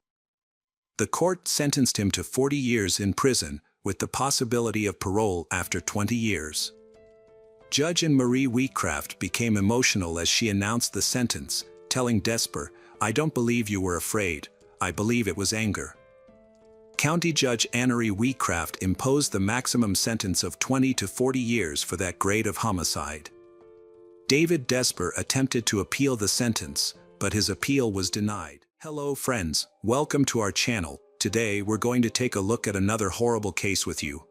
The court sentenced him to 40 years in prison, with the possibility of parole after 20 years. Judge Anne-Marie Wheatcraft became emotional as she announced the sentence, telling Desper, "I don't believe you were afraid, I believe it was anger." County Judge Anne-Marie Wheatcraft imposed the maximum sentence of 20 to 40 years for that grade of homicide. David Desper attempted to appeal the sentence, but his appeal was denied. Hello friends, welcome to our channel. Today we're going to take a look at another horrible case with you.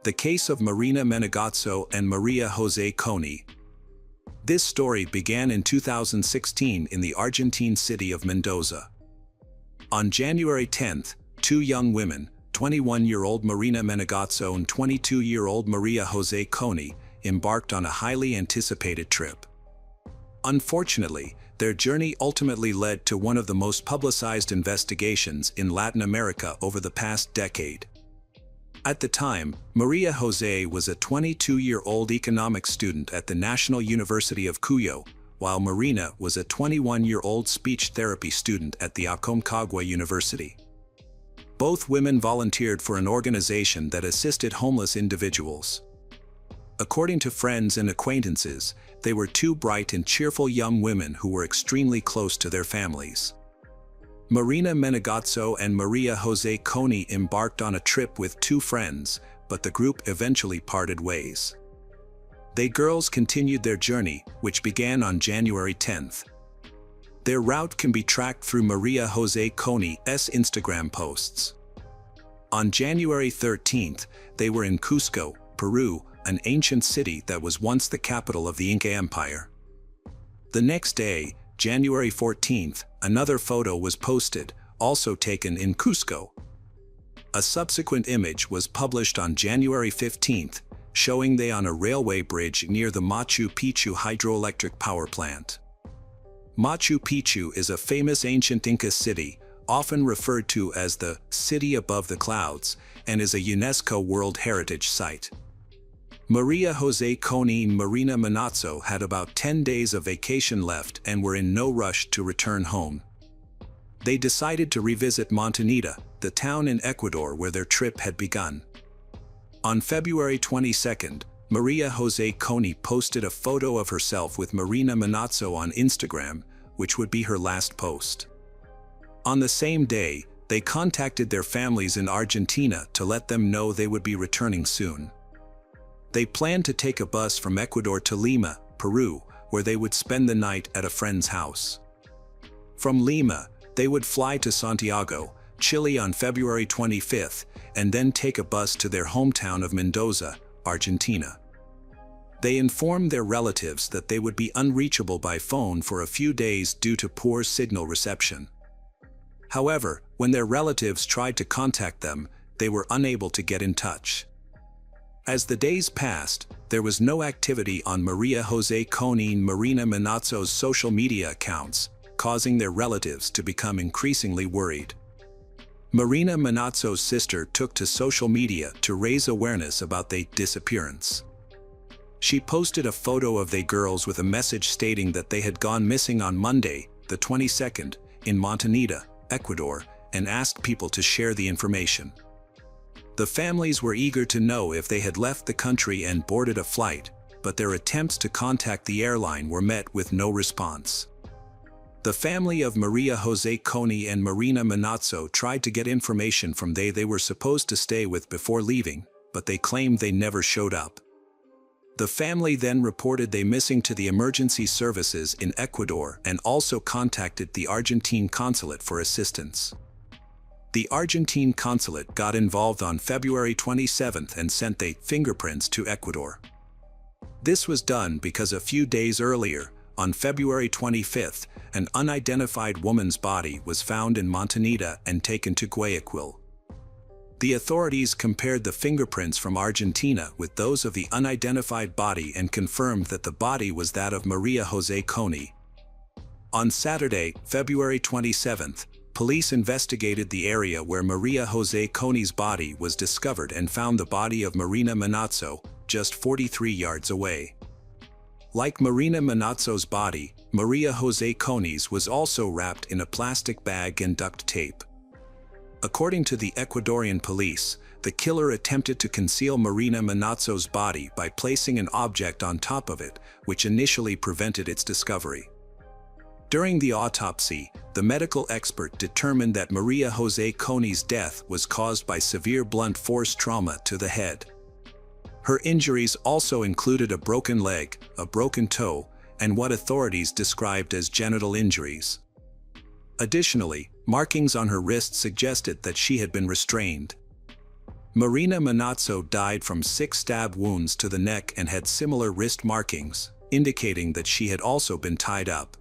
The case of Marina Menegazzo and Maria Jose Coney. This story began in 2016 in the Argentine city of Mendoza. On January 10th, two young women, 21-year-old Marina Menegazzo and 22-year-old Maria Jose Coney, embarked on a highly anticipated trip. Unfortunately, their journey ultimately led to one of the most publicized investigations in Latin America over the past decade. At the time, Maria Jose was a 22-year-old economics student at the National University of Cuyo, while Marina was a 21-year-old speech therapy student at the Aconcagua University. Both women volunteered for an organization that assisted homeless individuals. According to friends and acquaintances, they were two bright and cheerful young women who were extremely close to their families. Marina Menegazzo and Maria Jose Coney embarked on a trip with two friends, but the group eventually parted ways. They girls continued their journey, which began on January 10th. Their route can be tracked through Maria Jose Coney's Instagram posts. On January 13th, they were in Cusco, Peru, an ancient city that was once the capital of the Inca Empire. The next day, January 14th, another photo was posted, also taken in Cusco. A subsequent image was published on January 15th, showing they on a railway bridge near the Machu Picchu hydroelectric power plant. Machu Picchu is a famous ancient Inca city, often referred to as the city above the clouds, and is a UNESCO World Heritage Site. Maria Jose Coney and Marina Menegazzo had about 10 days of vacation left and were in no rush to return home. They decided to revisit Montañita, the town in Ecuador where their trip had begun. On February 22nd, Maria Jose Coney posted a photo of herself with Marina Manazzo on Instagram, which would be her last post. On the same day, they contacted their families in Argentina to let them know they would be returning soon. They planned to take a bus from Ecuador to Lima, Peru, where they would spend the night at a friend's house. From Lima, they would fly to Santiago, Chile on February 25th, and then take a bus to their hometown of Mendoza, Argentina. They informed their relatives that they would be unreachable by phone for a few days due to poor signal reception. However, when their relatives tried to contact them, they were unable to get in touch. As the days passed, there was no activity on Maria Jose Coney and Marina Manazzo's social media accounts, causing their relatives to become increasingly worried. Marina Manazzo's sister took to social media to raise awareness about their disappearance. She posted a photo of they girls with a message stating that they had gone missing on Monday, the 22nd, in Montanita, Ecuador, and asked people to share the information. The families were eager to know if they had left the country and boarded a flight, but their attempts to contact the airline were met with no response. The family of Maria Jose Coney and Marina Manazzo tried to get information from they were supposed to stay with before leaving, but they claimed they never showed up. The family then reported they missing to the emergency services in Ecuador and also contacted the Argentine consulate for assistance. The Argentine consulate got involved on February 27th and sent their fingerprints to Ecuador. This was done because a few days earlier, on February 25th, an unidentified woman's body was found in Montanita and taken to Guayaquil. The authorities compared the fingerprints from Argentina with those of the unidentified body and confirmed that the body was that of Maria Jose Coney. On Saturday, February 27th, police investigated the area where Maria Jose Coney's body was discovered and found the body of Marina Manazzo just 43 yards away. Like Marina Manazzo's body, Maria Jose Coney's was also wrapped in a plastic bag and duct tape. According to the Ecuadorian police, the killer attempted to conceal Marina Manazzo's body by placing an object on top of it, which initially prevented its discovery. During the autopsy, the medical expert determined that Maria Jose Coney's death was caused by severe blunt force trauma to the head. Her injuries also included a broken leg, a broken toe, and what authorities described as genital injuries. Additionally, markings on her wrist suggested that she had been restrained. Marina Manazzo died from 6 stab wounds to the neck and had similar wrist markings, indicating that she had also been tied up.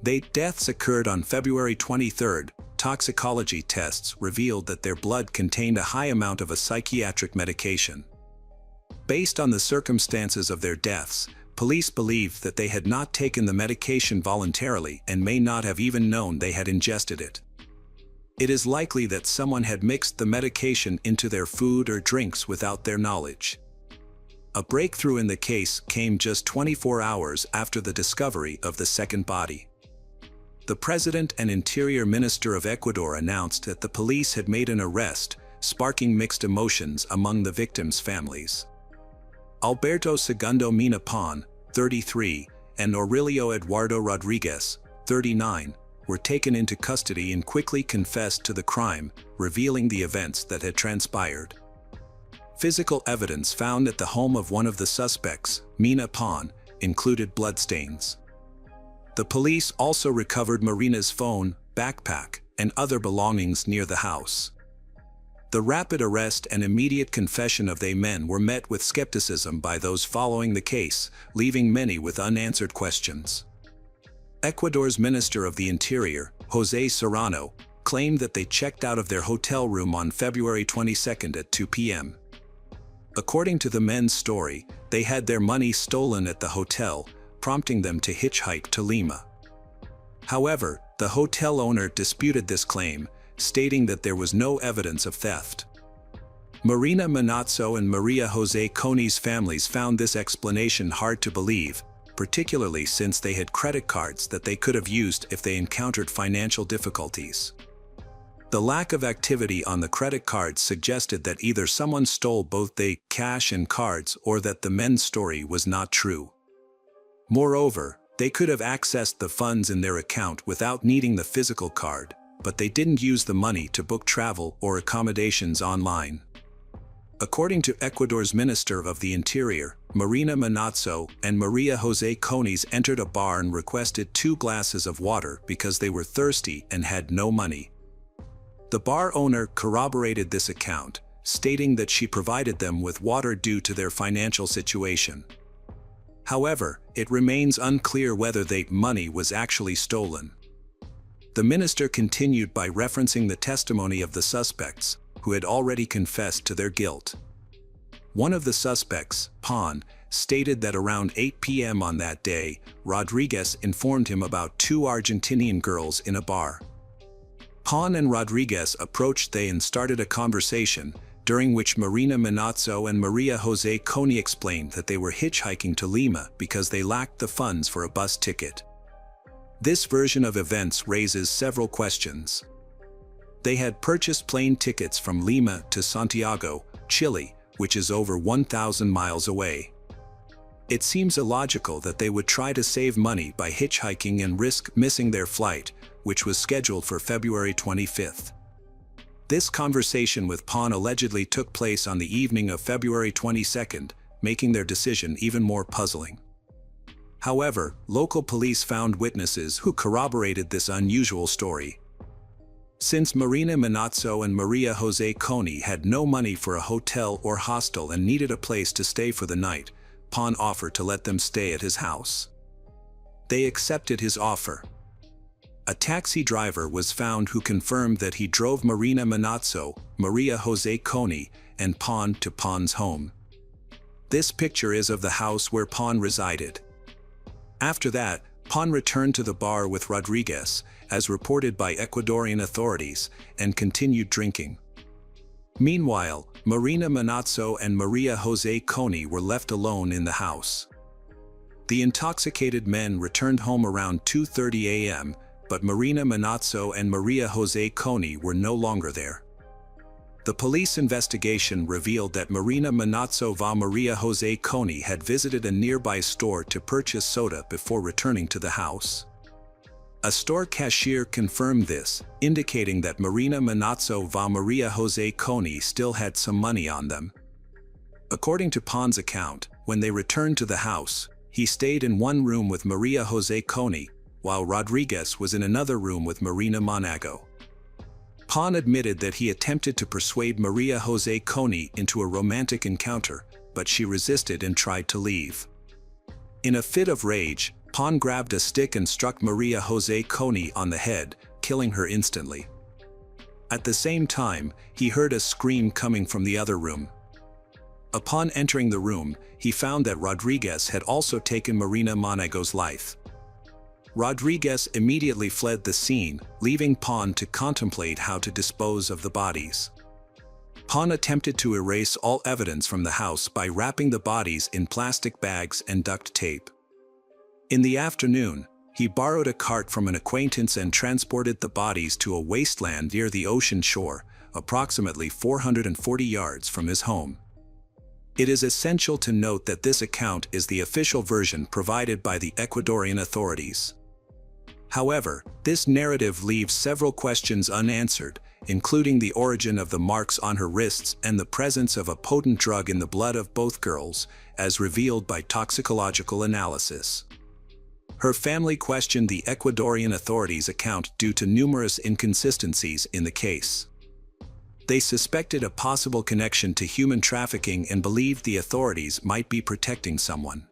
Their deaths occurred on February 23rd. Toxicology tests revealed that their blood contained a high amount of a psychiatric medication. Based on the circumstances of their deaths, police believed that they had not taken the medication voluntarily and may not have even known they had ingested it. It is likely that someone had mixed the medication into their food or drinks without their knowledge. A breakthrough in the case came just 24 hours after the discovery of the second body. The President and Interior Minister of Ecuador announced that the police had made an arrest, sparking mixed emotions among the victims' families. Alberto Segundo Mina Pon, 33, and Aurelio Eduardo Rodriguez, 39, were taken into custody and quickly confessed to the crime, revealing the events that had transpired. Physical evidence found at the home of one of the suspects, Mina Pon, included bloodstains. The police also recovered Marina's phone, backpack, and other belongings near the house. The rapid arrest and immediate confession of they men were met with skepticism by those following the case, leaving many with unanswered questions. Ecuador's Minister of the Interior, José Serrano, claimed that they checked out of their hotel room on February 22nd at 2 p.m. According to the men's story, they had their money stolen at the hotel, prompting them to hitchhike to Lima. However, the hotel owner disputed this claim, stating that there was no evidence of theft. Marina Manazzo and Maria Jose Coney's families found this explanation hard to believe, particularly since they had credit cards that they could have used if they encountered financial difficulties. The lack of activity on the credit cards suggested that either someone stole both the cash and cards or that the men's story was not true. Moreover, they could have accessed the funds in their account without needing the physical card, but they didn't use the money to book travel or accommodations online. According to Ecuador's Minister of the Interior, Marina Manazzo and Maria Jose Conis entered a bar and requested 2 glasses of water because they were thirsty and had no money. The bar owner corroborated this account, stating that she provided them with water due to their financial situation. However, it remains unclear whether the money was actually stolen. The minister continued by referencing the testimony of the suspects, who had already confessed to their guilt. One of the suspects, Pon, stated that around 8 p.m. on that day, Rodriguez informed him about 2 Argentinian girls in a bar. Pon and Rodriguez approached they and started a conversation, during which Marina Manazzo and Maria Jose Coni explained that they were hitchhiking to Lima because they lacked the funds for a bus ticket. This version of events raises several questions. They had purchased plane tickets from Lima to Santiago, Chile, which is over 1,000 miles away. It seems illogical that they would try to save money by hitchhiking and risk missing their flight, which was scheduled for February 25th. This conversation with Pon allegedly took place on the evening of February 22nd, making their decision even more puzzling. However, local police found witnesses who corroborated this unusual story. Since Marina Manazzo and Maria Jose Coni had no money for a hotel or hostel and needed a place to stay for the night, Pon offered to let them stay at his house. They accepted his offer. A taxi driver was found who confirmed that he drove Marina Manazzo, Maria Jose Coni, and Pon to Pon's home. This picture is of the house where Pon resided. After that, Pon returned to the bar with Rodriguez, as reported by Ecuadorian authorities, and continued drinking. Meanwhile, Marina Manazzo and Maria Jose Coni were left alone in the house. The intoxicated men returned home around 2:30 a.m., but Marina Manazzo and Maria Jose Coni were no longer there. The police investigation revealed that Marina Manazzo va Maria Jose Coni had visited a nearby store to purchase soda before returning to the house. A store cashier confirmed this, indicating that Marina Manazzo va Maria Jose Coni still had some money on them. According to Pon's account, when they returned to the house, he stayed in one room with Maria Jose Coni, while Rodriguez was in another room with Marina Manazzo. Pon admitted that he attempted to persuade Maria Jose Coni into a romantic encounter, but she resisted and tried to leave. In a fit of rage, Pon grabbed a stick and struck Maria Jose Coni on the head, killing her instantly. At the same time, he heard a scream coming from the other room. Upon entering the room, he found that Rodriguez had also taken Marina Manazzo's life. Rodriguez immediately fled the scene, leaving Pon to contemplate how to dispose of the bodies. Pon attempted to erase all evidence from the house by wrapping the bodies in plastic bags and duct tape. In the afternoon, he borrowed a cart from an acquaintance and transported the bodies to a wasteland near the ocean shore, approximately 440 yards from his home. It is essential to note that this account is the official version provided by the Ecuadorian authorities. However, this narrative leaves several questions unanswered, including the origin of the marks on her wrists and the presence of a potent drug in the blood of both girls, as revealed by toxicological analysis. Her family questioned the Ecuadorian authorities' account due to numerous inconsistencies in the case. They suspected a possible connection to human trafficking and believed the authorities might be protecting someone.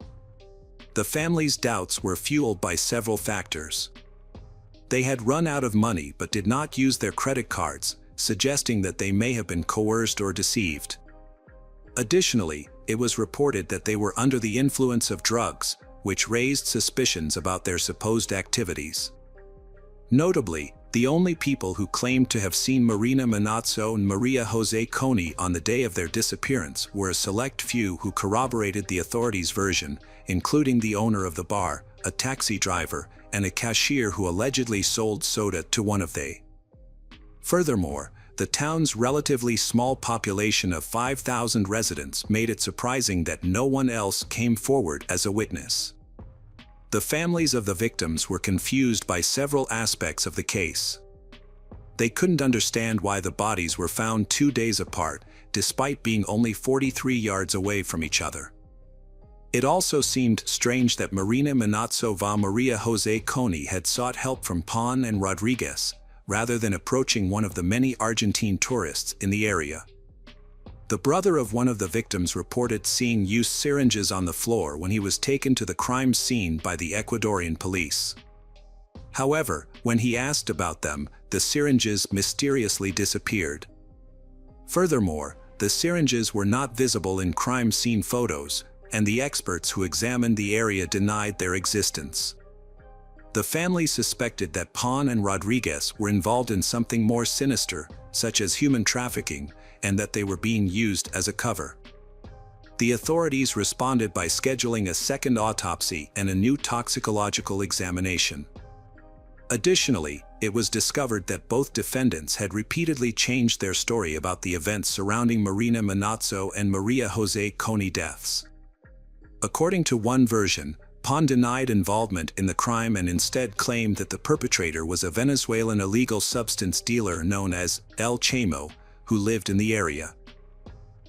The family's doubts were fueled by several factors. They had run out of money but did not use their credit cards, suggesting that they may have been coerced or deceived. Additionally, it was reported that they were under the influence of drugs, which raised suspicions about their supposed activities. Notably, the only people who claimed to have seen Marina Manazzo and Maria Jose Coni on the day of their disappearance were a select few who corroborated the authorities' version, including the owner of the bar, a taxi driver, and a cashier who allegedly sold soda to one of they. Furthermore, the town's relatively small population of 5,000 residents made it surprising that no one else came forward as a witness. The families of the victims were confused by several aspects of the case. They couldn't understand why the bodies were found 2 days apart, despite being only 43 yards away from each other. It also seemed strange that Marina Manazzo va Maria Jose Coni had sought help from Pon and Rodriguez, rather than approaching one of the many Argentine tourists in the area. The brother of one of the victims reported seeing used syringes on the floor when he was taken to the crime scene by the Ecuadorian police. However, when he asked about them, the syringes mysteriously disappeared. Furthermore, the syringes were not visible in crime scene photos, and the experts who examined the area denied their existence. The family suspected that Pon and Rodriguez were involved in something more sinister, such as human trafficking, and that they were being used as a cover. The authorities responded by scheduling a second autopsy and a new toxicological examination. Additionally, it was discovered that both defendants had repeatedly changed their story about the events surrounding Marina Manazzo and Maria Jose Coni deaths. According to one version, Pon denied involvement in the crime and instead claimed that the perpetrator was a Venezuelan illegal substance dealer known as El Chamo, who lived in the area.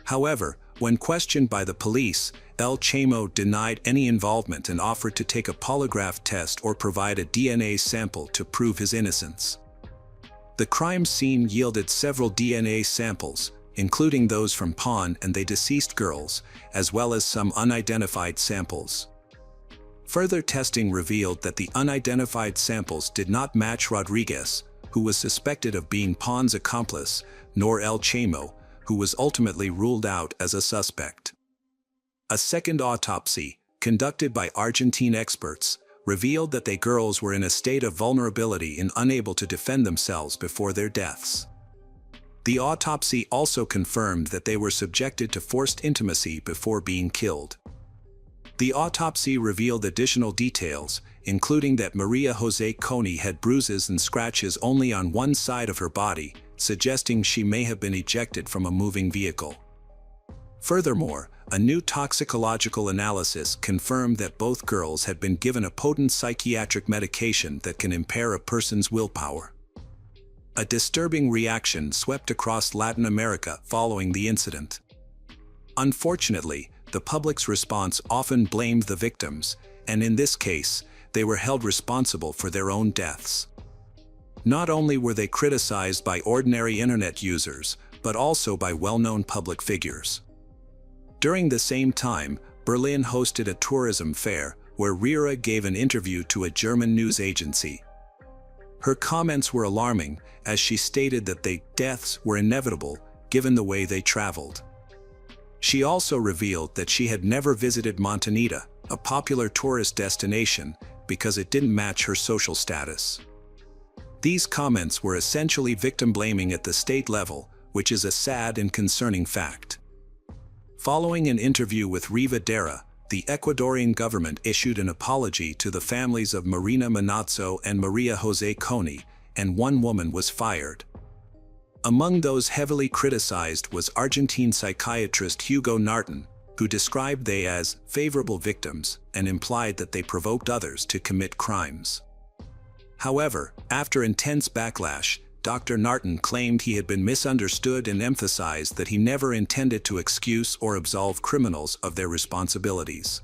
However, when questioned by the police, El Chamo denied any involvement and offered to take a polygraph test or provide a DNA sample to prove his innocence. The crime scene yielded several DNA samples, including those from Pon and the deceased girls, as well as some unidentified samples. Further testing revealed that the unidentified samples did not match Rodriguez, who was suspected of being Pon's accomplice, nor El Chamo, who was ultimately ruled out as a suspect. A second autopsy, conducted by Argentine experts, revealed that the girls were in a state of vulnerability and unable to defend themselves before their deaths. The autopsy also confirmed that they were subjected to forced intimacy before being killed. The autopsy revealed additional details, including that Maria Jose Coni had bruises and scratches only on one side of her body, suggesting she may have been ejected from a moving vehicle. Furthermore, a new toxicological analysis confirmed that both girls had been given a potent psychiatric medication that can impair a person's willpower. A disturbing reaction swept across Latin America following the incident. Unfortunately, the public's response often blamed the victims, and in this case, they were held responsible for their own deaths. Not only were they criticized by ordinary internet users, but also by well-known public figures. During the same time, Berlin hosted a tourism fair where Rira gave an interview to a German news agency. Her comments were alarming, as she stated that the deaths were inevitable given the way they traveled. She also revealed that she had never visited Montanita, a popular tourist destination, because it didn't match her social status. These comments were essentially victim blaming at the state level, which is a sad and concerning fact. Following an interview with Riva Dera, the Ecuadorian government issued an apology to the families of Marina Manazzo and Maria Jose Coni, and one woman was fired. Among those heavily criticized was Argentine psychiatrist Hugo Narton, who described they as favorable victims and implied that they provoked others to commit crimes. However, after intense backlash, Dr. Narton claimed he had been misunderstood and emphasized that he never intended to excuse or absolve criminals of their responsibilities.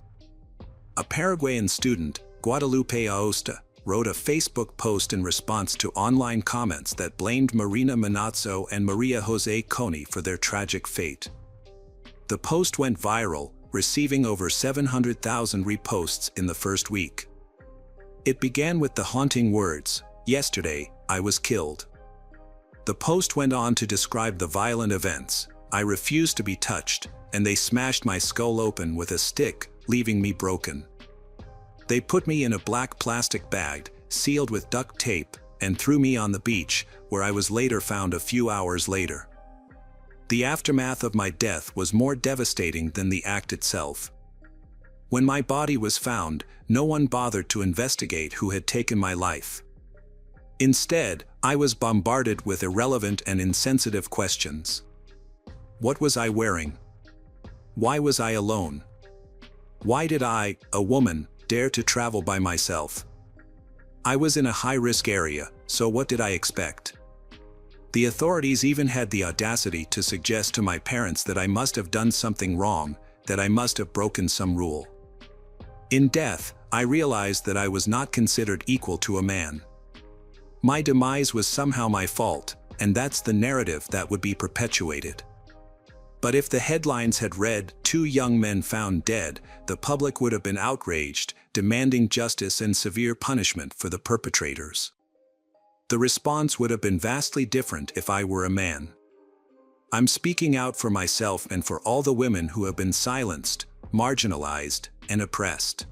A Paraguayan student, Guadalupe Aosta, wrote a Facebook post in response to online comments that blamed Marina Manazzo and Maria Jose Coni for their tragic fate. The post went viral, receiving over 700,000 reposts in the first week. It began with the haunting words, "Yesterday, I was killed." The post went on to describe the violent events. "I refused to be touched, and they smashed my skull open with a stick, leaving me broken. They put me in a black plastic bag, sealed with duct tape, and threw me on the beach, where I was later found a few hours later. The aftermath of my death was more devastating than the act itself. When my body was found, no one bothered to investigate who had taken my life. Instead, I was bombarded with irrelevant and insensitive questions. What was I wearing? Why was I alone? Why did I, a woman, dare to travel by myself? I was in a high-risk area, so what did I expect? The authorities even had the audacity to suggest to my parents that I must have done something wrong, that I must have broken some rule. In death, I realized that I was not considered equal to a man. My demise was somehow my fault, and that's the narrative that would be perpetuated. But if the headlines had read, "Two young men found dead," the public would have been outraged, demanding justice and severe punishment for the perpetrators. The response would have been vastly different if I were a man. I'm speaking out for myself and for all the women who have been silenced, marginalized, and oppressed.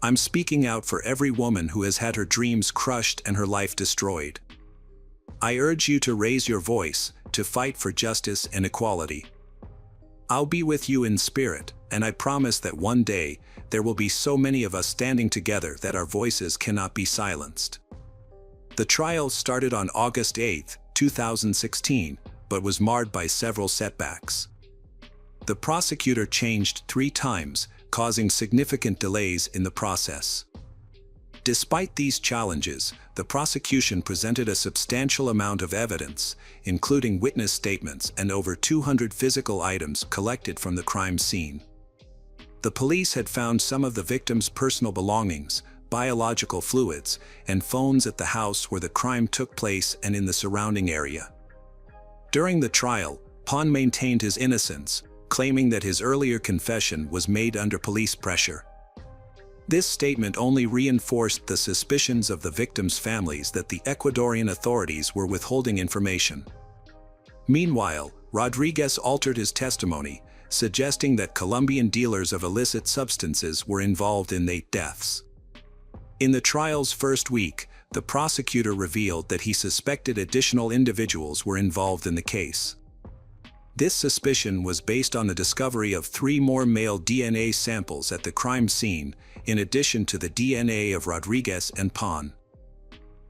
I'm speaking out for every woman who has had her dreams crushed and her life destroyed. I urge you to raise your voice, to fight for justice and equality. I'll be with you in spirit, and I promise that one day, there will be so many of us standing together that our voices cannot be silenced. The trial started on August 8, 2016, but was marred by several setbacks. The prosecutor changed 3 times, causing significant delays in the process. Despite these challenges, the prosecution presented a substantial amount of evidence, including witness statements and over 200 physical items collected from the crime scene. The police had found some of the victim's personal belongings, biological fluids, and phones at the house where the crime took place and in the surrounding area. During the trial, Pon maintained his innocence, claiming that his earlier confession was made under police pressure. This statement only reinforced the suspicions of the victims' families that the Ecuadorian authorities were withholding information. Meanwhile, Rodriguez altered his testimony, suggesting that Colombian dealers of illicit substances were involved in 8 deaths. In the trial's first week, the prosecutor revealed that he suspected additional individuals were involved in the case. This suspicion was based on the discovery of 3 more male DNA samples at the crime scene, in addition to the DNA of Rodriguez and Pon.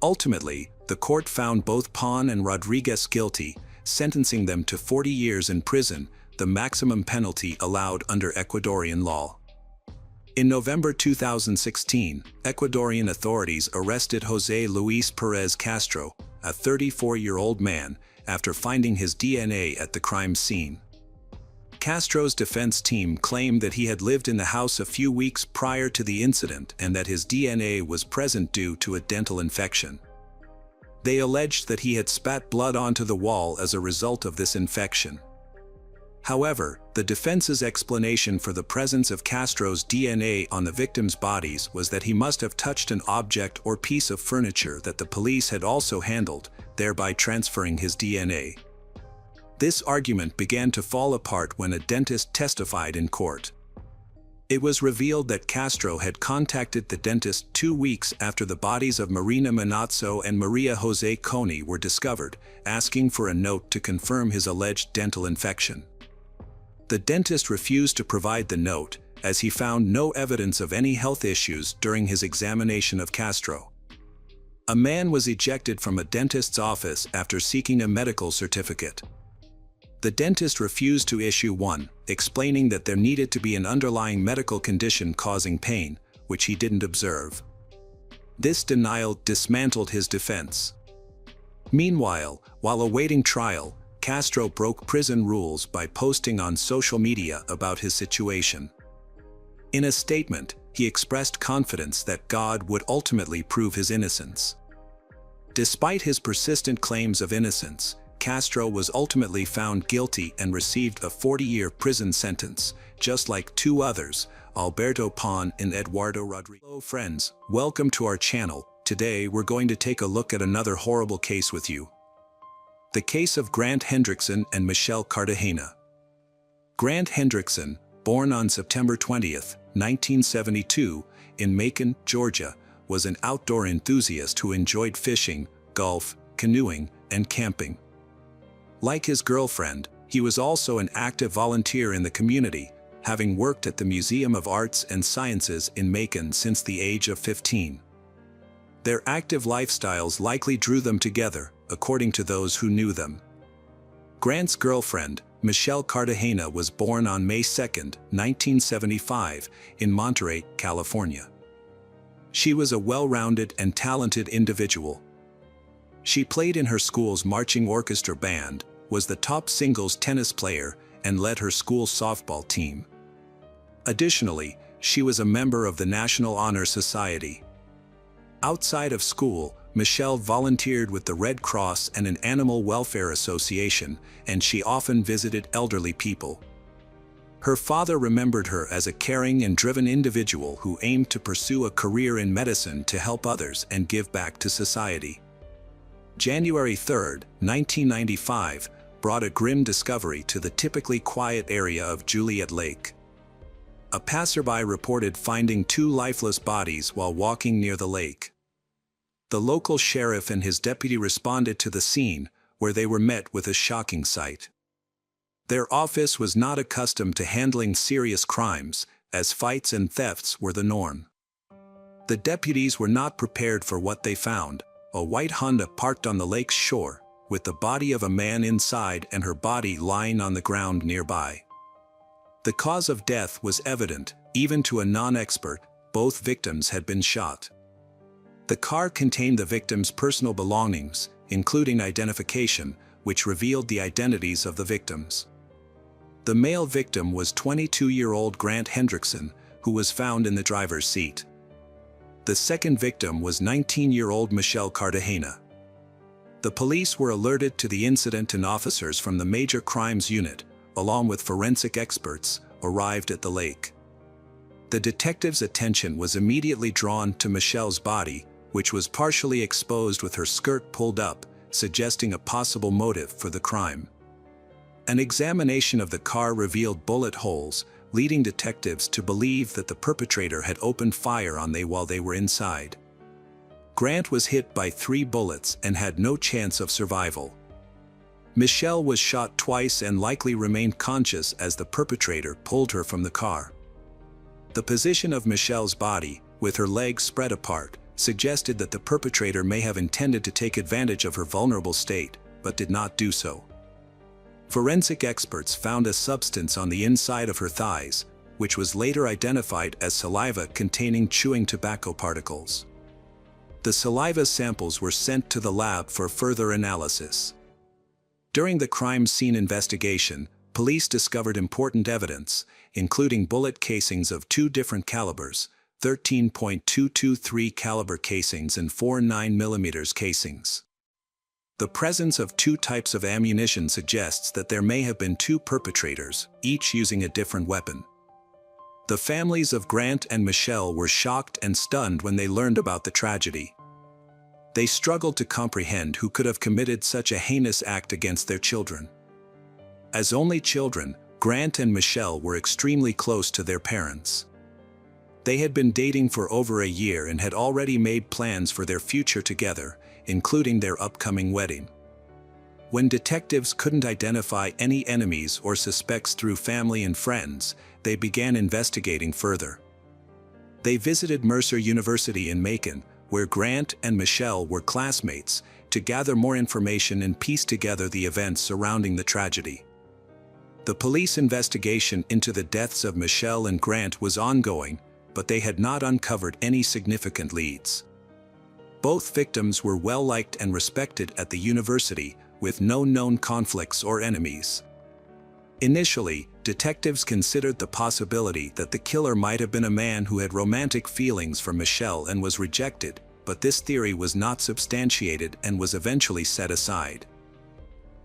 Ultimately, the court found both Pon and Rodriguez guilty, sentencing them to 40 years in prison, the maximum penalty allowed under Ecuadorian law. In November 2016, Ecuadorian authorities arrested José Luis Pérez Castro, a 34-year-old man, after finding his DNA at the crime scene. Castro's defense team claimed that he had lived in the house a few weeks prior to the incident and that his DNA was present due to a dental infection. They alleged that he had spat blood onto the wall as a result of this infection. However, the defense's explanation for the presence of Castro's DNA on the victims' bodies was that he must have touched an object or piece of furniture that the police had also handled, thereby transferring his DNA. This argument began to fall apart when a dentist testified in court. It was revealed that Castro had contacted the dentist 2 weeks after the bodies of Marina Manazzo and Maria José Coney were discovered, asking for a note to confirm his alleged dental infection. The dentist refused to provide the note, as he found no evidence of any health issues during his examination of Castro. A man was ejected from a dentist's office after seeking a medical certificate. The dentist refused to issue one, explaining that there needed to be an underlying medical condition causing pain, which he didn't observe. This denial dismantled his defense. Meanwhile, while awaiting trial, Castro broke prison rules by posting on social media about his situation. In a statement, he expressed confidence that God would ultimately prove his innocence. Despite his persistent claims of innocence, Castro was ultimately found guilty and received a 40-year prison sentence, just like 2 others, Alberto Pon and Eduardo Rodriguez. Hello friends, welcome to our channel. Today we're going to take a look at another horrible case with you. The case of Grant Hendrickson and Michelle Cartagena. Grant Hendrickson, born on September 20, 1972, in Macon, Georgia, was an outdoor enthusiast who enjoyed fishing, golf, canoeing, and camping. Like his girlfriend, he was also an active volunteer in the community, having worked at the Museum of Arts and Sciences in Macon since the age of 15. Their active lifestyles likely drew them together, according to those who knew them. Grant's girlfriend, Michelle Cartagena, was born on May 2, 1975, in Monterey, California. She was a well-rounded and talented individual. She played in her school's marching orchestra band, was the top singles tennis player, and led her school's softball team. Additionally, she was a member of the National Honor Society. Outside of school, Michelle volunteered with the Red Cross and an animal welfare association, and she often visited elderly people. Her father remembered her as a caring and driven individual who aimed to pursue a career in medicine to help others and give back to society. January 3, 1995, brought a grim discovery to the typically quiet area of Juliet Lake. A passerby reported finding two lifeless bodies while walking near the lake. The local sheriff and his deputy responded to the scene, where they were met with a shocking sight. Their office was not accustomed to handling serious crimes, as fights and thefts were the norm. The deputies were not prepared for what they found: a white Honda parked on the lake's shore, with the body of a man inside and her body lying on the ground nearby. The cause of death was evident, even to a non-expert: both victims had been shot. The car contained the victims' personal belongings, including identification, which revealed the identities of the victims. The male victim was 22-year-old Grant Hendrickson, who was found in the driver's seat. The second victim was 19-year-old Michelle Cartagena. The police were alerted to the incident, and officers from the Major Crimes Unit, along with forensic experts, arrived at the lake. The detectives' attention was immediately drawn to Michelle's body, which was partially exposed with her skirt pulled up, suggesting a possible motive for the crime. An examination of the car revealed bullet holes, leading detectives to believe that the perpetrator had opened fire on them while they were inside. Grant was hit by 3 bullets and had no chance of survival. Michelle was shot twice and likely remained conscious as the perpetrator pulled her from the car. The position of Michelle's body, with her legs spread apart, suggested that the perpetrator may have intended to take advantage of her vulnerable state, but did not do so. Forensic experts found a substance on the inside of her thighs, which was later identified as saliva containing chewing tobacco particles. The saliva samples were sent to the lab for further analysis. During the crime scene investigation, police discovered important evidence, including bullet casings of 2 different calibers, 13.223 caliber casings and 4 9mm casings. The presence of 2 types of ammunition suggests that there may have been 2 perpetrators, each using a different weapon. The families of Grant and Michelle were shocked and stunned when they learned about the tragedy. They struggled to comprehend who could have committed such a heinous act against their children. As only children, Grant and Michelle were extremely close to their parents. They had been dating for over a year and had already made plans for their future together, including their upcoming wedding. When detectives couldn't identify any enemies or suspects through family and friends, they began investigating further. They visited Mercer University in Macon, where Grant and Michelle were classmates, to gather more information and piece together the events surrounding the tragedy. The police investigation into the deaths of Michelle and Grant was ongoing, but they had not uncovered any significant leads. Both victims were well-liked and respected at the university, with no known conflicts or enemies. Initially, detectives considered the possibility that the killer might have been a man who had romantic feelings for Michelle and was rejected, but this theory was not substantiated and was eventually set aside.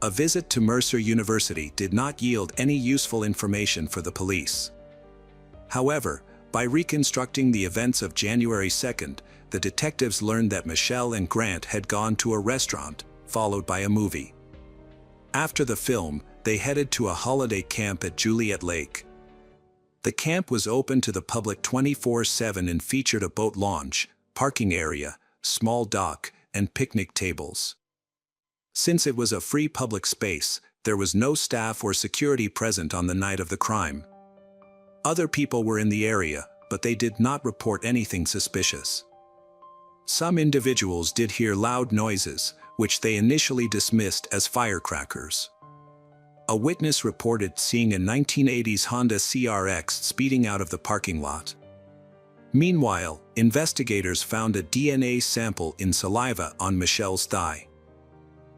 A visit to Mercer University did not yield any useful information for the police. However, by reconstructing the events of January 2nd, the detectives learned that Michelle and Grant had gone to a restaurant, followed by a movie. After the film, they headed to a holiday camp at Juliet Lake. The camp was open to the public 24/7 and featured a boat launch, parking area, small dock, and picnic tables. Since it was a free public space, there was no staff or security present on the night of the crime. Other people were in the area, but they did not report anything suspicious. Some individuals did hear loud noises, which they initially dismissed as firecrackers. A witness reported seeing a 1980s Honda CRX speeding out of the parking lot. Meanwhile, investigators found a DNA sample in saliva on Michelle's thigh.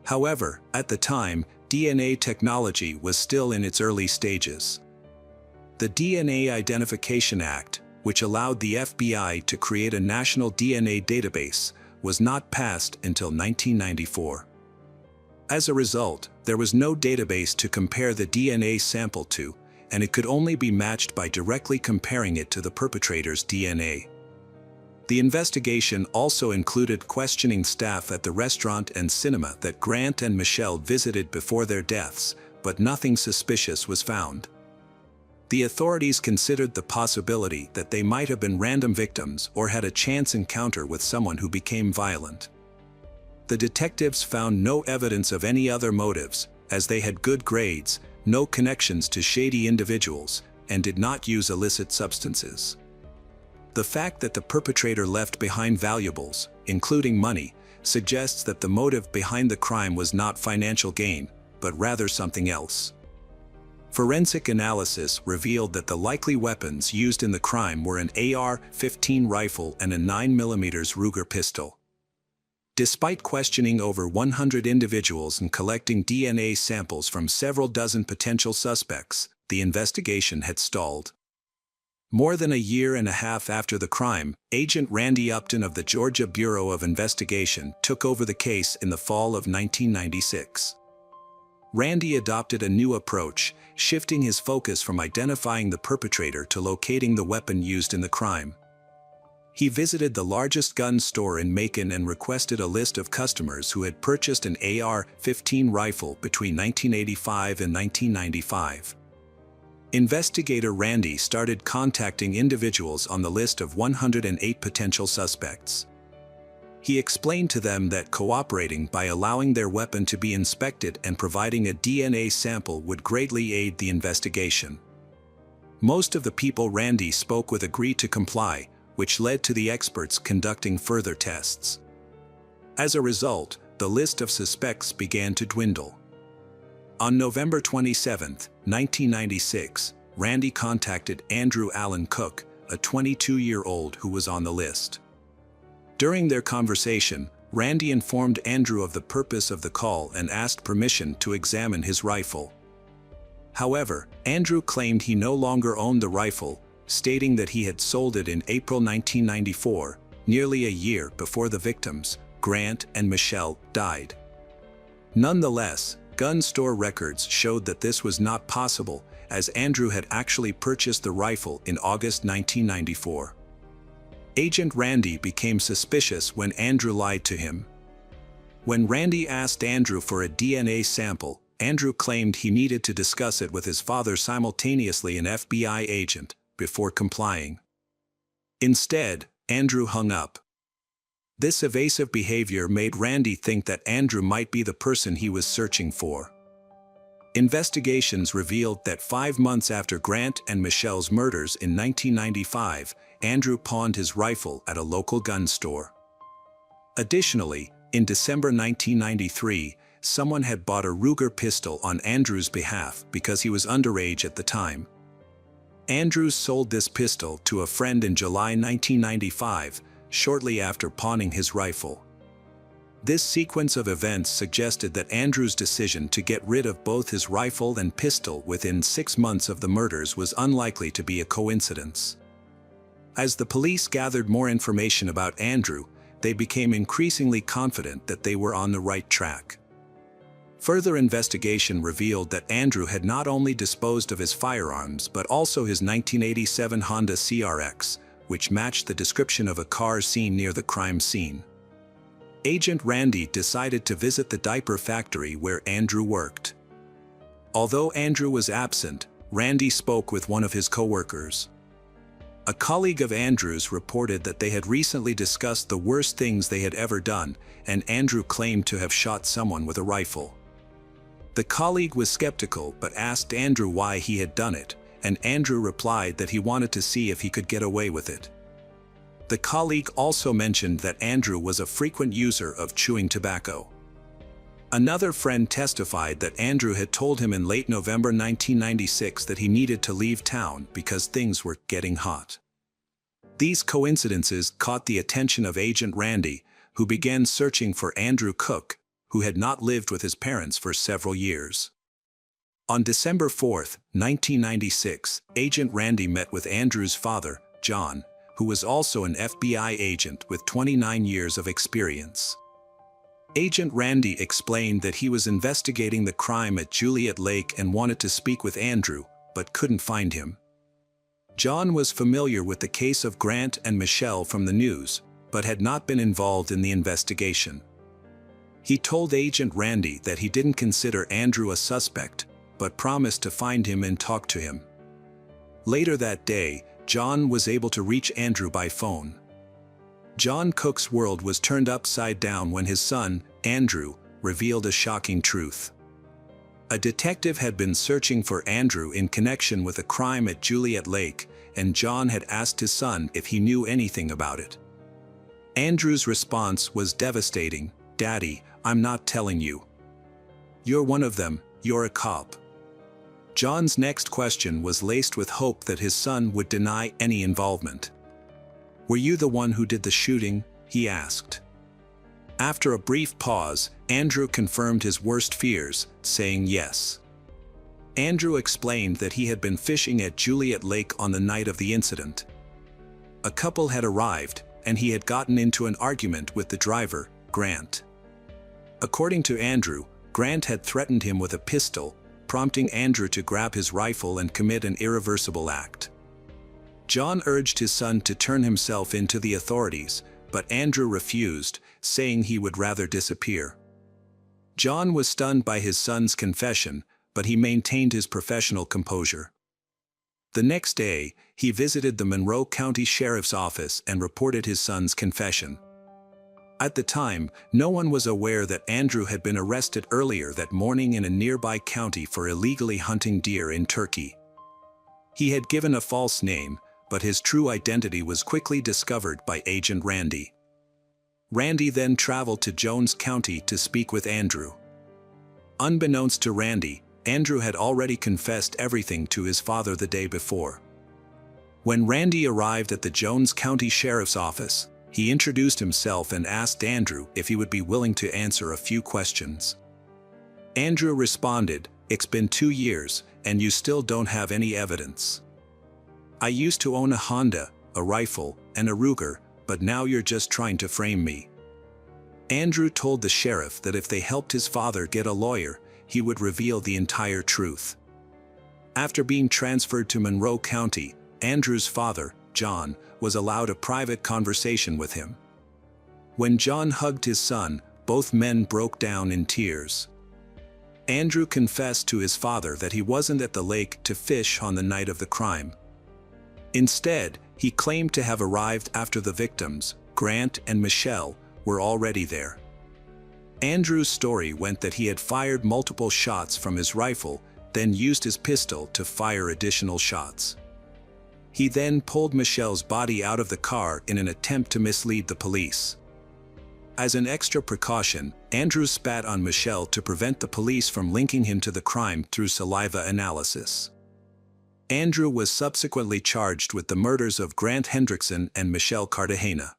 However, at the time, DNA technology was still in its early stages. The DNA Identification Act, which allowed the FBI to create a national DNA database, was not passed until 1994. As a result, there was no database to compare the DNA sample to, and it could only be matched by directly comparing it to the perpetrator's DNA. The investigation also included questioning staff at the restaurant and cinema that Grant and Michelle visited before their deaths, but nothing suspicious was found. The authorities considered the possibility that they might have been random victims or had a chance encounter with someone who became violent. The detectives found no evidence of any other motives, as they had good grades, no connections to shady individuals, and did not use illicit substances. The fact that the perpetrator left behind valuables, including money, suggests that the motive behind the crime was not financial gain, but rather something else. Forensic analysis revealed that the likely weapons used in the crime were an AR-15 rifle and a 9mm Ruger pistol. Despite questioning over 100 individuals and collecting DNA samples from several dozen potential suspects, the investigation had stalled. More than a year and a half after the crime, Agent Randy Upton of the Georgia Bureau of Investigation took over the case in the fall of 1996. Randy adopted a new approach, shifting his focus from identifying the perpetrator to locating the weapon used in the crime. He visited the largest gun store in Macon and requested a list of customers who had purchased an AR-15 rifle between 1985 and 1995. Investigator Randy started contacting individuals on the list of 108 potential suspects. He explained to them that cooperating by allowing their weapon to be inspected and providing a DNA sample would greatly aid the investigation. Most of the people Randy spoke with agreed to comply, which led to the experts conducting further tests. As a result, the list of suspects began to dwindle. On November 27, 1996, Randy contacted Andrew Allen Cook, a 22-year-old who was on the list. During their conversation, Randy informed Andrew of the purpose of the call and asked permission to examine his rifle. However, Andrew claimed he no longer owned the rifle, stating that he had sold it in April 1994, nearly a year before the victims, Grant and Michelle, died. Nonetheless, gun store records showed that this was not possible, as Andrew had actually purchased the rifle in August 1994. Agent Randy became suspicious when Andrew lied to him. When Randy asked Andrew for a DNA sample, Andrew claimed he needed to discuss it with his father, simultaneously an FBI agent, before complying. Instead, Andrew hung up. This evasive behavior made Randy think that Andrew might be the person he was searching for. Investigations revealed that 5 months after Grant and Michelle's murders in 1995, Andrew pawned his rifle at a local gun store. Additionally, in December 1993, someone had bought a Ruger pistol on Andrew's behalf because he was underage at the time. Andrews sold this pistol to a friend in July 1995, shortly after pawning his rifle. This sequence of events suggested that Andrews' decision to get rid of both his rifle and pistol within 6 months of the murders was unlikely to be a coincidence. As the police gathered more information about Andrew, they became increasingly confident that they were on the right track. Further investigation revealed that Andrew had not only disposed of his firearms but also his 1987 Honda CRX, which matched the description of a car seen near the crime scene. Agent Randy decided to visit the diaper factory where Andrew worked. Although Andrew was absent, Randy spoke with one of his co-workers. A colleague of Andrew's reported that they had recently discussed the worst things they had ever done, and Andrew claimed to have shot someone with a rifle. The colleague was skeptical but asked Andrew why he had done it, and Andrew replied that he wanted to see if he could get away with it. The colleague also mentioned that Andrew was a frequent user of chewing tobacco. Another friend testified that Andrew had told him in late November 1996 that he needed to leave town because things were getting hot. These coincidences caught the attention of Agent Randy, who began searching for Andrew Cook, who had not lived with his parents for several years. On December 4, 1996, Agent Randy met with Andrew's father, John, who was also an FBI agent with 29 years of experience. Agent Randy explained that he was investigating the crime at Juliet Lake and wanted to speak with Andrew, but couldn't find him. John was familiar with the case of Grant and Michelle from the news, but had not been involved in the investigation. He told Agent Randy that he didn't consider Andrew a suspect, but promised to find him and talk to him. Later that day, John was able to reach Andrew by phone. John Cook's world was turned upside down when his son, Andrew, revealed a shocking truth. A detective had been searching for Andrew in connection with a crime at Juliet Lake, and John had asked his son if he knew anything about it. Andrew's response was devastating. "Daddy, I'm not telling you. You're one of them, you're a cop." John's next question was laced with hope that his son would deny any involvement. "Were you the one who did the shooting?" he asked. After a brief pause, Andrew confirmed his worst fears, saying yes. Andrew explained that he had been fishing at Juliet Lake on the night of the incident. A couple had arrived, and he had gotten into an argument with the driver, Grant. According to Andrew, Grant had threatened him with a pistol, prompting Andrew to grab his rifle and commit an irreversible act. John urged his son to turn himself in to the authorities, but Andrew refused, saying he would rather disappear. John was stunned by his son's confession, but he maintained his professional composure. The next day, he visited the Monroe County Sheriff's Office and reported his son's confession. At the time, no one was aware that Andrew had been arrested earlier that morning in a nearby county for illegally hunting deer in Turkey. He had given a false name, but his true identity was quickly discovered by Agent Randy. Randy then traveled to Jones County to speak with Andrew. Unbeknownst to Randy, Andrew had already confessed everything to his father the day before. When Randy arrived at the Jones County Sheriff's Office, he introduced himself and asked Andrew if he would be willing to answer a few questions. Andrew responded, "It's been 2 years, and you still don't have any evidence. I used to own a Honda, a rifle, and a Ruger, but now you're just trying to frame me." Andrew told the sheriff that if they helped his father get a lawyer, he would reveal the entire truth. After being transferred to Monroe County, Andrew's father, John, was allowed a private conversation with him. When John hugged his son, both men broke down in tears. Andrew confessed to his father that he wasn't at the lake to fish on the night of the crime. Instead, he claimed to have arrived after the victims, Grant and Michelle, were already there. Andrew's story went that he had fired multiple shots from his rifle, then used his pistol to fire additional shots. He then pulled Michelle's body out of the car in an attempt to mislead the police. As an extra precaution, Andrew spat on Michelle to prevent the police from linking him to the crime through saliva analysis. Andrew was subsequently charged with the murders of Grant Hendrickson and Michelle Cartagena.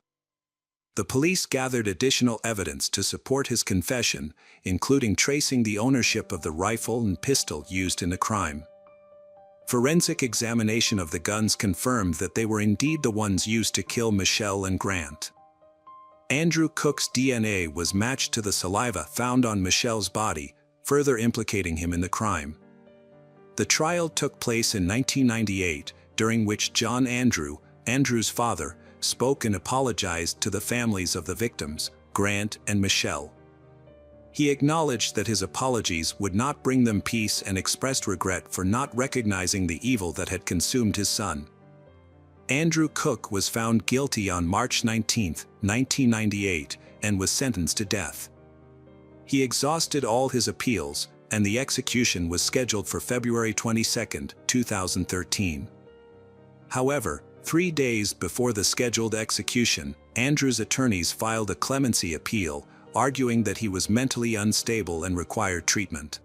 The police gathered additional evidence to support his confession, including tracing the ownership of the rifle and pistol used in the crime. Forensic examination of the guns confirmed that they were indeed the ones used to kill Michelle and Grant. Andrew Cook's DNA was matched to the saliva found on Michelle's body, further implicating him in the crime. The trial took place in 1998, during which John Andrew, Andrew's father, spoke and apologized to the families of the victims, Grant and Michelle. He acknowledged that his apologies would not bring them peace and expressed regret for not recognizing the evil that had consumed his son. Andrew Cook was found guilty on March 19, 1998, and was sentenced to death. He exhausted all his appeals, and the execution was scheduled for February 22, 2013. However, 3 days before the scheduled execution, Andrew's attorneys filed a clemency appeal, arguing that he was mentally unstable and required treatment.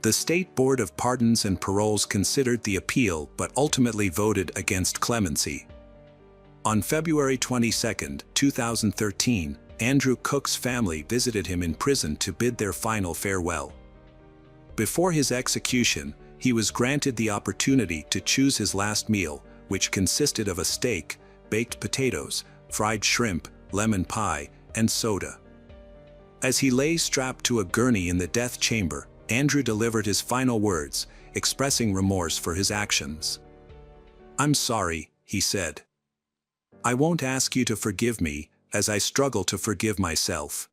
The State Board of Pardons and Paroles considered the appeal but ultimately voted against clemency. On February 22, 2013, Andrew Cook's family visited him in prison to bid their final farewell. Before his execution, he was granted the opportunity to choose his last meal, which consisted of a steak, baked potatoes, fried shrimp, lemon pie, and soda. As he lay strapped to a gurney in the death chamber, Andrew delivered his final words, expressing remorse for his actions. "I'm sorry," he said. "I won't ask you to forgive me, as I struggle to forgive myself."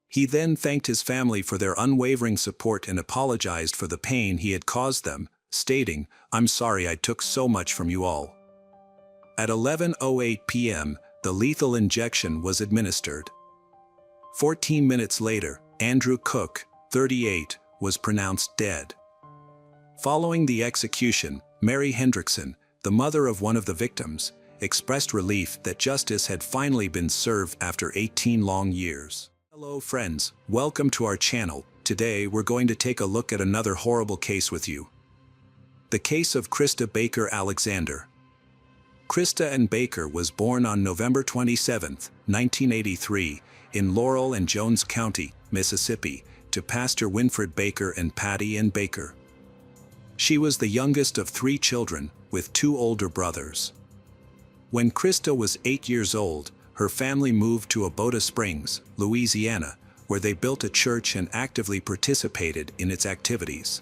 He then thanked his family for their unwavering support and apologized for the pain he had caused them, stating, "I'm sorry I took so much from you all." At 11:08 p.m., the lethal injection was administered. 14 minutes later, Andrew Cook, 38, was pronounced dead. Following the execution, Mary Hendrickson, the mother of one of the victims, expressed relief that justice had finally been served after 18 long years. Hello friends, welcome to our channel. Today we're going to take a look at another horrible case with you. The case of Krista Baker Alexander. Krista Ann Baker was born on November 27, 1983, in Laurel and Jones County, Mississippi, to Pastor Winfred Baker and Patty Ann Baker. She was the youngest of 3 children, with 2 older brothers. When Krista was 8 years old, her family moved to Abota Springs, Louisiana, where they built a church and actively participated in its activities.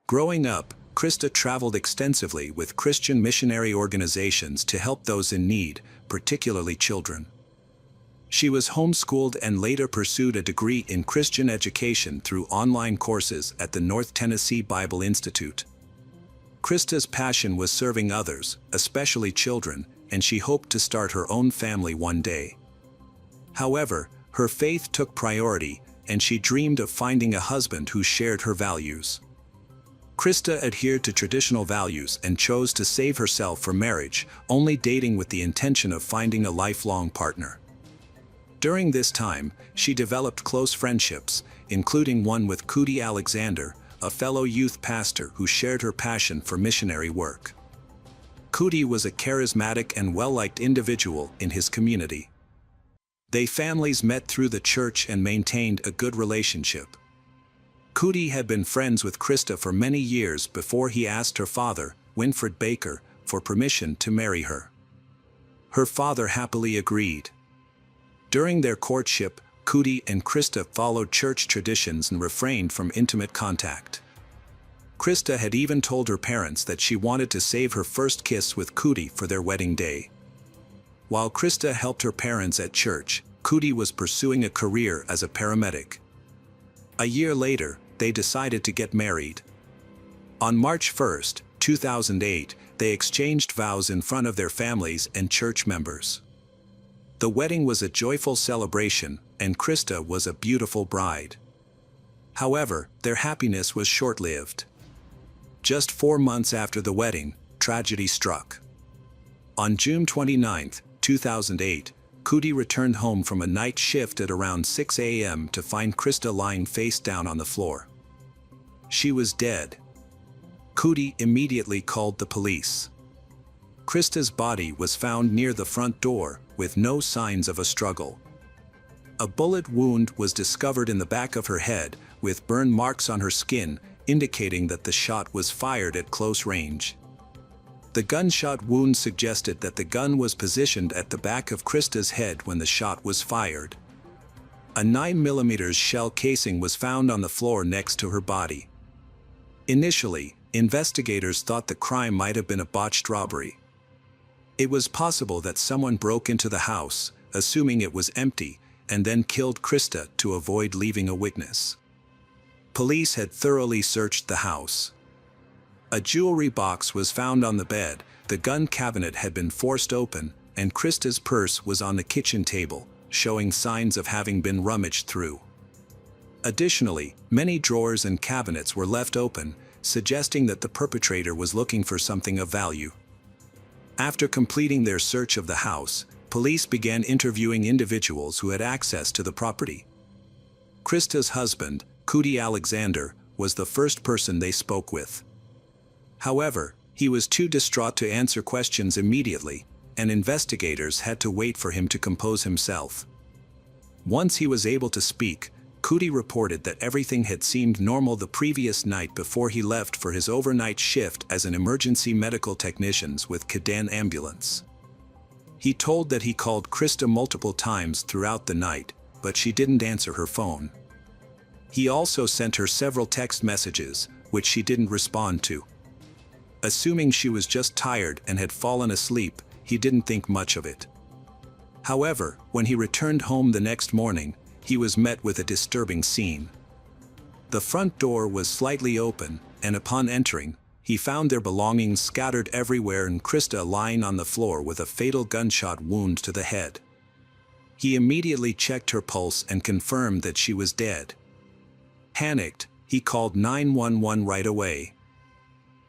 Growing up, Krista traveled extensively with Christian missionary organizations to help those in need, particularly children. She was homeschooled and later pursued a degree in Christian education through online courses at the North Tennessee Bible Institute. Krista's passion was serving others, especially children, and she hoped to start her own family one day. However, her faith took priority, and she dreamed of finding a husband who shared her values. Krista adhered to traditional values and chose to save herself for marriage, only dating with the intention of finding a lifelong partner. During this time, she developed close friendships, including one with Cootie Alexander, a fellow youth pastor who shared her passion for missionary work. Cootie was a charismatic and well-liked individual in his community. They families met through the church and maintained a good relationship. Cootie had been friends with Krista for many years before he asked her father, Winfred Baker, for permission to marry her. Her father happily agreed. During their courtship, Cootie and Krista followed church traditions and refrained from intimate contact. Krista had even told her parents that she wanted to save her first kiss with Cootie for their wedding day. While Krista helped her parents at church, Cootie was pursuing a career as a paramedic. A year later, they decided to get married. On March 1, 2008, they exchanged vows in front of their families and church members. The wedding was a joyful celebration, and Krista was a beautiful bride. However, their happiness was short-lived. Just 4 months after the wedding, tragedy struck. On June 29, 2008, Cootie returned home from a night shift at around 6 a.m. to find Krista lying face down on the floor. She was dead. Cootie immediately called the police. Krista's body was found near the front door, with no signs of a struggle. A bullet wound was discovered in the back of her head, with burn marks on her skin, indicating that the shot was fired at close range. The gunshot wound suggested that the gun was positioned at the back of Krista's head when the shot was fired. A 9mm shell casing was found on the floor next to her body. Initially, investigators thought the crime might have been a botched robbery. It was possible that someone broke into the house, assuming it was empty, and then killed Krista to avoid leaving a witness. Police had thoroughly searched the house. A jewelry box was found on the bed, the gun cabinet had been forced open, and Krista's purse was on the kitchen table, showing signs of having been rummaged through. Additionally, many drawers and cabinets were left open, suggesting that the perpetrator was looking for something of value. After completing their search of the house, police began interviewing individuals who had access to the property. Krista's husband, Cody Alexander, was the first person they spoke with. However, he was too distraught to answer questions immediately, and investigators had to wait for him to compose himself. Once he was able to speak, Cody reported that everything had seemed normal the previous night before he left for his overnight shift as an emergency medical technician with Caden ambulance. He told that he called Krista multiple times throughout the night, but she didn't answer her phone. He also sent her several text messages, which she didn't respond to. Assuming she was just tired and had fallen asleep, he didn't think much of it. However, when he returned home the next morning, he was met with a disturbing scene. The front door was slightly open, and upon entering, he found their belongings scattered everywhere and Krista lying on the floor with a fatal gunshot wound to the head. He immediately checked her pulse and confirmed that she was dead. Panicked, he called 911 right away.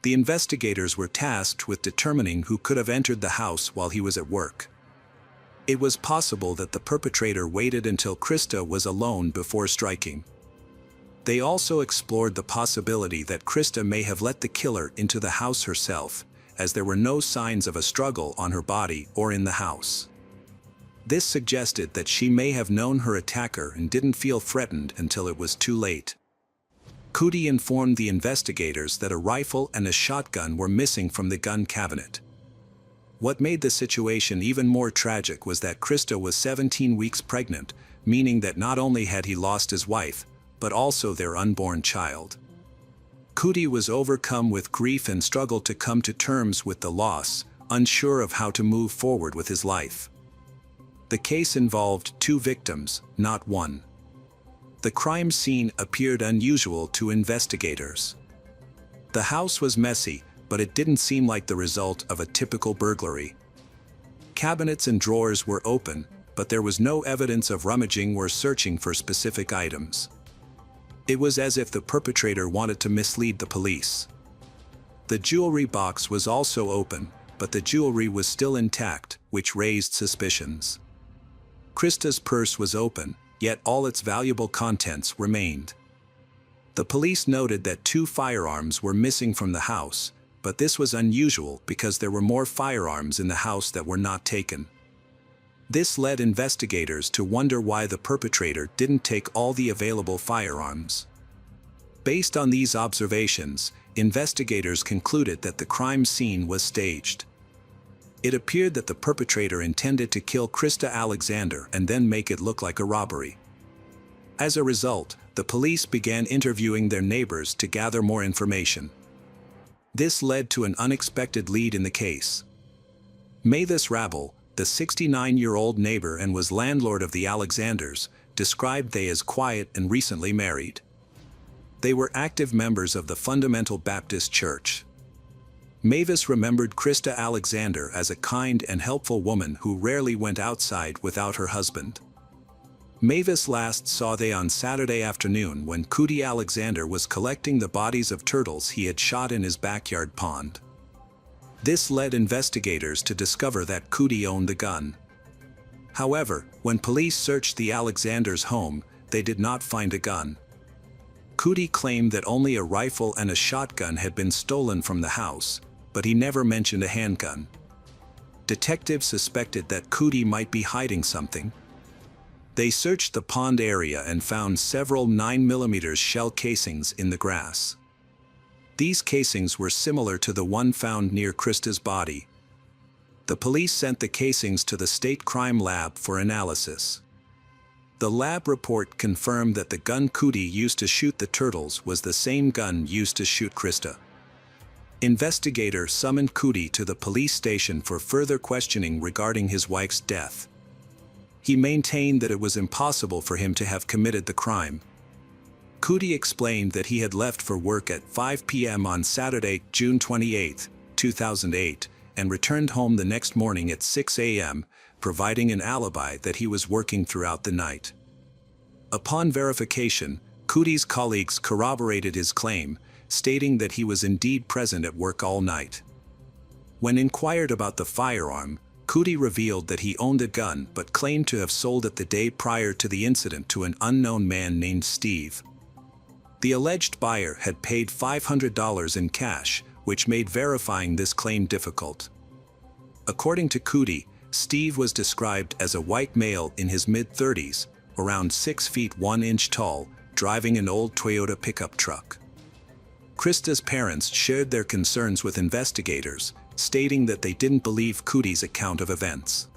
The investigators were tasked with determining who could have entered the house while he was at work. It was possible that the perpetrator waited until Krista was alone before striking. They also explored the possibility that Krista may have let the killer into the house herself, as there were no signs of a struggle on her body or in the house. This suggested that she may have known her attacker and didn't feel threatened until it was too late. Cody informed the investigators that a rifle and a shotgun were missing from the gun cabinet. What made the situation even more tragic was that Krista was 17 weeks pregnant, meaning that not only had he lost his wife, but also their unborn child. Cody was overcome with grief and struggled to come to terms with the loss, unsure of how to move forward with his life. The case involved 2 victims, not one. The crime scene appeared unusual to investigators. The house was messy, but it didn't seem like the result of a typical burglary. Cabinets and drawers were open, but there was no evidence of rummaging or searching for specific items. It was as if the perpetrator wanted to mislead the police. The jewelry box was also open, but the jewelry was still intact, which raised suspicions. Krista's purse was open, yet all its valuable contents remained. The police noted that 2 firearms were missing from the house, but this was unusual because there were more firearms in the house that were not taken. This led investigators to wonder why the perpetrator didn't take all the available firearms. Based on these observations, investigators concluded that the crime scene was staged. It appeared that the perpetrator intended to kill Krista Alexander and then make it look like a robbery. As a result, the police began interviewing their neighbors to gather more information. This led to an unexpected lead in the case. Mavis Rabel, the 69-year-old neighbor and was landlord of the Alexanders, described they as quiet and recently married. They were active members of the Fundamental Baptist Church. Mavis remembered Krista Alexander as a kind and helpful woman who rarely went outside without her husband. Mavis last saw they on Saturday afternoon when Cody Alexander was collecting the bodies of turtles he had shot in his backyard pond. This led investigators to discover that Cody owned the gun. However, when police searched the Alexanders' home, they did not find a gun. Cody claimed that only a rifle and a shotgun had been stolen from the house, but he never mentioned a handgun. Detectives suspected that Cody might be hiding something. They searched the pond area and found several 9mm shell casings in the grass. These casings were similar to the one found near Krista's body. The police sent the casings to the state crime lab for analysis. The lab report confirmed that the gun Cody used to shoot the turtles was the same gun used to shoot Krista. Investigators summoned Cody to the police station for further questioning regarding his wife's death. He maintained that it was impossible for him to have committed the crime. Cody explained that he had left for work at 5 p.m. on Saturday, June 28, 2008, and returned home the next morning at 6 a.m., providing an alibi that he was working throughout the night. Upon verification, Cody's colleagues corroborated his claim, stating that he was indeed present at work all night. When inquired about the firearm, Cootie revealed that he owned a gun but claimed to have sold it the day prior to the incident to an unknown man named Steve. The alleged buyer had paid $500 in cash, which made verifying this claim difficult. According to Cootie, Steve was described as a white male in his mid-30s, around 6 feet 1 inch tall, driving an old Toyota pickup truck. Krista's parents shared their concerns with investigators, stating that they didn't believe Cootie's account of events.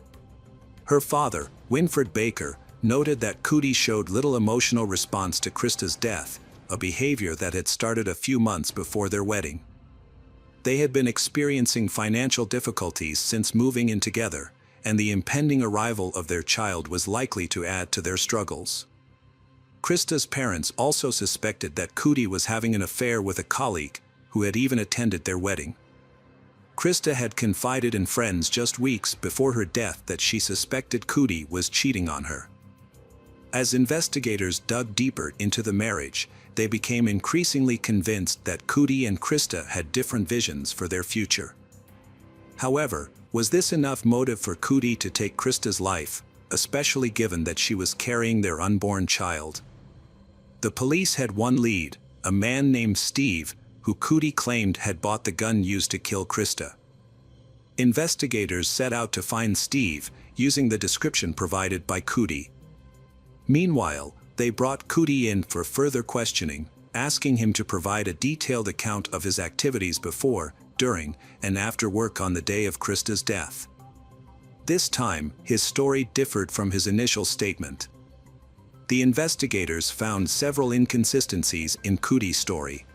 Her father, Winfred Baker, noted that Cootie showed little emotional response to Krista's death, a behavior that had started a few months before their wedding. They had been experiencing financial difficulties since moving in together, and the impending arrival of their child was likely to add to their struggles. Krista's parents also suspected that Cootie was having an affair with a colleague who had even attended their wedding. Krista had confided in friends just weeks before her death that she suspected Cootie was cheating on her. As investigators dug deeper into the marriage, they became increasingly convinced that Cootie and Krista had different visions for their future. However, was this enough motive for Cootie to take Krista's life, especially given that she was carrying their unborn child? The police had one lead, a man named Steve, who Cootie claimed had bought the gun used to kill Krista. Investigators set out to find Steve, using the description provided by Cootie. Meanwhile, they brought Cootie in for further questioning, asking him to provide a detailed account of his activities before, during, and after work on the day of Krista's death. This time, his story differed from his initial statement. The investigators found several inconsistencies in Cootie's story.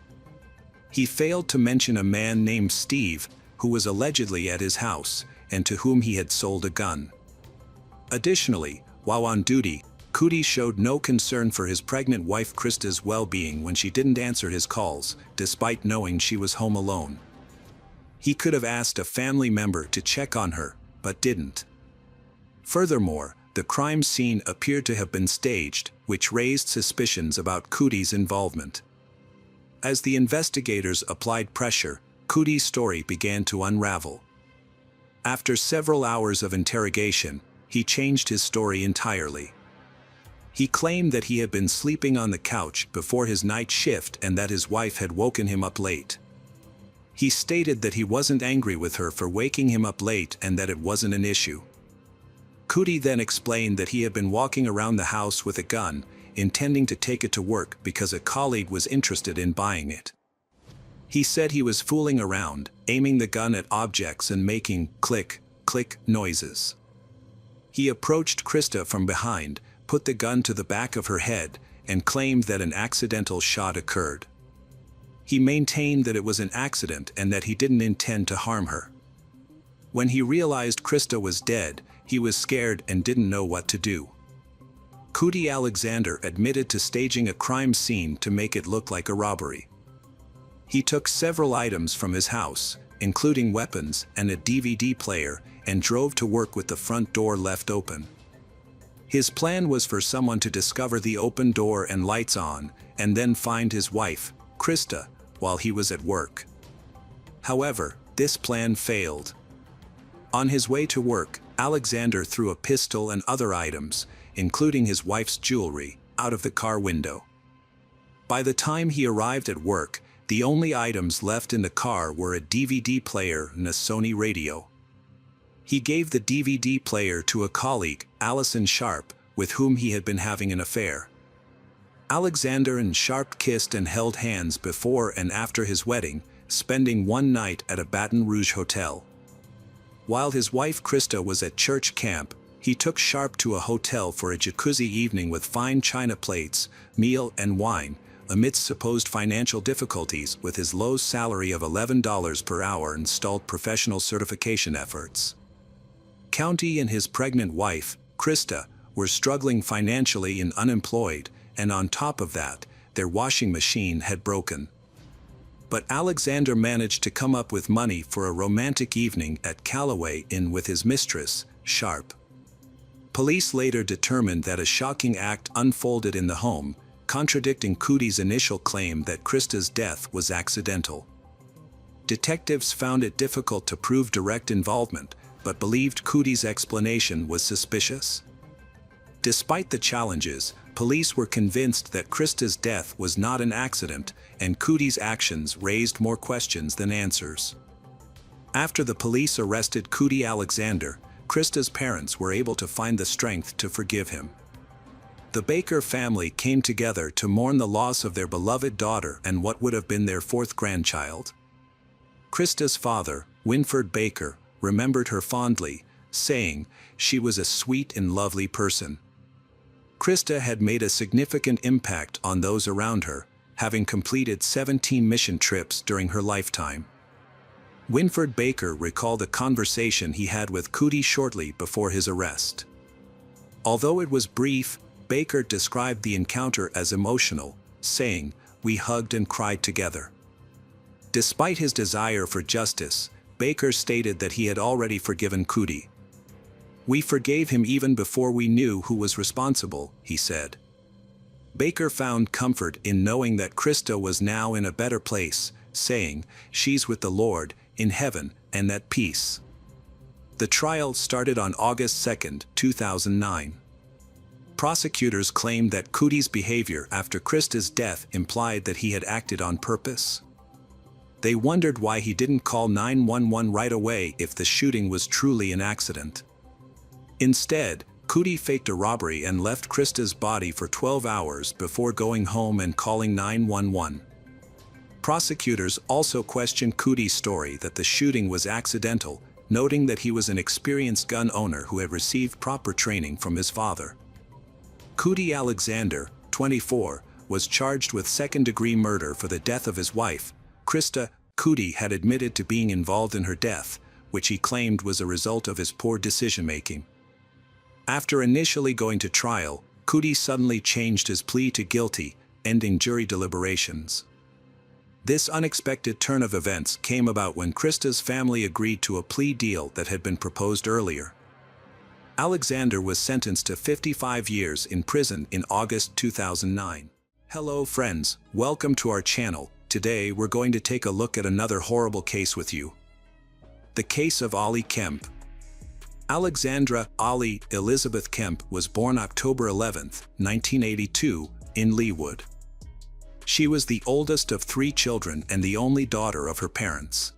He failed to mention a man named Steve, who was allegedly at his house, and to whom he had sold a gun. Additionally, while on duty, Cootie showed no concern for his pregnant wife Krista's well-being when she didn't answer his calls, despite knowing she was home alone. He could have asked a family member to check on her, but didn't. Furthermore, the crime scene appeared to have been staged, which raised suspicions about Cootie's involvement. As the investigators applied pressure, Cootie's story began to unravel. After several hours of interrogation, he changed his story entirely. He claimed that he had been sleeping on the couch before his night shift and that his wife had woken him up late. He stated that he wasn't angry with her for waking him up late and that it wasn't an issue. Cootie then explained that he had been walking around the house with a gun, intending to take it to work because a colleague was interested in buying it. He said he was fooling around, aiming the gun at objects and making click, click noises. He approached Krista from behind, put the gun to the back of her head, and claimed that an accidental shot occurred. He maintained that it was an accident and that he didn't intend to harm her. When he realized Krista was dead, he was scared and didn't know what to do. Cootie Alexander admitted to staging a crime scene to make it look like a robbery. He took several items from his house, including weapons and a DVD player, and drove to work with the front door left open. His plan was for someone to discover the open door and lights on, and then find his wife, Krista, while he was at work. However, this plan failed. On his way to work, Alexander threw a pistol and other items, including his wife's jewelry, out of the car window. By the time he arrived at work, the only items left in the car were a DVD player and a Sony radio. He gave the DVD player to a colleague, Allison Sharp, with whom he had been having an affair. Alexander and Sharp kissed and held hands before and after his wedding, spending one night at a Baton Rouge hotel. While his wife Krista was at church camp, he took Sharp to a hotel for a jacuzzi evening with fine china plates, meal and wine, amidst supposed financial difficulties with his low salary of $11 per hour and stalled professional certification efforts. County and his pregnant wife, Krista, were struggling financially and unemployed, and on top of that, their washing machine had broken. But Alexander managed to come up with money for a romantic evening at Callaway Inn with his mistress, Sharp. Police later determined that a shocking act unfolded in the home, contradicting Cootie's initial claim that Krista's death was accidental. Detectives found it difficult to prove direct involvement, but believed Cootie's explanation was suspicious. Despite the challenges, police were convinced that Krista's death was not an accident, and Cootie's actions raised more questions than answers. After the police arrested Cootie Alexander, Krista's parents were able to find the strength to forgive him. The Baker family came together to mourn the loss of their beloved daughter and what would have been their fourth grandchild. Krista's father, Winford Baker, remembered her fondly, saying she was a sweet and lovely person. Krista had made a significant impact on those around her, having completed 17 mission trips during her lifetime. Winford Baker recalled a conversation he had with Cootie shortly before his arrest. Although it was brief, Baker described the encounter as emotional, saying, "We hugged and cried together." Despite his desire for justice, Baker stated that he had already forgiven Cootie. "We forgave him even before we knew who was responsible," he said. Baker found comfort in knowing that Krista was now in a better place, saying, "She's with the Lord, in heaven, and at peace." The trial started on August 2, 2009. Prosecutors claimed that Cootie's behavior after Krista's death implied that he had acted on purpose. They wondered why he didn't call 911 right away if the shooting was truly an accident. Instead, Cootie faked a robbery and left Krista's body for 12 hours before going home and calling 911. Prosecutors also questioned Cootie's story that the shooting was accidental, noting that he was an experienced gun owner who had received proper training from his father. Cootie Alexander, 24, was charged with second-degree murder for the death of his wife, Krista. Cootie had admitted to being involved in her death, which he claimed was a result of his poor decision-making. After initially going to trial, Cootie suddenly changed his plea to guilty, ending jury deliberations. This unexpected turn of events came about when Krista's family agreed to a plea deal that had been proposed earlier. Alexander was sentenced to 55 years in prison in August 2009. Hello friends, welcome to our channel. Today we're going to take a look at another horrible case with you. The case of Ollie Kemp. Alexandra Ollie Elizabeth Kemp was born October 11, 1982, in Leawood. She was the oldest of 3 children and the only daughter of her parents.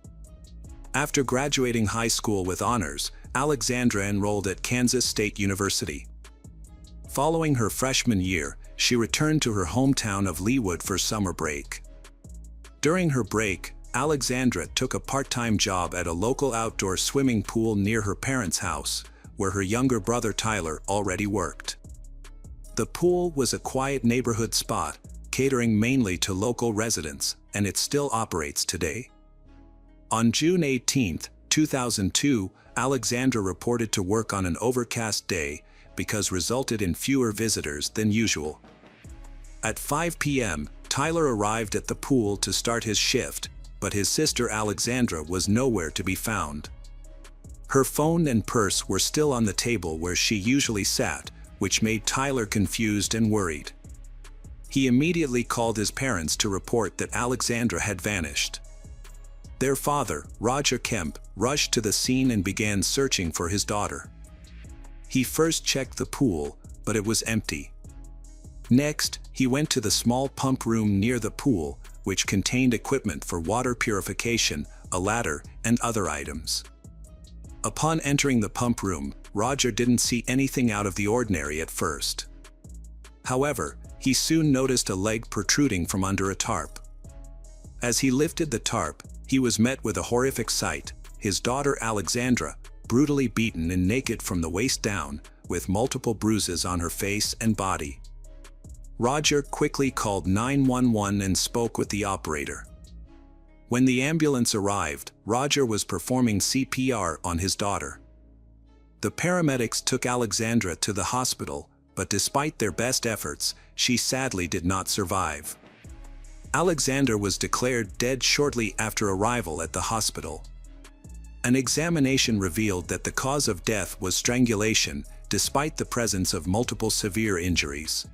After graduating high school with honors, Alexandra enrolled at Kansas State University. Following her freshman year, she returned to her hometown of Leawood for summer break. During her break, Alexandra took a part-time job at a local outdoor swimming pool near her parents' house, where her younger brother Tyler already worked. The pool was a quiet neighborhood spot, catering mainly to local residents, and it still operates today. On June 18, 2002, Alexandra reported to work on an overcast day because resulted in fewer visitors than usual. At 5 p.m., Tyler arrived at the pool to start his shift, but his sister Alexandra was nowhere to be found. Her phone and purse were still on the table where she usually sat, which made Tyler confused and worried. He immediately called his parents to report that Alexandra had vanished. Their father, Roger Kemp, rushed to the scene and began searching for his daughter. He first checked the pool, but it was empty. Next, he went to the small pump room near the pool, which contained equipment for water purification, a ladder, and other items. Upon entering the pump room, Roger didn't see anything out of the ordinary at first. However, he soon noticed a leg protruding from under a tarp. As he lifted the tarp, he was met with a horrific sight: his daughter Alexandra, brutally beaten and naked from the waist down, with multiple bruises on her face and body. Roger quickly called 911 and spoke with the operator. When the ambulance arrived, Roger was performing CPR on his daughter. The paramedics took Alexandra to the hospital, but despite their best efforts, she sadly did not survive. Alexandra was declared dead shortly after arrival at the hospital. An examination revealed that the cause of death was strangulation, despite the presence of multiple severe injuries.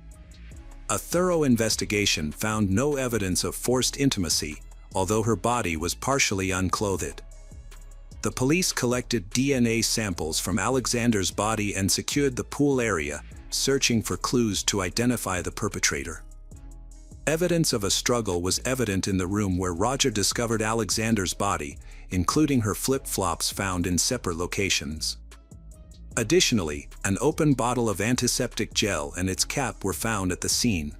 A thorough investigation found no evidence of forced intimacy, although her body was partially unclothed. The police collected DNA samples from Alexander's body and secured the pool area, searching for clues to identify the perpetrator. Evidence of a struggle was evident in the room where Roger discovered Alexander's body, including her flip-flops found in separate locations. Additionally, an open bottle of antiseptic gel and its cap were found at the scene.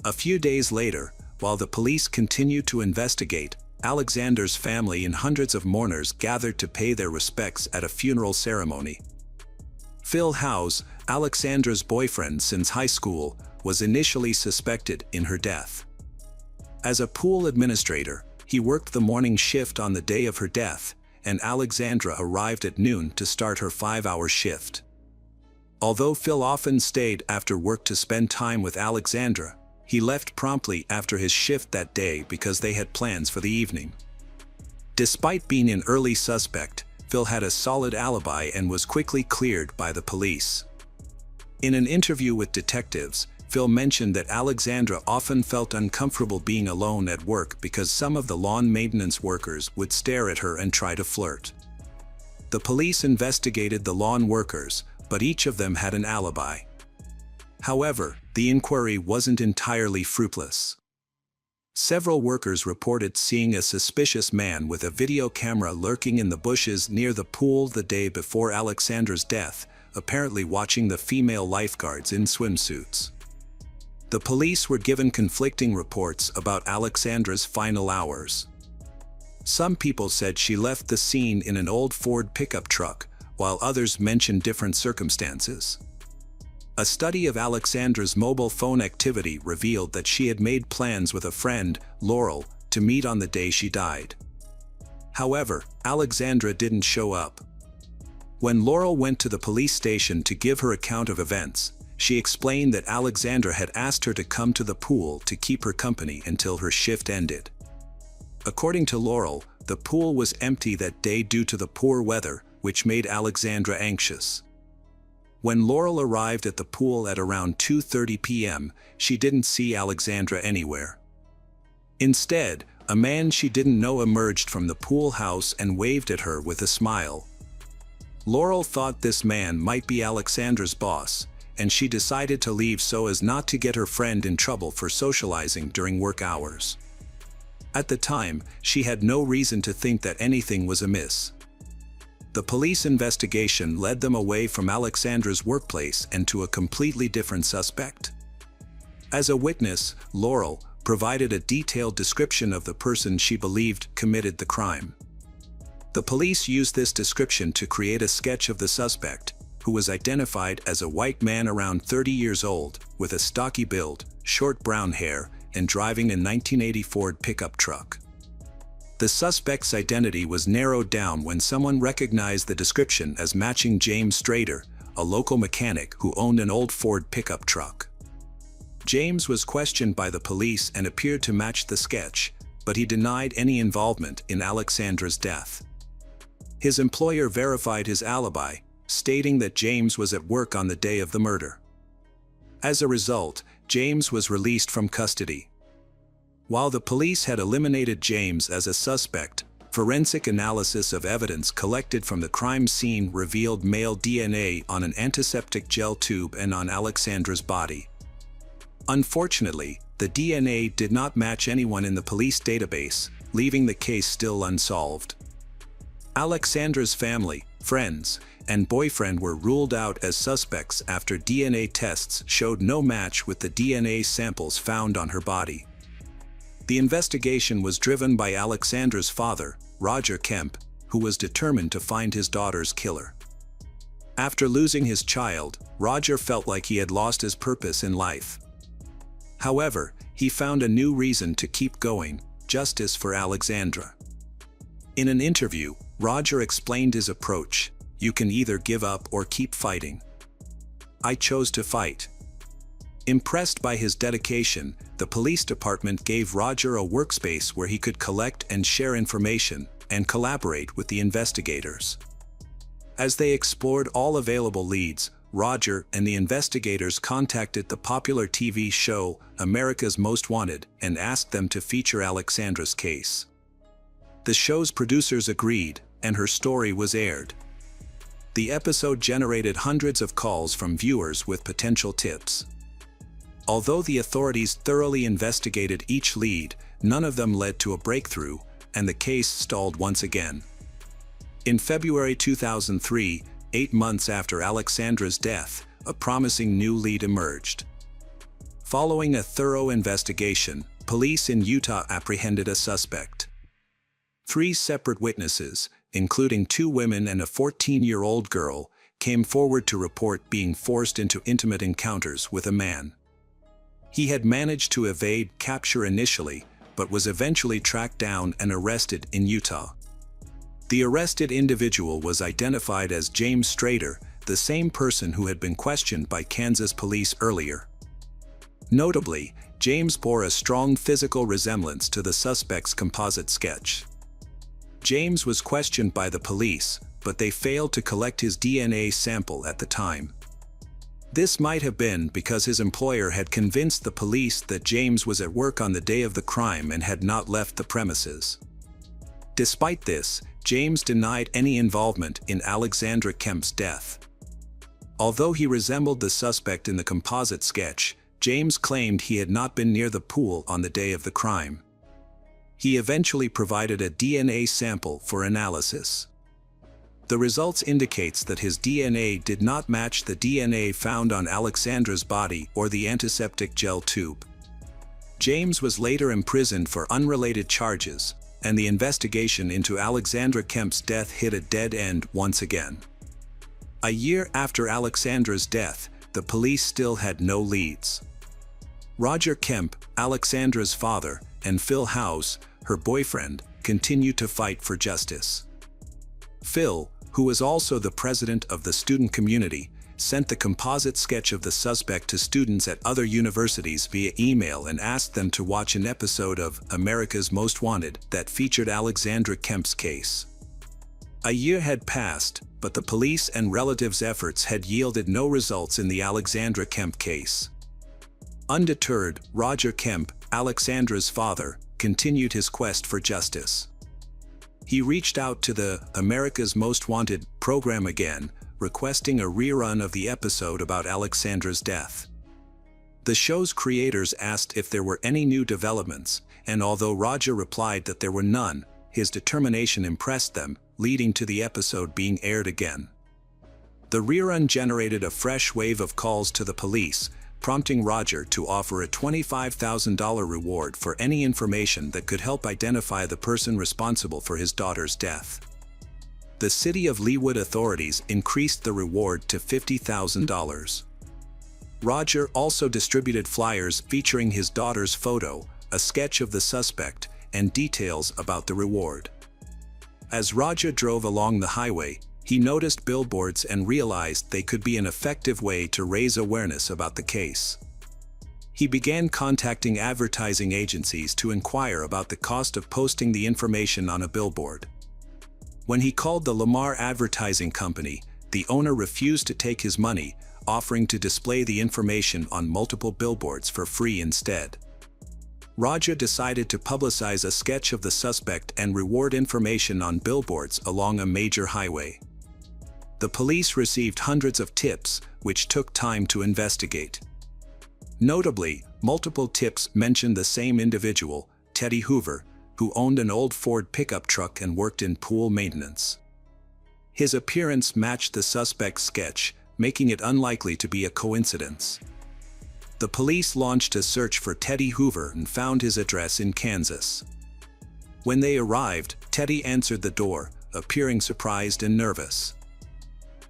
A few days later, while the police continued to investigate, Alexander's family and hundreds of mourners gathered to pay their respects at a funeral ceremony. Phil Howes, Alexandra's boyfriend since high school, was initially suspected in her death. As a pool administrator, he worked the morning shift on the day of her death, and Alexandra arrived at noon to start her 5-hour shift. Although Phil often stayed after work to spend time with Alexandra, he left promptly after his shift that day because they had plans for the evening. Despite being an early suspect, Phil had a solid alibi and was quickly cleared by the police. In an interview with detectives, Phil mentioned that Alexandra often felt uncomfortable being alone at work because some of the lawn maintenance workers would stare at her and try to flirt. The police investigated the lawn workers, but each of them had an alibi. However, the inquiry wasn't entirely fruitless. Several workers reported seeing a suspicious man with a video camera lurking in the bushes near the pool the day before Alexandra's death, apparently watching the female lifeguards in swimsuits. The police were given conflicting reports about Alexandra's final hours. Some people said she left the scene in an old Ford pickup truck, while others mentioned different circumstances. A study of Alexandra's mobile phone activity revealed that she had made plans with a friend, Laurel, to meet on the day she died. However, Alexandra didn't show up. When Laurel went to the police station to give her account of events, she explained that Alexandra had asked her to come to the pool to keep her company until her shift ended. According to Laurel, the pool was empty that day due to the poor weather, which made Alexandra anxious. When Laurel arrived at the pool at around 2:30 p.m., she didn't see Alexandra anywhere. Instead, a man she didn't know emerged from the pool house and waved at her with a smile. Laurel thought this man might be Alexandra's boss, and she decided to leave so as not to get her friend in trouble for socializing during work hours. At the time, she had no reason to think that anything was amiss. The police investigation led them away from Alexandra's workplace and to a completely different suspect. As a witness, Laurel provided a detailed description of the person she believed committed the crime. The police used this description to create a sketch of the suspect, who was identified as a white man around 30 years old, with a stocky build, short brown hair, and driving a 1980 Ford pickup truck. The suspect's identity was narrowed down when someone recognized the description as matching James Strader, a local mechanic who owned an old Ford pickup truck. James was questioned by the police and appeared to match the sketch, but he denied any involvement in Alexandra's death. His employer verified his alibi, stating that James was at work on the day of the murder. As a result, James was released from custody. While the police had eliminated James as a suspect, forensic analysis of evidence collected from the crime scene revealed male DNA on an antiseptic gel tube and on Alexandra's body. Unfortunately, the DNA did not match anyone in the police database, leaving the case still unsolved. Alexandra's family, friends, and boyfriend were ruled out as suspects after DNA tests showed no match with the DNA samples found on her body. The investigation was driven by Alexandra's father, Roger Kemp, who was determined to find his daughter's killer. After losing his child, Roger felt like he had lost his purpose in life. However, he found a new reason to keep going: justice for Alexandra. In an interview, Roger explained his approach: "You can either give up or keep fighting. I chose to fight." Impressed by his dedication, the police department gave Roger a workspace where he could collect and share information and collaborate with the investigators. As they explored all available leads, Roger and the investigators contacted the popular TV show America's Most Wanted and asked them to feature Alexandra's case. The show's producers agreed, and her story was aired. The episode generated hundreds of calls from viewers with potential tips. Although the authorities thoroughly investigated each lead, none of them led to a breakthrough, and the case stalled once again. In February 2003, 8 months after Alexandra's death, a promising new lead emerged. Following a thorough investigation, police in Utah apprehended a suspect. 3 separate witnesses, including 2 women and a 14-year-old girl, came forward to report being forced into intimate encounters with a man. He had managed to evade capture initially, but was eventually tracked down and arrested in Utah. The arrested individual was identified as James Strader, the same person who had been questioned by Kansas police earlier. Notably, James bore a strong physical resemblance to the suspect's composite sketch. James was questioned by the police, but they failed to collect his DNA sample at the time. This might have been because his employer had convinced the police that James was at work on the day of the crime and had not left the premises. Despite this, James denied any involvement in Alexandra Kemp's death. Although he resembled the suspect in the composite sketch, James claimed he had not been near the pool on the day of the crime. He eventually provided a DNA sample for analysis. The results indicates that his DNA did not match the DNA found on Alexandra's body or the antiseptic gel tube. James was later imprisoned for unrelated charges, and the investigation into Alexandra Kemp's death hit a dead end once again. A year after Alexandra's death, the police still had no leads. Roger Kemp, Alexandra's father, and Phil House, her boyfriend, continued to fight for justice. Phil, who was also the president of the student community, sent the composite sketch of the suspect to students at other universities via email and asked them to watch an episode of America's Most Wanted that featured Alexandra Kemp's case. A year had passed, but the police and relatives' efforts had yielded no results in the Alexandra Kemp case. Undeterred, Roger Kemp, Alexandra's father, continued his quest for justice. He reached out to the America's Most Wanted program again, requesting a rerun of the episode about Alexandra's death. The show's creators asked if there were any new developments, and although Roger replied that there were none, his determination impressed them, leading to the episode being aired again. The rerun generated a fresh wave of calls to the police, prompting Roger to offer a $25,000 reward for any information that could help identify the person responsible for his daughter's death. The city of Leawood authorities increased the reward to $50,000. Roger also distributed flyers featuring his daughter's photo, a sketch of the suspect, and details about the reward. As Roger drove along the highway, he noticed billboards and realized they could be an effective way to raise awareness about the case. He began contacting advertising agencies to inquire about the cost of posting the information on a billboard. When he called the Lamar Advertising Company, the owner refused to take his money, offering to display the information on multiple billboards for free instead. Roger decided to publicize a sketch of the suspect and reward information on billboards along a major highway. The police received hundreds of tips, which took time to investigate. Notably, multiple tips mentioned the same individual, Teddy Hoover, who owned an old Ford pickup truck and worked in pool maintenance. His appearance matched the suspect's sketch, making it unlikely to be a coincidence. The police launched a search for Teddy Hoover and found his address in Kansas. When they arrived, Teddy answered the door, appearing surprised and nervous.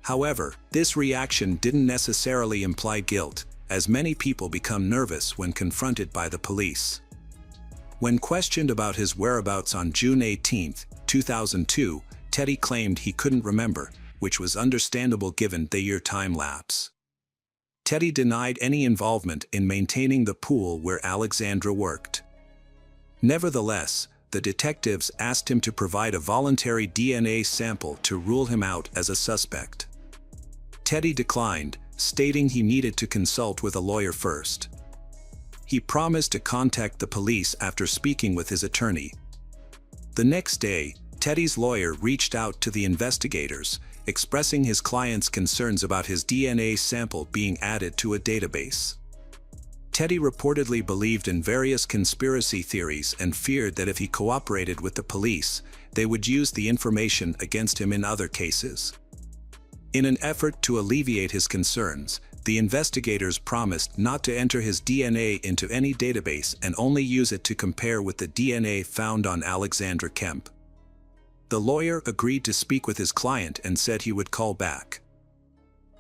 However, this reaction didn't necessarily imply guilt, as many people become nervous when confronted by the police. When questioned about his whereabouts on June 18, 2002, Teddy claimed he couldn't remember, which was understandable given the year time lapse. Teddy denied any involvement in maintaining the pool where Alexandra worked. Nevertheless, the detectives asked him to provide a voluntary DNA sample to rule him out as a suspect. Teddy declined, stating he needed to consult with a lawyer first. He promised to contact the police after speaking with his attorney. The next day, Teddy's lawyer reached out to the investigators, expressing his client's concerns about his DNA sample being added to a database. Teddy reportedly believed in various conspiracy theories and feared that if he cooperated with the police, they would use the information against him in other cases. In an effort to alleviate his concerns, the investigators promised not to enter his DNA into any database and only use it to compare with the DNA found on Alexandra Kemp. The lawyer agreed to speak with his client and said he would call back.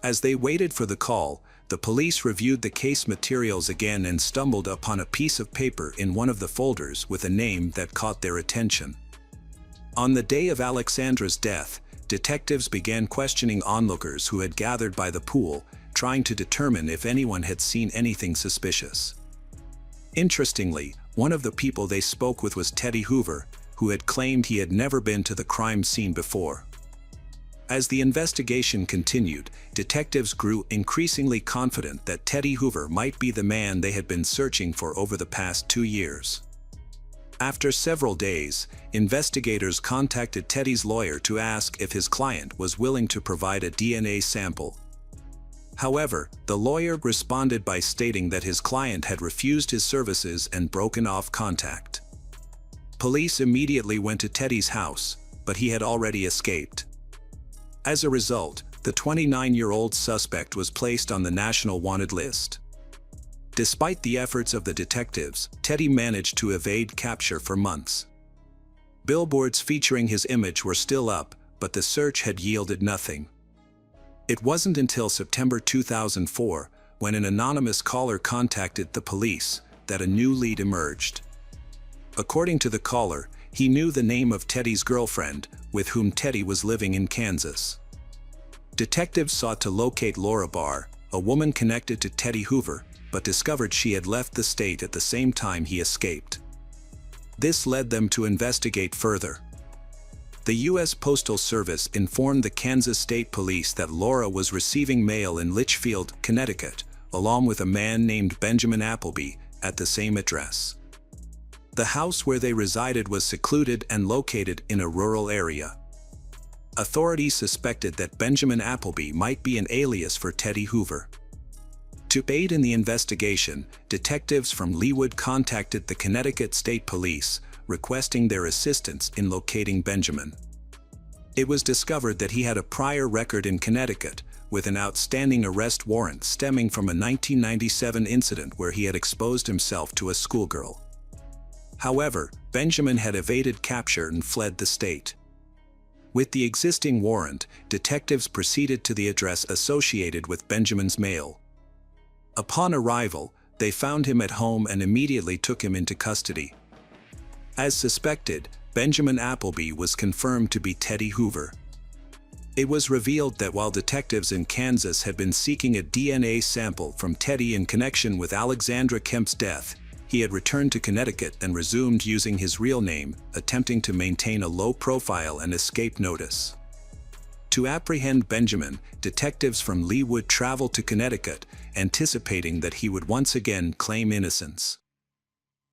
As they waited for the call, the police reviewed the case materials again and stumbled upon a piece of paper in one of the folders with a name that caught their attention. On the day of Alexandra's death, detectives began questioning onlookers who had gathered by the pool, trying to determine if anyone had seen anything suspicious. Interestingly, one of the people they spoke with was Teddy Hoover, who had claimed he had never been to the crime scene before. As the investigation continued, detectives grew increasingly confident that Teddy Hoover might be the man they had been searching for over the past 2 years. After several days, investigators contacted Teddy's lawyer to ask if his client was willing to provide a DNA sample. However, the lawyer responded by stating that his client had refused his services and broken off contact. Police immediately went to Teddy's house, but he had already escaped. As a result, the 29-year-old suspect was placed on the National Wanted list. Despite the efforts of the detectives, Teddy managed to evade capture for months. Billboards featuring his image were still up, but the search had yielded nothing. It wasn't until September 2004, when an anonymous caller contacted the police, that a new lead emerged. According to the caller, he knew the name of Teddy's girlfriend, with whom Teddy was living in Kansas. Detectives sought to locate Laura Barr, a woman connected to Teddy Hoover, but discovered she had left the state at the same time he escaped. This led them to investigate further. The U.S. Postal Service informed the Kansas State Police that Laura was receiving mail in Litchfield, Connecticut, along with a man named Benjamin Appleby, at the same address. The house where they resided was secluded and located in a rural area. Authorities suspected that Benjamin Appleby might be an alias for Teddy Hoover. To aid in the investigation, detectives from Leawood contacted the Connecticut State Police, requesting their assistance in locating Benjamin. It was discovered that he had a prior record in Connecticut, with an outstanding arrest warrant stemming from a 1997 incident where he had exposed himself to a schoolgirl. However, Benjamin had evaded capture and fled the state. With the existing warrant, detectives proceeded to the address associated with Benjamin's mail. Upon arrival, they found him at home and immediately took him into custody. As suspected, Benjamin Appleby was confirmed to be Teddy Hoover. It was revealed that while detectives in Kansas had been seeking a DNA sample from Teddy in connection with Alexandra Kemp's death, he had returned to Connecticut and resumed using his real name, attempting to maintain a low profile and escape notice. To apprehend Benjamin, detectives from Leawood traveled to Connecticut, anticipating that he would once again claim innocence.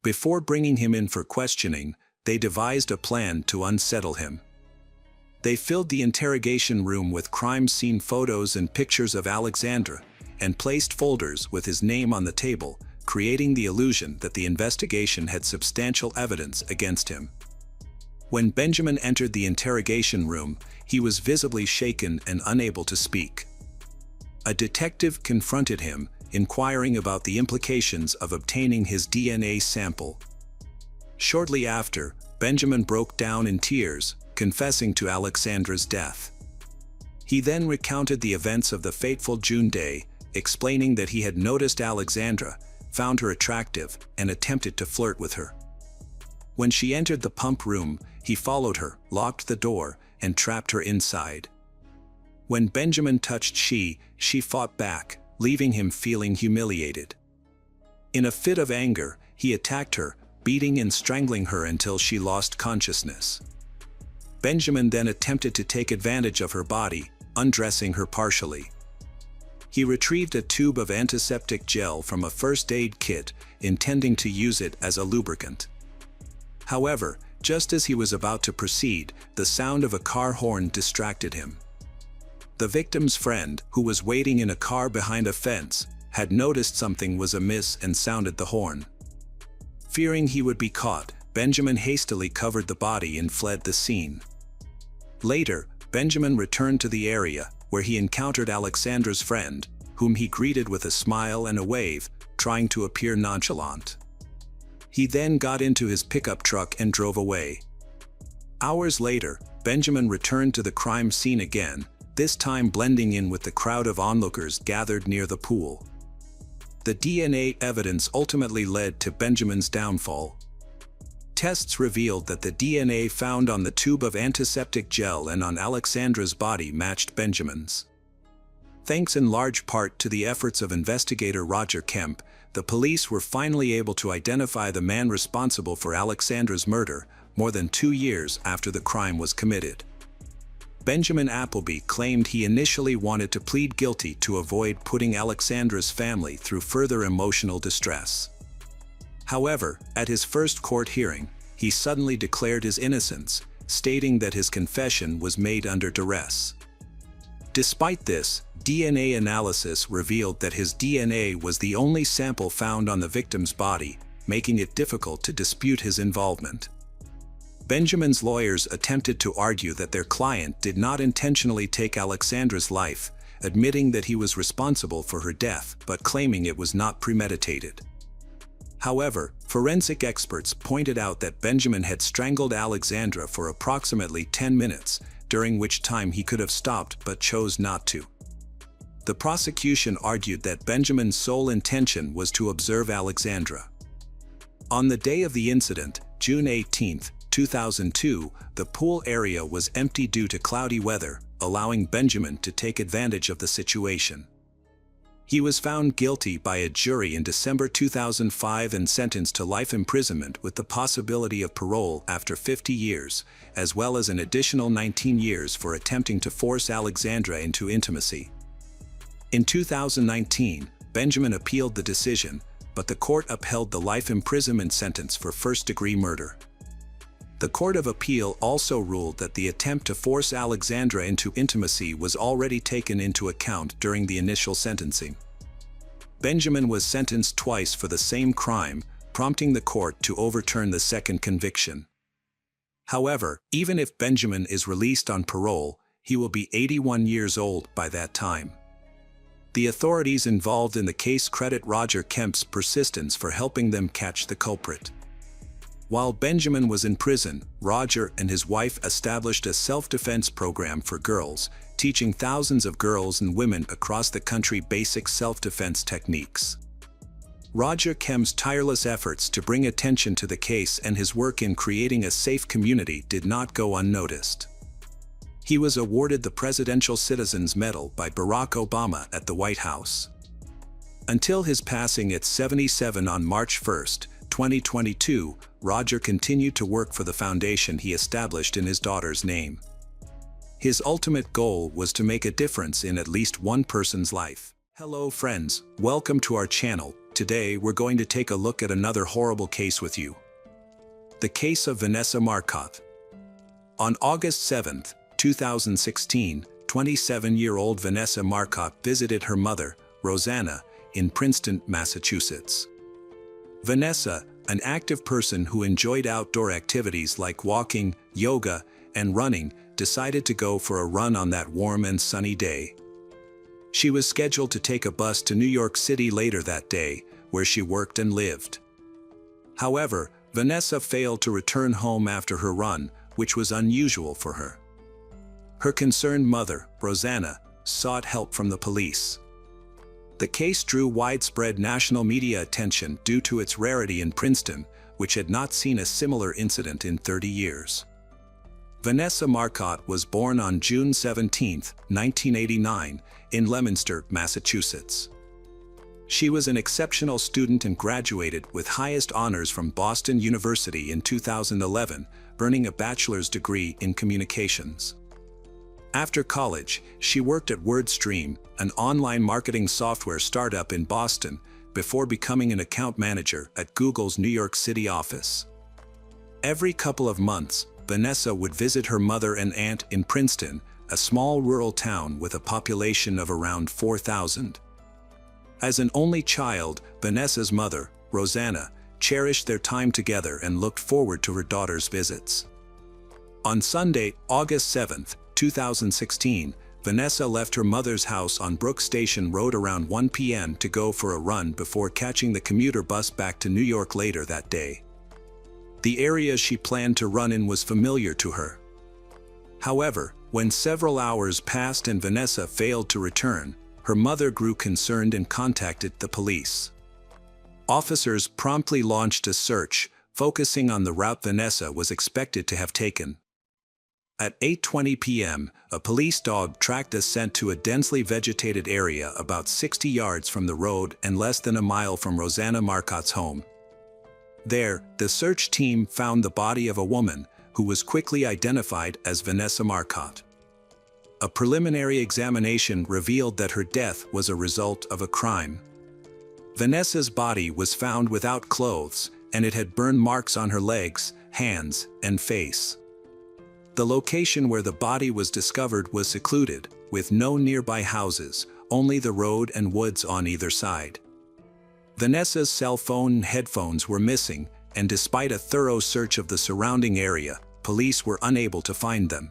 Before bringing him in for questioning, they devised a plan to unsettle him. They filled the interrogation room with crime scene photos and pictures of Alexandra, and placed folders with his name on the table, creating the illusion that the investigation had substantial evidence against him. When Benjamin entered the interrogation room, he was visibly shaken and unable to speak. A detective confronted him, inquiring about the implications of obtaining his DNA sample. Shortly after, Benjamin broke down in tears, confessing to Alexandra's death. He then recounted the events of the fateful June day, explaining that he had noticed Alexandra, found her attractive, and attempted to flirt with her. When she entered the pump room, he followed her, locked the door, and trapped her inside. When Benjamin touched she fought back, leaving him feeling humiliated. In a fit of anger, he attacked her, beating and strangling her until she lost consciousness. Benjamin then attempted to take advantage of her body, undressing her partially. He retrieved a tube of antiseptic gel from a first aid kit, intending to use it as a lubricant. However, just as he was about to proceed, the sound of a car horn distracted him. The victim's friend, who was waiting in a car behind a fence, had noticed something was amiss and sounded the horn. Fearing he would be caught, Benjamin hastily covered the body and fled the scene. Later, Benjamin returned to the area, where he encountered Alexandra's friend, whom he greeted with a smile and a wave, trying to appear nonchalant. He then got into his pickup truck and drove away. Hours later, Benjamin returned to the crime scene again, this time blending in with the crowd of onlookers gathered near the pool. The DNA evidence ultimately led to Benjamin's downfall. Tests revealed that the DNA found on the tube of antiseptic gel and on Alexandra's body matched Benjamin's. Thanks in large part to the efforts of investigator Roger Kemp, the police were finally able to identify the man responsible for Alexandra's murder, more than 2 years after the crime was committed. Benjamin Appleby claimed he initially wanted to plead guilty to avoid putting Alexandra's family through further emotional distress. However, at his first court hearing, he suddenly declared his innocence, stating that his confession was made under duress. Despite this, DNA analysis revealed that his DNA was the only sample found on the victim's body, making it difficult to dispute his involvement. Benjamin's lawyers attempted to argue that their client did not intentionally take Alexandra's life, admitting that he was responsible for her death but claiming it was not premeditated. However, forensic experts pointed out that Benjamin had strangled Alexandra for approximately 10 minutes, during which time he could have stopped but chose not to. The prosecution argued that Benjamin's sole intention was to observe Alexandra. On the day of the incident, June 18, 2002, the pool area was empty due to cloudy weather, allowing Benjamin to take advantage of the situation. He was found guilty by a jury in December 2005 and sentenced to life imprisonment with the possibility of parole after 50 years, as well as an additional 19 years for attempting to force Alexandra into intimacy. In 2019, Benjamin appealed the decision, but the court upheld the life imprisonment sentence for first-degree murder. The Court of Appeal also ruled that the attempt to force Alexandra into intimacy was already taken into account during the initial sentencing. Benjamin was sentenced twice for the same crime, prompting the court to overturn the second conviction. However, even if Benjamin is released on parole, he will be 81 years old by that time. The authorities involved in the case credit Roger Kemp's persistence for helping them catch the culprit. While Benjamin was in prison, Roger and his wife established a self-defense program for girls, teaching thousands of girls and women across the country basic self-defense techniques. Roger Kemp's tireless efforts to bring attention to the case and his work in creating a safe community did not go unnoticed. He was awarded the Presidential Citizens Medal by Barack Obama at the White House. Until his passing at 77 on March 1, 2022, Roger continued to work for the foundation he established in his daughter's name. His ultimate goal was to make a difference in at least one person's life. Hello friends, welcome to our channel. Today we're going to take a look at another horrible case with you. The case of Vanessa Marcotte. On August 7, 2016, 27-year-old Vanessa Marcotte visited her mother, Rosanna, in Princeton, Massachusetts. Vanessa, an active person who enjoyed outdoor activities like walking, yoga, and running, decided to go for a run on that warm and sunny day. She was scheduled to take a bus to New York City later that day, where she worked and lived. However, Vanessa failed to return home after her run, which was unusual for her. Her concerned mother, Rosanna, sought help from the police. The case drew widespread national media attention due to its rarity in Princeton, which had not seen a similar incident in 30 years. Vanessa Marcotte was born on June 17, 1989, in Leominster, Massachusetts. She was an exceptional student and graduated with highest honors from Boston University in 2011, earning a bachelor's degree in communications. After college, she worked at WordStream, an online marketing software startup in Boston, before becoming an account manager at Google's New York City office. Every couple of months, Vanessa would visit her mother and aunt in Princeton, a small rural town with a population of around 4,000. As an only child, Vanessa's mother, Rosanna, cherished their time together and looked forward to her daughter's visits. On Sunday, August 7, 2016, Vanessa left her mother's house on Brook Station Road around 1 p.m. to go for a run before catching the commuter bus back to New York later that day. The area she planned to run in was familiar to her. However, when several hours passed and Vanessa failed to return, her mother grew concerned and contacted the police. Officers promptly launched a search, focusing on the route Vanessa was expected to have taken. At 8:20 p.m., a police dog tracked a scent to a densely vegetated area about 60 yards from the road and less than a mile from Rosanna Marcotte's home. There, the search team found the body of a woman, who was quickly identified as Vanessa Marcotte. A preliminary examination revealed that her death was a result of a crime. Vanessa's body was found without clothes, and it had burn marks on her legs, hands, and face. The location where the body was discovered was secluded, with no nearby houses, only the road and woods on either side. Vanessa's cell phone and headphones were missing, and despite a thorough search of the surrounding area, police were unable to find them.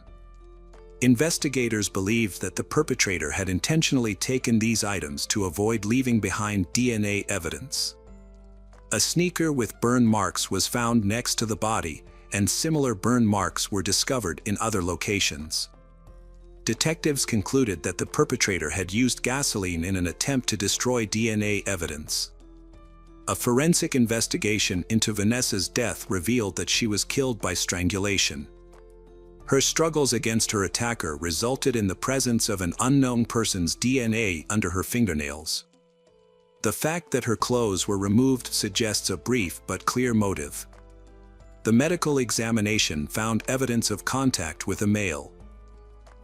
Investigators believed that the perpetrator had intentionally taken these items to avoid leaving behind DNA evidence. A sneaker with burn marks was found next to the body, and similar burn marks were discovered in other locations. Detectives concluded that the perpetrator had used gasoline in an attempt to destroy DNA evidence. A forensic investigation into Vanessa's death revealed that she was killed by strangulation. Her struggles against her attacker resulted in the presence of an unknown person's DNA under her fingernails. The fact that her clothes were removed suggests a brief but clear motive. The medical examination found evidence of contact with a male.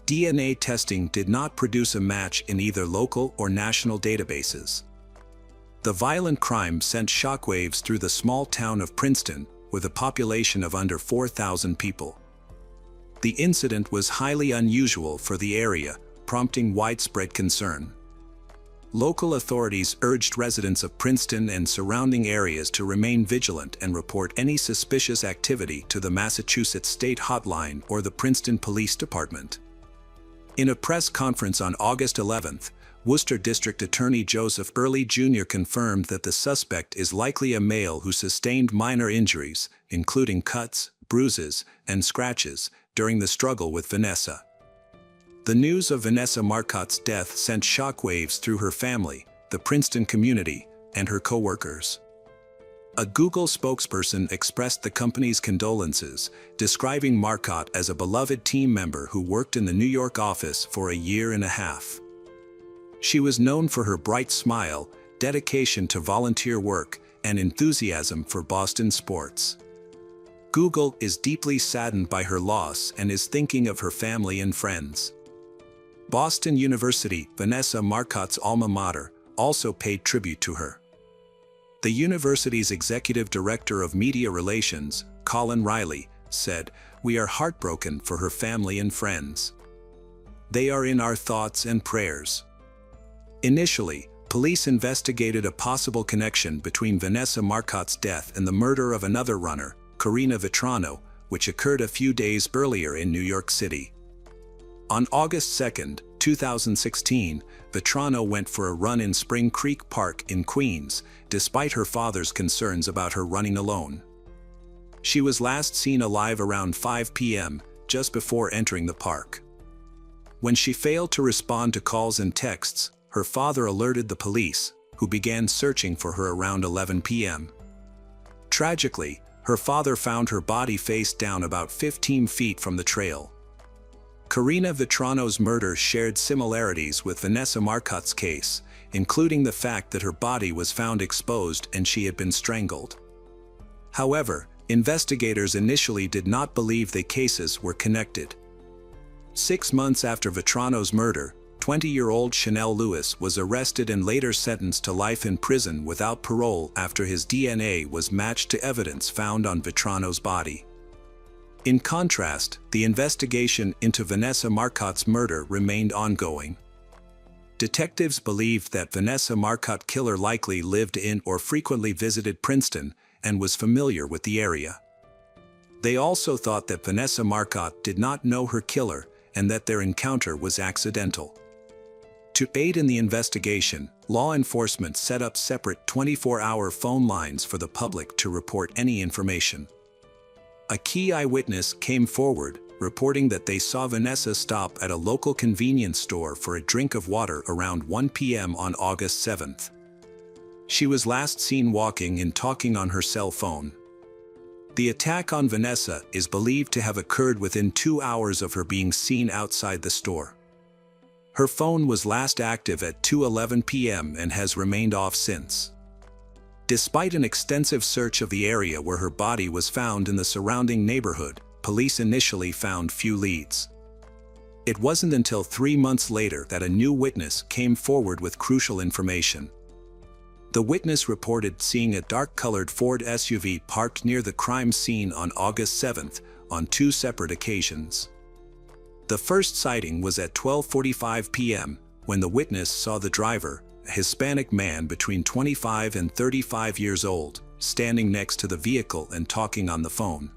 DNA testing did not produce a match in either local or national databases. The violent crime sent shockwaves through the small town of Princeton, with a population of under 4,000 people. The incident was highly unusual for the area, prompting widespread concern. Local authorities urged residents of Princeton and surrounding areas to remain vigilant and report any suspicious activity to the Massachusetts State Hotline or the Princeton Police Department. In a press conference on August 11th, Worcester District Attorney Joseph Early Jr. confirmed that the suspect is likely a male who sustained minor injuries, including cuts, bruises, and scratches, during the struggle with Vanessa. The news of Vanessa Marcotte's death sent shockwaves through her family, the Princeton community, and her co-workers. A Google spokesperson expressed the company's condolences, describing Marcotte as a beloved team member who worked in the New York office for a year and a half. She was known for her bright smile, dedication to volunteer work, and enthusiasm for Boston sports. Google is deeply saddened by her loss and is thinking of her family and friends. Boston University, Vanessa Marcotte's alma mater, also paid tribute to her. The university's executive director of media relations, Colleen Riley, said, "We are heartbroken for her family and friends. They are in our thoughts and prayers." Initially, police investigated a possible connection between Vanessa Marcotte's death and the murder of another runner, Corina Vetrano, which occurred a few days earlier in New York City. On August 2, 2016, Vetrano went for a run in Spring Creek Park in Queens, despite her father's concerns about her running alone. She was last seen alive around 5 p.m., just before entering the park. When she failed to respond to calls and texts, her father alerted the police, who began searching for her around 11 p.m. Tragically, her father found her body face down about 15 feet from the trail. Corina Vetrano's murder shared similarities with Vanessa Marcotte's case, including the fact that her body was found exposed and she had been strangled. However, investigators initially did not believe the cases were connected. 6 months after Vetrano's murder, 20-year-old Chanel Lewis was arrested and later sentenced to life in prison without parole after his DNA was matched to evidence found on Vetrano's body. In contrast, the investigation into Vanessa Marcotte's murder remained ongoing. Detectives believed that Vanessa Marcotte killer likely lived in or frequently visited Princeton and was familiar with the area. They also thought that Vanessa Marcotte did not know her killer and that their encounter was accidental. To aid in the investigation, law enforcement set up separate 24-hour phone lines for the public to report any information. A key eyewitness came forward, reporting that they saw Vanessa stop at a local convenience store for a drink of water around 1 p.m. on August 7th. She was last seen walking and talking on her cell phone. The attack on Vanessa is believed to have occurred within 2 hours of her being seen outside the store. Her phone was last active at 2:11 p.m. and has remained off since. Despite an extensive search of the area where her body was found in the surrounding neighborhood, police initially found few leads. It wasn't until 3 months later that a new witness came forward with crucial information. The witness reported seeing a dark-colored Ford SUV parked near the crime scene on August 7th on 2 separate occasions. The first sighting was at 12:45 p.m. when the witness saw the driver, a Hispanic man between 25 and 35 years old, standing next to the vehicle and talking on the phone.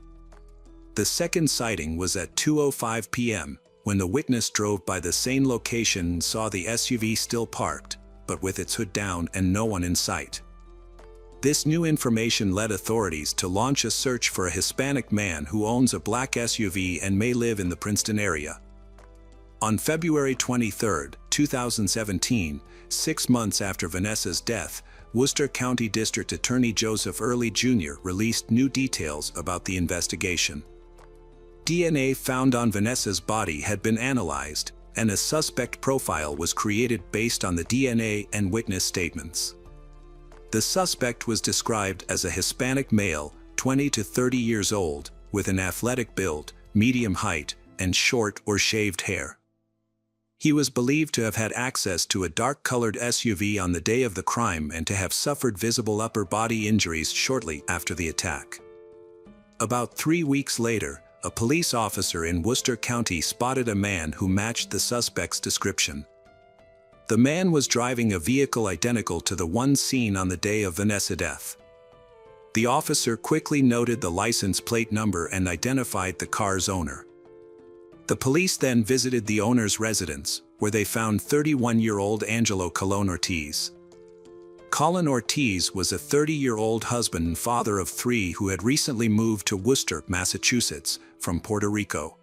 The second sighting was at 2:05 p.m. when the witness drove by the same location and saw the SUV still parked, but with its hood down and no one in sight. This new information led authorities to launch a search for a Hispanic man who owns a black SUV and may live in the Princeton area. On February 23, 2017, 6 months after Vanessa's death, Worcester County District Attorney Joseph Early Jr. released new details about the investigation. DNA found on Vanessa's body had been analyzed, and a suspect profile was created based on the DNA and witness statements. The suspect was described as a Hispanic male, 20 to 30 years old, with an athletic build, medium height, and short or shaved hair. He was believed to have had access to a dark-colored SUV on the day of the crime and to have suffered visible upper body injuries shortly after the attack. About 3 weeks later, a police officer in Worcester County spotted a man who matched the suspect's description. The man was driving a vehicle identical to the one seen on the day of Vanessa's death. The officer quickly noted the license plate number and identified the car's owner. The police then visited the owner's residence, where they found 31-year-old Angelo Colleen Ortiz. Colleen Ortiz was a 30-year-old husband and father of 3 who had recently moved to Worcester, Massachusetts, from Puerto Rico.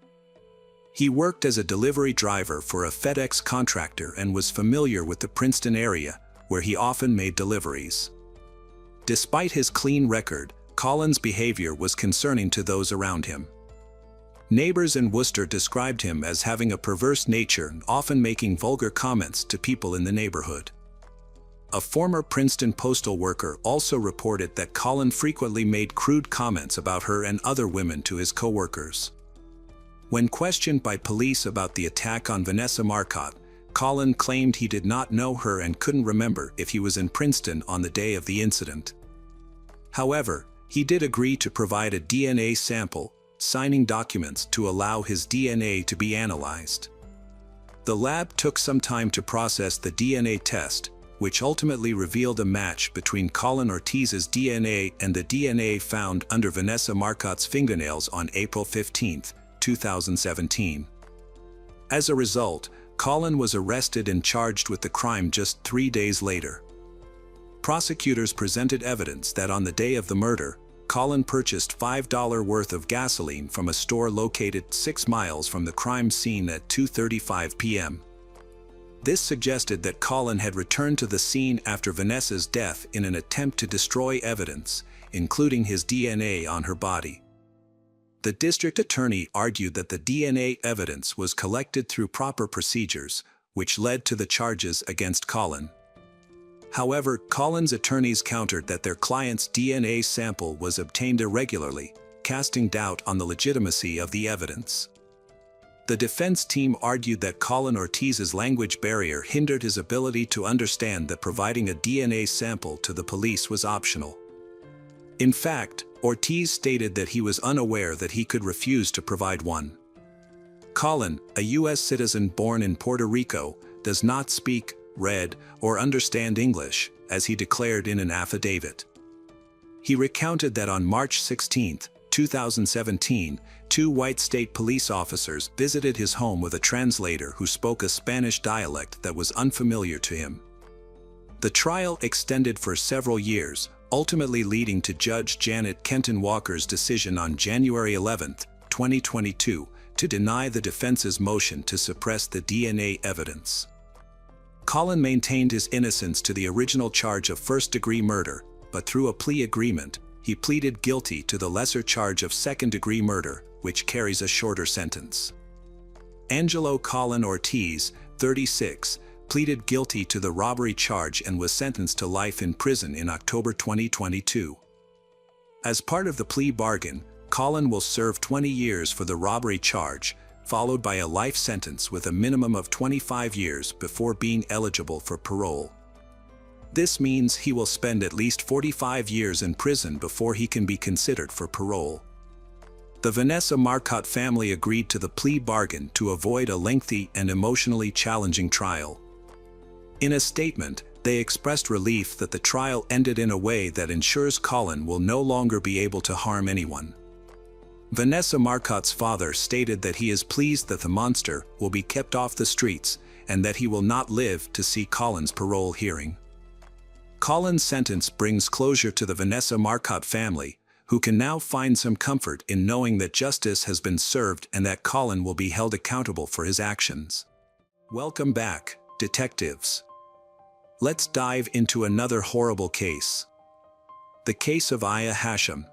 He worked as a delivery driver for a FedEx contractor and was familiar with the Princeton area, where he often made deliveries. Despite his clean record, Colleen's behavior was concerning to those around him. Neighbors in Worcester described him as having a perverse nature and often making vulgar comments to people in the neighborhood. A former Princeton postal worker also reported that Colleen frequently made crude comments about her and other women to his co-workers. When questioned by police about the attack on Vanessa Marcotte, Colleen claimed he did not know her and couldn't remember if he was in Princeton on the day of the incident. However, he did agree to provide a DNA sample, signing documents to allow his DNA to be analyzed. The lab took some time to process the DNA test, which ultimately revealed a match between Colleen Ortiz's DNA and the DNA found under Vanessa Marcotte's fingernails on April 15, 2017. As a result, Colleen was arrested and charged with the crime just 3 days later. Prosecutors presented evidence that on the day of the murder, Colleen purchased $5 worth of gasoline from a store located 6 miles from the crime scene at 2:35 p.m. This suggested that Colleen had returned to the scene after Vanessa's death in an attempt to destroy evidence, including his DNA on her body. The district attorney argued that the DNA evidence was collected through proper procedures, which led to the charges against Colleen. However, Colleen's attorneys countered that their client's DNA sample was obtained irregularly, casting doubt on the legitimacy of the evidence. The defense team argued that Colin Ortiz's language barrier hindered his ability to understand that providing a DNA sample to the police was optional. In fact, Ortiz stated that he was unaware that he could refuse to provide one. Colin, a U.S. citizen born in Puerto Rico, does not speak, read, or understand English, as he declared in an affidavit. He recounted that on March 16, 2017, 2 white state police officers visited his home with a translator who spoke a Spanish dialect that was unfamiliar to him. The trial extended for several years, ultimately leading to Judge Janet Kenton Walker's decision on January 11, 2022, to deny the defense's motion to suppress the DNA evidence. Colin maintained his innocence to the original charge of first-degree murder, but through a plea agreement, he pleaded guilty to the lesser charge of second-degree murder, which carries a shorter sentence. Angelo Colin Ortiz, 36, pleaded guilty to the robbery charge and was sentenced to life in prison in October 2022. As part of the plea bargain, Colin will serve 20 years for the robbery charge, followed by a life sentence with a minimum of 25 years before being eligible for parole. This means he will spend at least 45 years in prison before he can be considered for parole. The Vanessa Marcotte family agreed to the plea bargain to avoid a lengthy and emotionally challenging trial. In a statement, they expressed relief that the trial ended in a way that ensures Colin will no longer be able to harm anyone. Vanessa Marcotte's father stated that he is pleased that the monster will be kept off the streets and that he will not live to see Colin's parole hearing. Colin's sentence brings closure to the Vanessa Marcotte family, who can now find some comfort in knowing that justice has been served and that Colin will be held accountable for his actions. Welcome back, detectives. Let's dive into another horrible case. The case of Aya Hashim.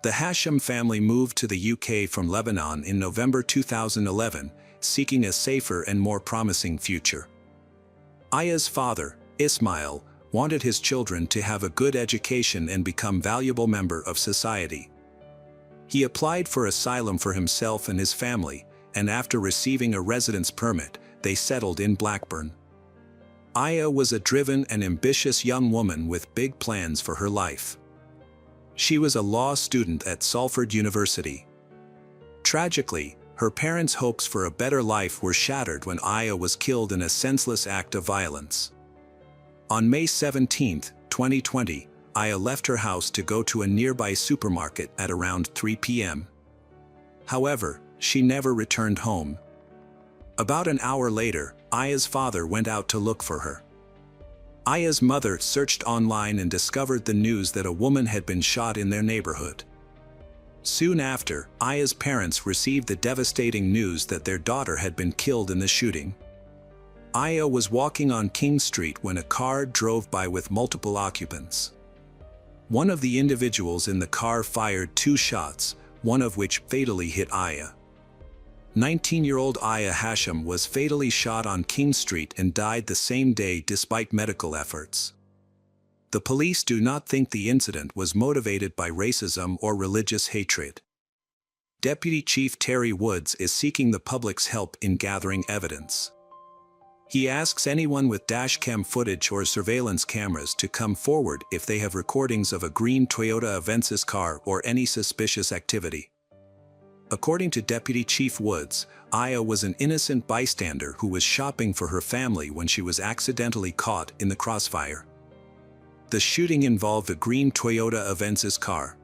The Hashim family moved to the UK from Lebanon in November 2011, seeking a safer and more promising future. Aya's father, Ismail, wanted his children to have a good education and become valuable member of society. He applied for asylum for himself and his family, and after receiving a residence permit, they settled in Blackburn. Aya was a driven and ambitious young woman with big plans for her life. She was a law student at Salford University. Tragically, her parents' hopes for a better life were shattered when Aya was killed in a senseless act of violence. On May 17, 2020, Aya left her house to go to a nearby supermarket at around 3 p.m. However, she never returned home. About an hour later, Aya's father went out to look for her. Aya's mother searched online and discovered the news that a woman had been shot in their neighborhood. Soon after, Aya's parents received the devastating news that their daughter had been killed in the shooting. Aya was walking on King Street when a car drove by with multiple occupants. One of the individuals in the car fired 2 shots, one of which fatally hit Aya. 19-year-old Aya Hashim was fatally shot on King Street and died the same day despite medical efforts. The police do not think the incident was motivated by racism or religious hatred. Deputy Chief Terry Woods is seeking the public's help in gathering evidence. He asks anyone with dashcam footage or surveillance cameras to come forward if they have recordings of a green Toyota Avensis car or any suspicious activity. According to Deputy Chief Woods, Aya was an innocent bystander who was shopping for her family when she was accidentally caught in the crossfire. The shooting involved a green Toyota Avensis car.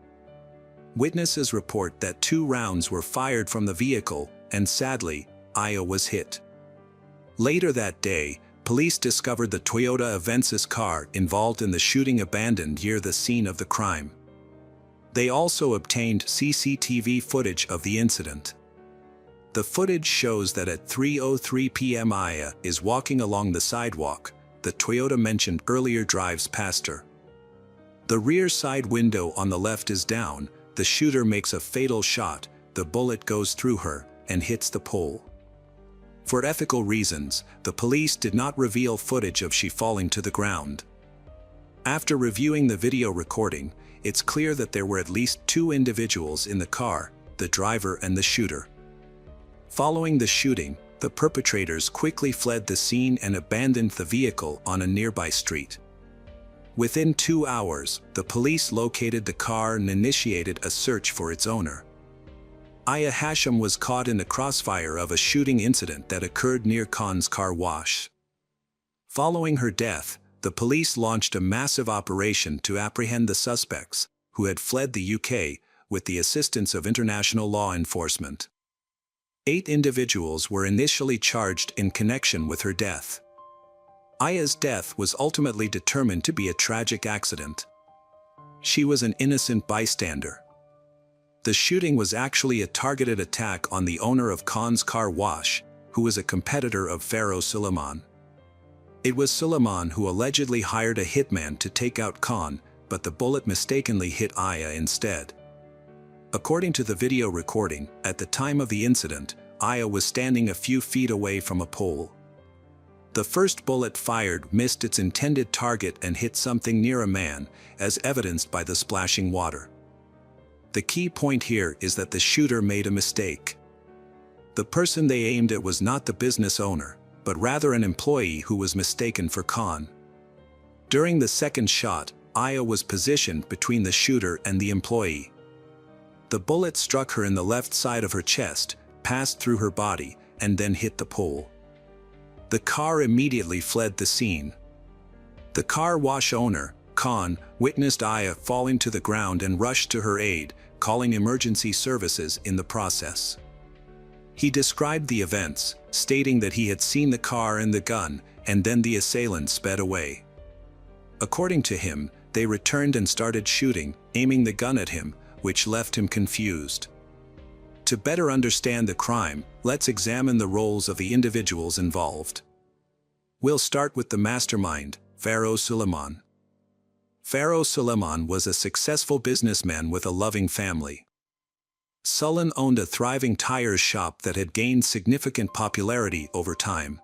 Witnesses report that 2 rounds were fired from the vehicle, and sadly, Aya was hit. Later that day, police discovered the Toyota Avensis car involved in the shooting abandoned near the scene of the crime. They also obtained CCTV footage of the incident. The footage shows that at 3:03 p.m. Aya is walking along the sidewalk. The Toyota mentioned earlier drives past her. The rear side window on the left is down. The shooter makes a fatal shot. The bullet goes through her and hits the pole. For ethical reasons, the police did not reveal footage of she falling to the ground. After reviewing the video recording, it's clear that there were at least 2 individuals in the car, the driver and the shooter. Following the shooting, the perpetrators quickly fled the scene and abandoned the vehicle on a nearby street. Within 2 hours, the police located the car and initiated a search for its owner. Aya Hashim was caught in the crossfire of a shooting incident that occurred near Khan's car wash. Following her death, the police launched a massive operation to apprehend the suspects, who had fled the UK, with the assistance of international law enforcement. 8 individuals were initially charged in connection with her death. Aya's death was ultimately determined to be a tragic accident. She was an innocent bystander. The shooting was actually a targeted attack on the owner of Khan's car wash, who was a competitor of Pharaoh Suleiman. It was Suleiman who allegedly hired a hitman to take out Khan, but the bullet mistakenly hit Aya instead. According to the video recording, at the time of the incident, Aya was standing a few feet away from a pole. The first bullet fired missed its intended target and hit something near a man, as evidenced by the splashing water. The key point here is that the shooter made a mistake. The person they aimed at was not the business owner, but rather an employee who was mistaken for Khan. During the second shot, Aya was positioned between the shooter and the employee. The bullet struck her in the left side of her chest, passed through her body, and then hit the pole. The car immediately fled the scene. The car wash owner, Khan, witnessed Aya falling to the ground and rushed to her aid, calling emergency services in the process. He described the events, stating that he had seen the car and the gun, and then the assailant sped away. According to him, they returned and started shooting, aiming the gun at him, which left him confused. To better understand the crime, let's examine the roles of the individuals involved. We'll start with the mastermind, Pharaoh Suleiman. Pharaoh Suleiman was a successful businessman with a loving family. Suleiman owned a thriving tire shop that had gained significant popularity over time.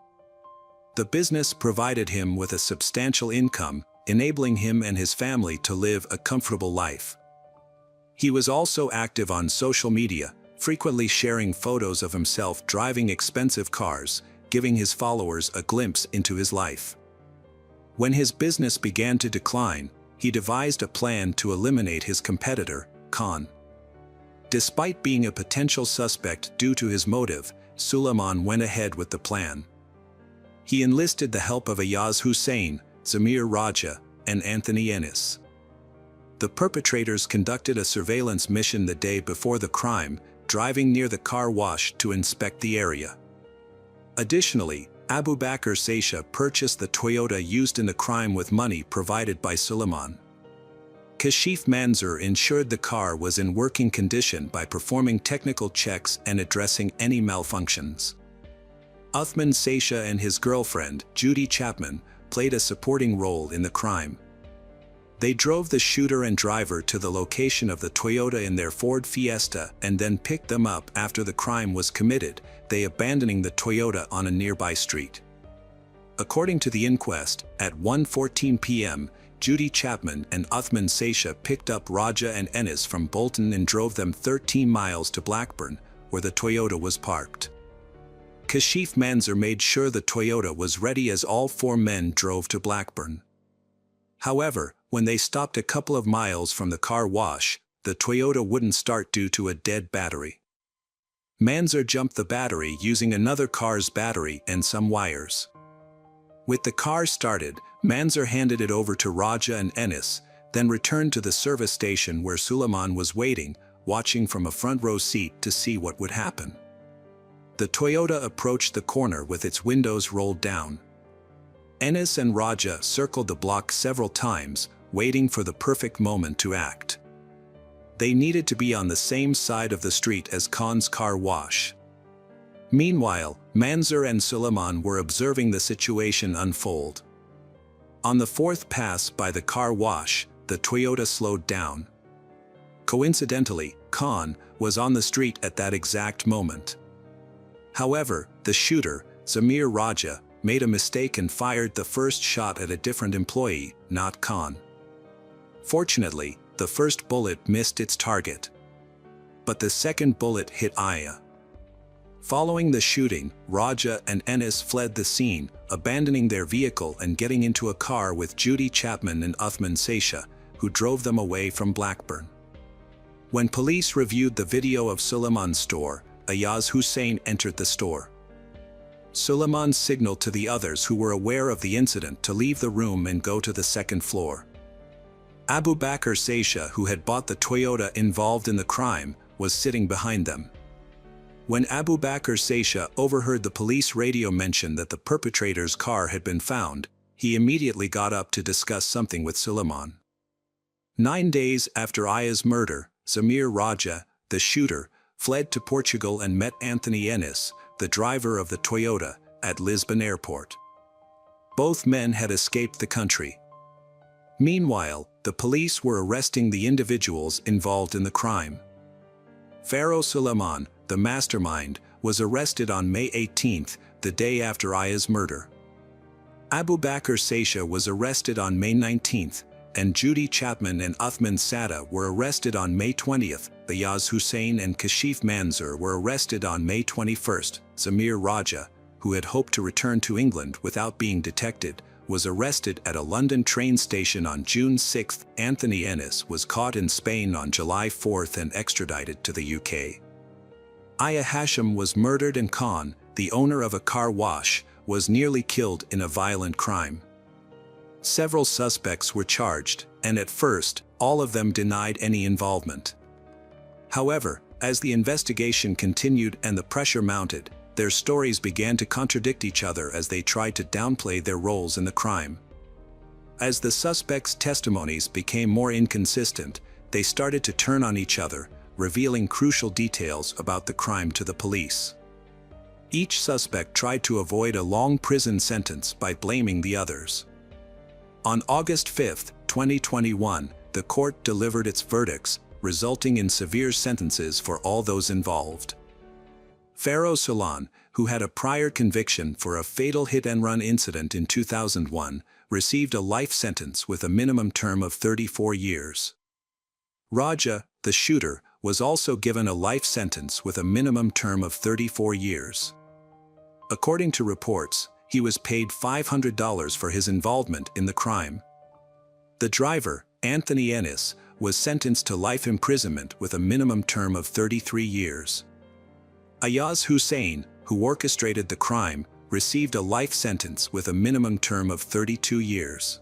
The business provided him with a substantial income, enabling him and his family to live a comfortable life. He was also active on social media, frequently sharing photos of himself driving expensive cars, giving his followers a glimpse into his life. When his business began to decline, he devised a plan to eliminate his competitor, Khan. Despite being a potential suspect due to his motive, Suleiman went ahead with the plan. He enlisted the help of Ayaz Hussein, Zamir Raja, and Anthony Ennis. The perpetrators conducted a surveillance mission the day before the crime, driving near the car wash to inspect the area. Additionally, Abu Bakr Saisha purchased the Toyota used in the crime with money provided by Suleiman. Kashif Manzoor ensured the car was in working condition by performing technical checks and addressing any malfunctions. Uthman Saisha and his girlfriend, Judy Chapman, played a supporting role in the crime. They drove the shooter and driver to the location of the Toyota in their Ford Fiesta and then picked them up after the crime was committed, they abandoning the Toyota on a nearby street. According to the inquest, at 1:14 p.m., Judy Chapman and Uthman Saisha picked up Raja and Ennis from Bolton and drove them 13 miles to Blackburn, where the Toyota was parked. Kashif Manzoor made sure the Toyota was ready as all 4 men drove to Blackburn. However, when they stopped a couple of miles from the car wash, the Toyota wouldn't start due to a dead battery. Manzoor jumped the battery using another car's battery and some wires. With the car started, Manzoor handed it over to Raja and Ennis, then returned to the service station where Suleiman was waiting, watching from a front row seat to see what would happen. The Toyota approached the corner with its windows rolled down. Ennis and Raja circled the block several times, waiting for the perfect moment to act. They needed to be on the same side of the street as Khan's car wash. Meanwhile, Manzoor and Suleiman were observing the situation unfold. On the 4th pass by the car wash, the Toyota slowed down. Coincidentally, Khan was on the street at that exact moment. However, the shooter, Zamir Raja, made a mistake and fired the first shot at a different employee, not Khan. Fortunately, the first bullet missed its target. But the second bullet hit Aya. Following the shooting, Raja and Ennis fled the scene, abandoning their vehicle and getting into a car with Judy Chapman and Uthman Sesha, who drove them away from Blackburn. When police reviewed the video of Suleiman's store, Ayaz Hussein entered the store. Suleiman signaled to the others who were aware of the incident to leave the room and go to the second floor. Abu Bakr Sesha, who had bought the Toyota involved in the crime, was sitting behind them. When Abu Bakr Sesha overheard the police radio mention that the perpetrator's car had been found, he immediately got up to discuss something with Suleiman. 9 days after Aya's murder, Zamir Raja, the shooter, fled to Portugal and met Anthony Ennis, the driver of the Toyota, at Lisbon airport. Both men had escaped the country. Meanwhile, the police were arresting the individuals involved in the crime. Pharaoh Suleiman, the mastermind, was arrested on May 18, the day after Aya's murder. Abu Bakr Sesha was arrested on May 19, and Judy Chapman and Uthman Sada were arrested on May 20. Ayaz Hussein and Kashif Manzoor were arrested on May 21. Zamir Raja, who had hoped to return to England without being detected, was arrested at a London train station on June 6. Anthony Ennis was caught in Spain on July 4 and extradited to the UK. Aya Hashim was murdered and Khan, the owner of a car wash, was nearly killed in a violent crime. Several suspects were charged, and at first, all of them denied any involvement. However, as the investigation continued and the pressure mounted, their stories began to contradict each other as they tried to downplay their roles in the crime. As the suspects' testimonies became more inconsistent, they started to turn on each other, revealing crucial details about the crime to the police. Each suspect tried to avoid a long prison sentence by blaming the others. On August 5, 2021, the court delivered its verdicts, resulting in severe sentences for all those involved. Pharaoh Suleiman, who had a prior conviction for a fatal hit-and-run incident in 2001, received a life sentence with a minimum term of 34 years. Raja, the shooter, was also given a life sentence with a minimum term of 34 years. According to reports, he was paid $500 for his involvement in the crime. The driver, Anthony Ennis, was sentenced to life imprisonment with a minimum term of 33 years. Ayaz Hussein, who orchestrated the crime, received a life sentence with a minimum term of 32 years.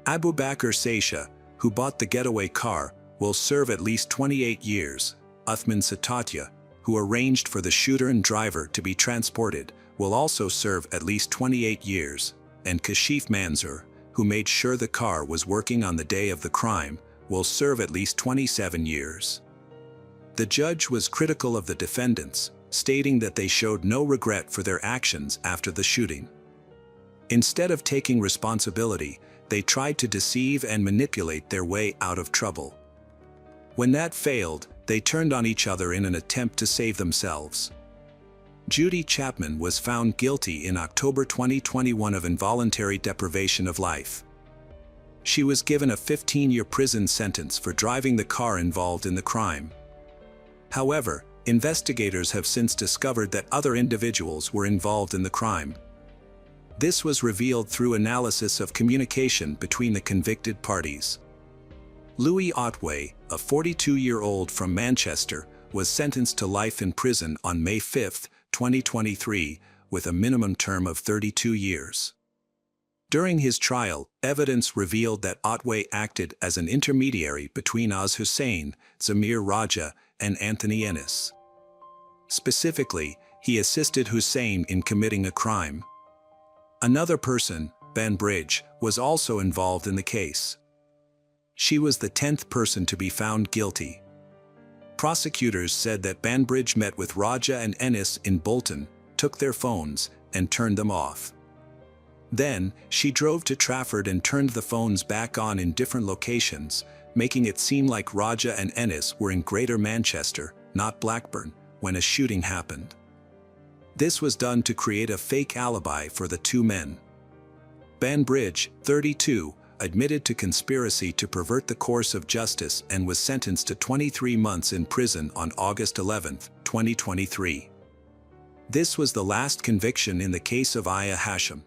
Abu Bakr Sesha, who bought the getaway car, will serve at least 28 years. Uthman Satatya, who arranged for the shooter and driver to be transported, will also serve at least 28 years, and Kashif Manzoor, who made sure the car was working on the day of the crime, will serve at least 27 years. The judge was critical of the defendants, stating that they showed no regret for their actions after the shooting. Instead of taking responsibility, they tried to deceive and manipulate their way out of trouble. When that failed, they turned on each other in an attempt to save themselves. Judy Chapman was found guilty in October 2021 of involuntary deprivation of life. She was given a 15-year prison sentence for driving the car involved in the crime. However, investigators have since discovered that other individuals were involved in the crime. This was revealed through analysis of communication between the convicted parties. Louis Otway, a 42-year-old from Manchester, was sentenced to life in prison on May 5, 2023, with a minimum term of 32 years. During his trial, evidence revealed that Otway acted as an intermediary between Ayaz Hussein, Zamir Raja, and Anthony Ennis. Specifically, he assisted Hussein in committing a crime. Another person, Banbridge, was also involved in the case. She was the 10th person to be found guilty. Prosecutors said that Banbridge met with Raja and Ennis in Bolton, took their phones, and turned them off. Then, she drove to Trafford and turned the phones back on in different locations, making it seem like Raja and Ennis were in Greater Manchester, not Blackburn, when a shooting happened. This was done to create a fake alibi for the two men. Banbridge, 32, admitted to conspiracy to pervert the course of justice and was sentenced to 23 months in prison on August 11, 2023. This was the last conviction in the case of Aya Hashim.